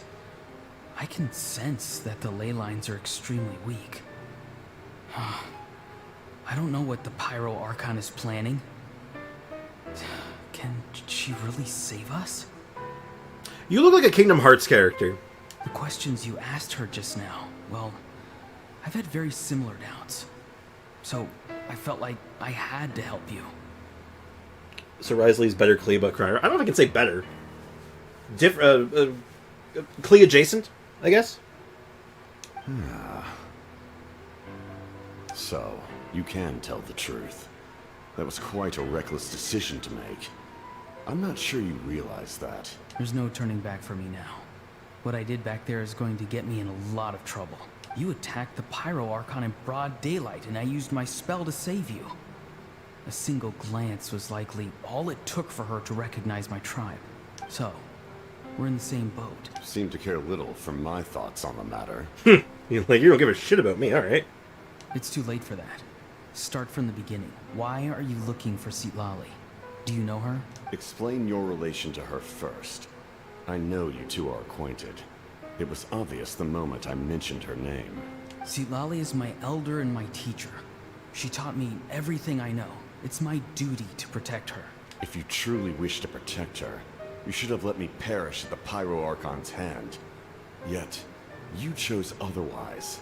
I can sense that the ley lines are extremely weak. I don't know what the Pyro Archon is planning. Can she really save us? You look like a Kingdom Hearts character. The questions you asked her just now, well, I've had very similar doubts. So, I felt like I had to help you. So Risley's better Klee, but Crier. I don't know if I can say better. Klee adjacent, I guess? So, you can tell the truth. That was quite a reckless decision to make. I'm not sure you realize that. There's no turning back for me now. What I did back there is going to get me in a lot of trouble. You attacked the Pyro Archon in broad daylight, and I used my spell to save you. A single glance was likely all it took for her to recognize my tribe. So, we're in the same boat. Seem to care little for my thoughts on the matter. You don't give a shit about me, alright. It's too late for that. Start from the beginning. Why are you looking for Citlali? Do you know her? Explain your relation to her first. I know you two are acquainted. It was obvious the moment I mentioned her name. Citlali is my elder and my teacher. She taught me everything I know. It's my duty to protect her. If you truly wish to protect her, you should have let me perish at the Pyro Archon's hand. Yet, you chose otherwise.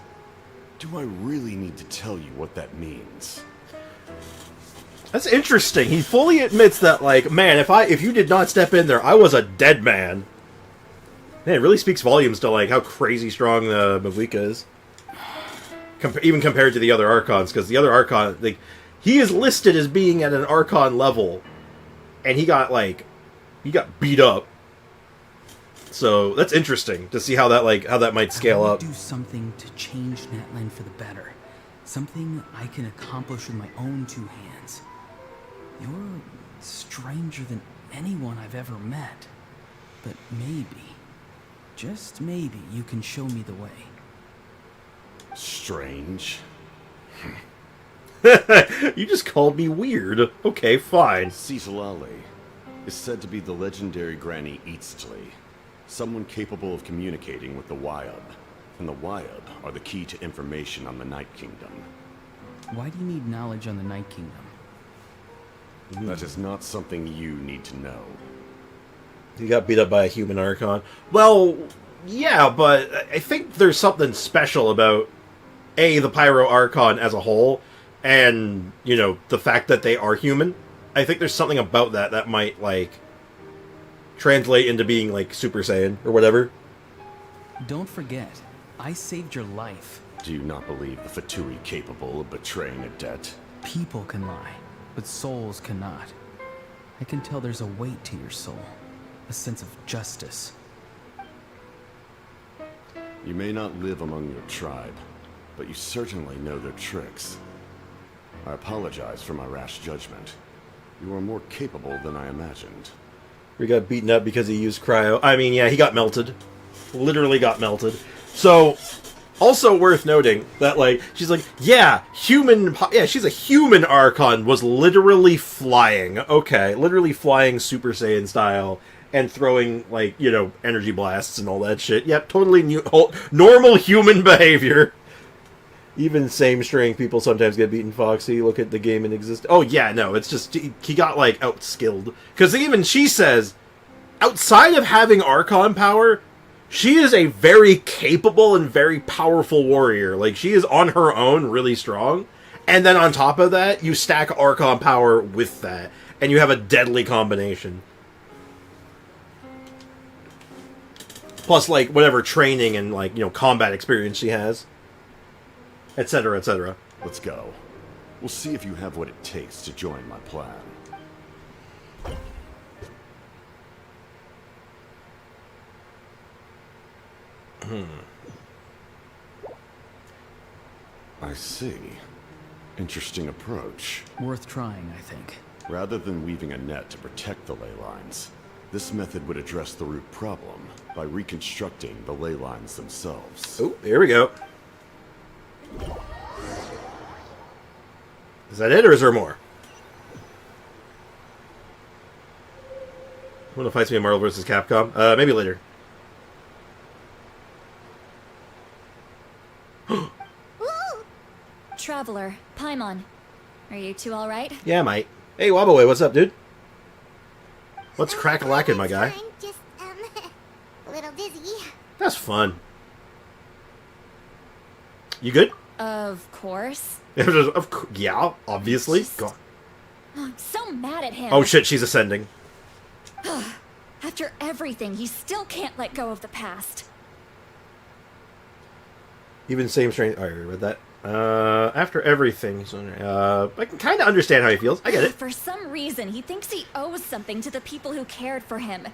Do I really need to tell you what that means? That's interesting. He fully admits that, like, man, if you did not step in there, I was a dead man. Man, it really speaks volumes to, like, how crazy strong the Mavika is. Even compared to the other Archons, because the other Archon, like, he is listed as being at an Archon level, and he got beat up. So that's interesting to see how that might scale up. Do something to change Natlan for the better. Something I can accomplish with my own two hands. You're stranger than anyone I've ever met. But maybe, just maybe, you can show me the way. Strange? You just called me weird. Okay, fine. Citlali is said to be the legendary Granny Eastly, someone capable of communicating with the Wyub. And the Wyub are the key to information on the Night Kingdom. Why do you need knowledge on the Night Kingdom? That is not something you need to know. He got beat up by a human Archon. Well, yeah, but I think there's something special about, the Pyro Archon as a whole, and, the fact that they are human. I think there's something about that might, translate into being, Super Saiyan, or whatever. Don't forget, I saved your life. Do you not believe the Fatui capable of betraying a debt? People can lie, but souls cannot. I can tell there's a weight to your soul, a sense of justice. You may not live among your tribe, but you certainly know their tricks. I apologize for my rash judgment. You are more capable than I imagined. He got beaten up because he used cryo. I mean, yeah, he got melted. Literally got melted. So, also worth noting that, she's she's a human Archon, was literally flying. Okay, literally flying Super Saiyan style, and throwing, energy blasts and all that shit. Yep, totally normal human behavior. Even same strength people sometimes get beaten, Foxy. Look at the game in existence. Oh, yeah, no, it's just, he got, outskilled. Because even she says, outside of having Archon power, she is a very capable and very powerful warrior. She is on her own really strong. And then on top of that, you stack Archon power with that. And you have a deadly combination. Plus, whatever training and, combat experience she has. Etc., etc. Let's go. We'll see if you have what it takes to join my plan. I see. Interesting approach. Worth trying, I think. Rather than weaving a net to protect the ley lines, this method would address the root problem by reconstructing the ley lines themselves. Oh, here we go. Is that it, or is there more? Want to fight me in Marvel vs. Capcom? Maybe later. Traveler, Paimon. Are you two alright? Yeah, mate. Hey, Wobaway, what's up, dude? What's crack-a-lackin', my guy? Just, a little dizzy. That's fun. You good? Of course. Yeah, obviously. Go on. Oh, I'm so mad at him. Oh shit, she's ascending. After everything, he still can't let go of the past. Even same strange. I already read that. After everything, I can kind of understand how he feels. I get it. For some reason, he thinks he owes something to the people who cared for him.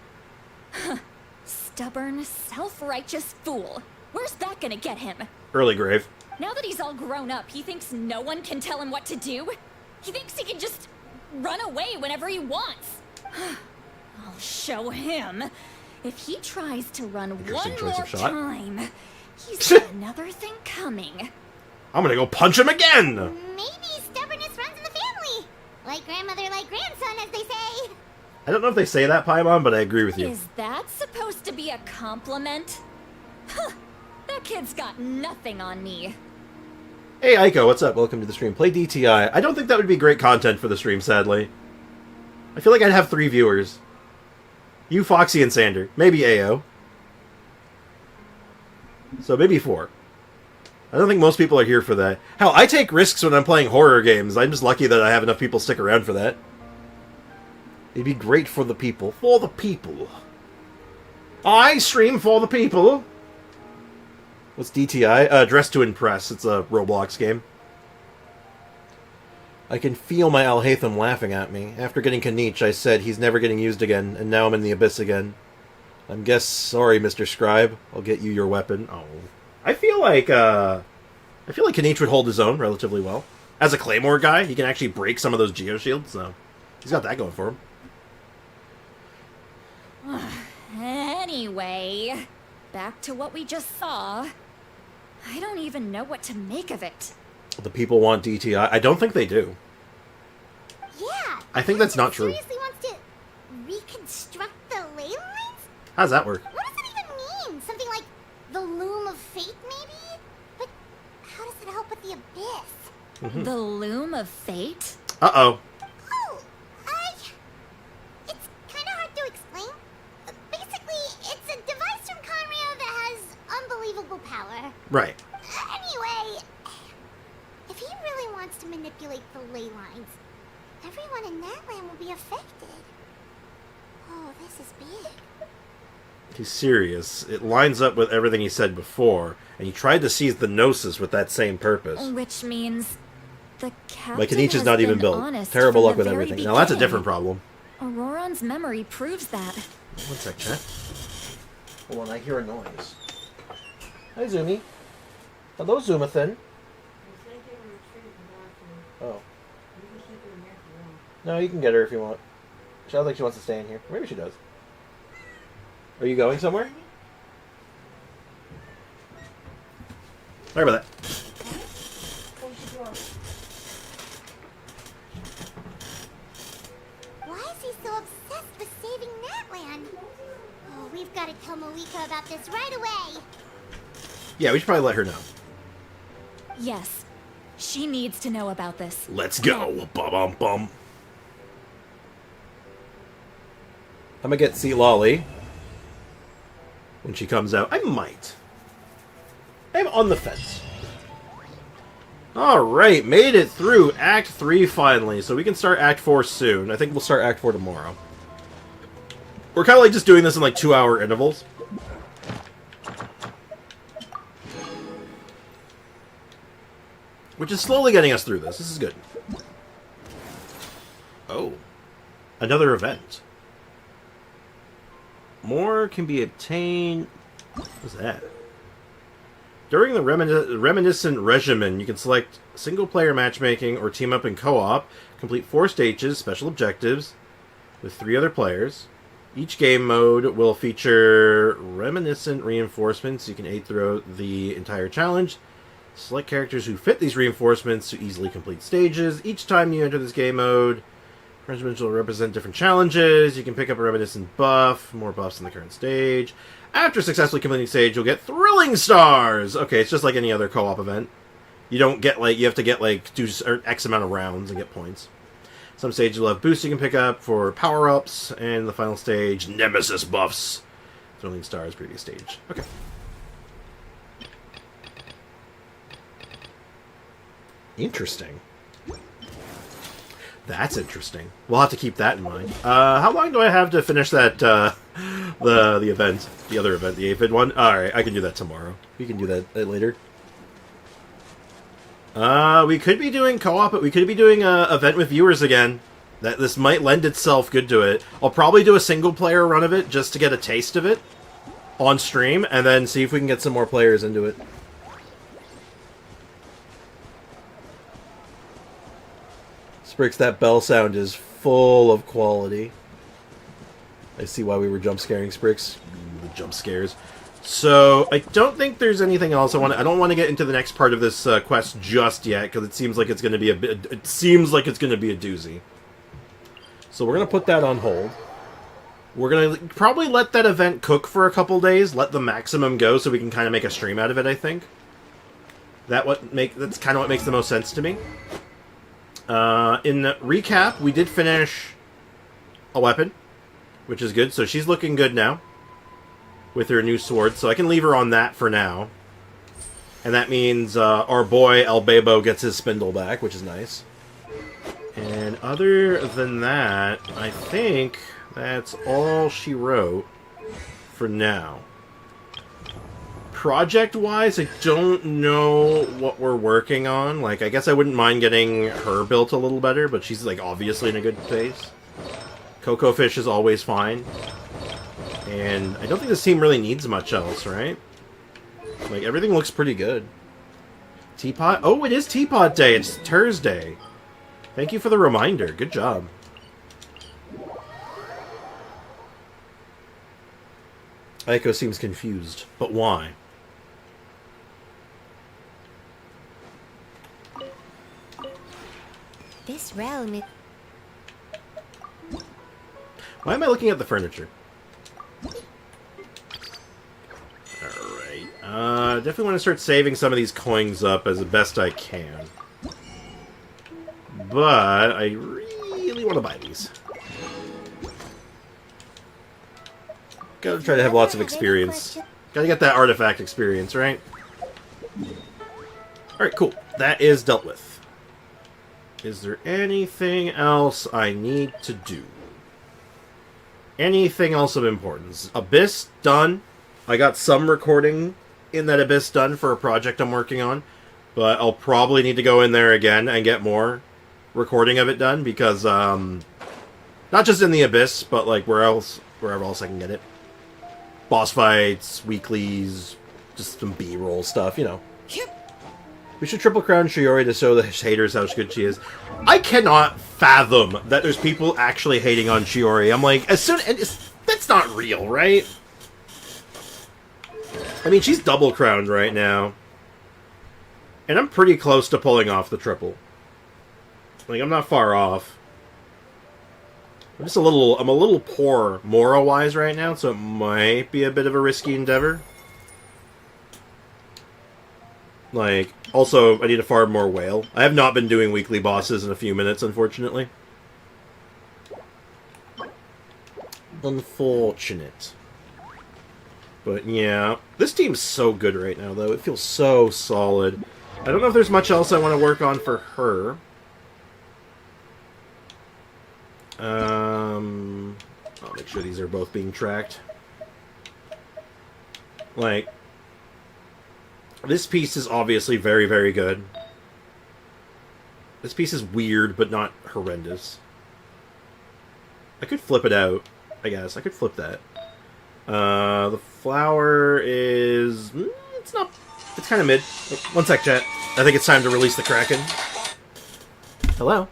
Stubborn, self-righteous fool. Where's that gonna get him? Early grave. Now that he's all grown up, he thinks no one can tell him what to do? He thinks he can just run away whenever he wants. I'll show him. If he tries to run one more time, he's got another thing coming. I'm gonna go punch him again! Maybe stubbornness runs in the family. Like grandmother, like grandson, as they say. I don't know if they say that, Paimon, but I agree with you. Is that supposed to be a compliment? Huh, that kid's got nothing on me. Hey, Aiko, what's up? Welcome to the stream. Play DTI. I don't think that would be great content for the stream, sadly. I feel like I'd have 3 viewers. You, Foxy, and Sander. Maybe AO. So maybe 4. I don't think most people are here for that. Hell, I take risks when I'm playing horror games. I'm just lucky that I have enough people stick around for that. It'd be great for the people. For the people. I stream for the people. What's DTI? Dress to Impress. It's a Roblox game. I can feel my Alhaitham laughing at me. After getting Kanich, I said he's never getting used again, and now I'm in the abyss again. I'm sorry, Mr. Scribe. I'll get you your weapon. Oh. I feel like Kanich would hold his own relatively well. As a Claymore guy, he can actually break some of those geoshields, so he's got that going for him. Anyway, back to what we just saw. I don't even know what to make of it. The people want DTI. I don't think they do. Yeah. I think that's not true. Seriously wants to reconstruct the ley lines? How does that work? What does it even mean? Something like the loom of fate, maybe? But how does it help with the abyss? The loom of fate? Uh-oh. It's kind of hard to explain. Basically, it's a device from Conrio that has unbelievable power. Right. Anyway, if he really wants to manipulate the ley lines, everyone in that land will be affected. Oh, this is big. He's serious. It lines up with everything he said before, and he tried to seize the Gnosis with that same purpose. Which means the captain Like, Kanich is not even built. Terrible luck with everything. Now, that's a different problem. Auroron's memory proves that. One sec, chat. Hold on, I hear a noise. Hi, Zumi. Hello, Zumathan. Oh. No, you can get her if you want. She sounds like she wants to stay in here. Maybe she does. Are you going somewhere? Sorry about that. Why is he so obsessed with saving that land? Oh, we've got to tell Malika about this right away. Yeah, we should probably let her know. Yes. She needs to know about this. Let's go. Bum-bum-bum. I'm gonna get Sea Lolly when she comes out. I might. I'm on the fence. Alright, made it through Act 3 finally, so we can start Act 4 soon. I think we'll start Act 4 tomorrow. We're kind of like just doing this in like 2-hour intervals. Which is slowly getting us through this. This is good. Oh. Another event. More can be obtained... What's that? During the Reminiscent Regimen, you can select single-player matchmaking or team up in co-op, complete 4 stages, special objectives, with 3 other players. Each game mode will feature reminiscent reinforcements. You can aid throughout the entire challenge. Select characters who fit these reinforcements to easily complete stages. Each time you enter this game mode, regiments will represent different challenges. You can pick up a reminiscent buff, more buffs in the current stage. After successfully completing stage, you'll get thrilling stars! Okay, it's just like any other co-op event. You don't get, like, you have to get, like, do X amount of rounds and get points. Some stages will have boosts you can pick up for power-ups, and the final stage, Nemesis buffs. Thrilling stars, previous stage. Okay. Interesting. That's interesting. We'll have to keep that in mind. How long do I have to finish that, the event? The other event, the aphid one? Alright, I can do that tomorrow. We can do that later. We could be doing co-op, but we could be doing a event with viewers again. This might lend itself good to it. I'll probably do a single-player run of it, just to get a taste of it on stream, and then see if we can get some more players into it. Sprix, that bell sound is full of quality. I see why we were jump scaring Sprix. The jump scares. So I don't think there's anything else I don't want to get into the next part of this quest just yet, because it seems like it's going to be a doozy. So we're going to put that on hold. We're going to probably let that event cook for a couple days, let the maximum go, so we can kind of make a stream out of it. I think that's kind of what makes the most sense to me. In recap, we did finish a weapon, which is good. So she's looking good now with her new sword. So I can leave her on that for now. And that means our boy El Bebo gets his spindle back, which is nice. And other than that, I think that's all she wrote for now. Project-wise, I don't know what we're working on. Like, I guess I wouldn't mind getting her built a little better, but she's, like, obviously in a good place. Cocoa Fish is always fine. And I don't think this team really needs much else, right? Like, everything looks pretty good. Teapot? Oh, it is Teapot Day! It's Thursday! Thank you for the reminder. Good job. Aiko seems confused. But why? This realm is... Why am I looking at the furniture? Alright. Definitely want to start saving some of these coins up as best I can. But I really want to buy these. Gotta try to have lots of experience. Gotta get that artifact experience, right? Alright, cool. That is dealt with. Is there anything else I need to do? Anything else of importance? Abyss, done. I got some recording in that Abyss done for a project I'm working on. But I'll probably need to go in there again and get more recording of it done. Because, not just in the Abyss, but like wherever else I can get it. Boss fights, weeklies, just some B-roll stuff, you know. We should triple crown Shiori to show the haters how good she is. I cannot fathom that there's people actually hating on Shiori. I'm like, that's not real, right? I mean, she's double crowned right now. And I'm pretty close to pulling off the triple. Like, I'm not far off. I'm a little poor Mora-wise right now, so it might be a bit of a risky endeavor. Like, also, I need to farm more whale. I have not been doing weekly bosses in a few minutes, unfortunately. Unfortunate. But, yeah. This team's so good right now, though. It feels so solid. I don't know if there's much else I want to work on for her. I'll make sure these are both being tracked. Like... This piece is obviously very, very good. This piece is weird, but not horrendous. I could flip it out, I guess. I could flip that. The flower is... It's not... It's kind of mid. One sec, chat. I think it's time to release the Kraken. Hello?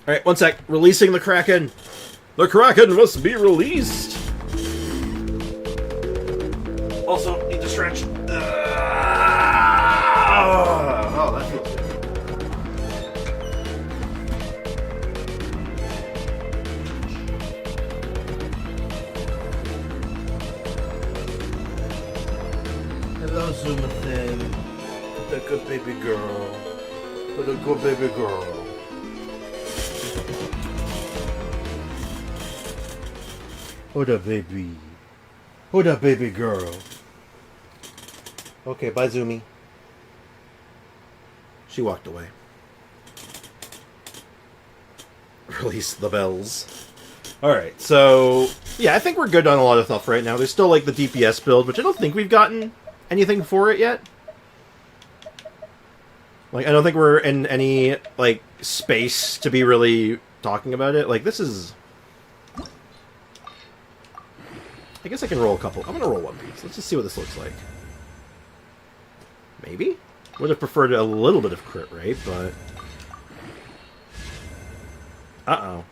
Alright, one sec. Releasing the Kraken. The Kraken must be released. Also, need to stretch. Oh, that feels good. Hello, Zuma thing. The good baby girl. The good baby girl. Oh, the baby. Oh, the baby girl. Okay, bye, Zumi. She walked away. Release the bells. Alright, so... yeah, I think we're good on a lot of stuff right now. There's still, like, the DPS build, which I don't think we've gotten anything for it yet. Like, I don't think we're in any, like, space to be really talking about it. Like, this is... I guess I can roll a couple. I'm gonna roll one piece. Let's just see what this looks like. Maybe? Would have preferred a little bit of crit rate, but... uh-oh.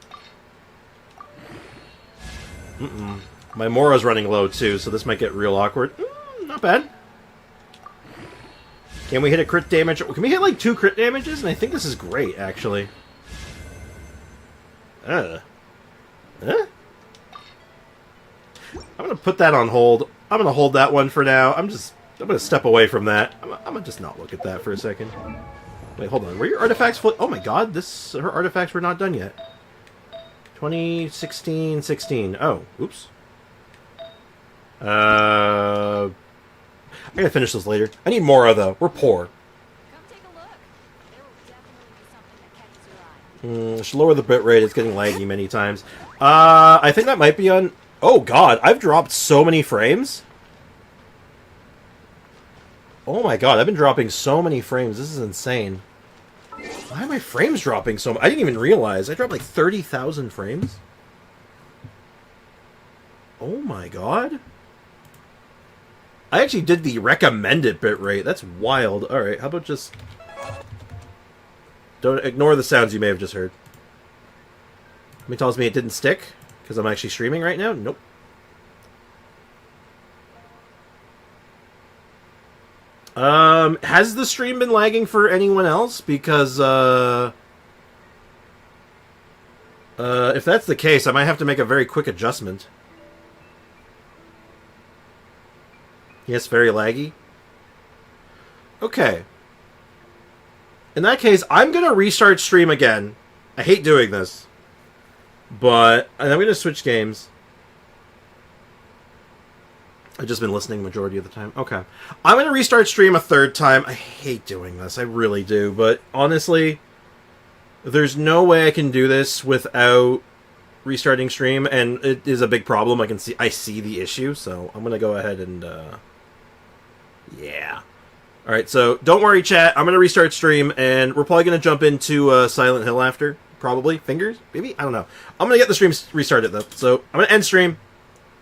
My Mora's running low, too, so this might get real awkward. Not bad. Can we hit a crit damage? Can we hit, like, 2 crit damages? And I think this is great, actually. Huh? I'm gonna put that on hold. I'm gonna hold that one for now. I'm gonna step away from that. I'm gonna just not look at that for a second. Wait, hold on. Were your artifacts full? Oh my god, her artifacts were not done yet. 2016, 16. Oh, oops. I gotta finish this later. I need Mora, though. We're poor. Should lower the bitrate. It's getting laggy many times. I think that might be on... oh god, I've dropped so many frames. Oh my god, I've been dropping so many frames. This is insane. Why are my frames dropping so much? I didn't even realize. I dropped like 30,000 frames. Oh my god. I actually did the recommended bitrate. That's wild. Alright, how about just... don't ignore the sounds you may have just heard. It tells me it didn't stick, because I'm actually streaming right now. Nope. Has the stream been lagging for anyone else? Because, if that's the case, I might have to make a very quick adjustment. Yes, very laggy. Okay. In that case, I'm going to restart stream again. I hate doing this. But I'm going to switch games. I've just been listening majority of the time. Okay. I'm going to restart stream a third time. I hate doing this. I really do. But honestly, there's no way I can do this without restarting stream. And it is a big problem. I see the issue. So I'm going to go ahead and... yeah. Alright, so don't worry, chat. I'm going to restart stream. And we're probably going to jump into Silent Hill after. Probably. Fingers? Maybe? I don't know. I'm going to get the stream restarted, though. So I'm going to end stream.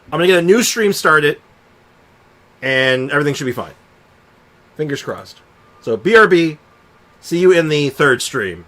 I'm going to get a new stream started. And everything should be fine. Fingers crossed. So, BRB. See you in the third stream.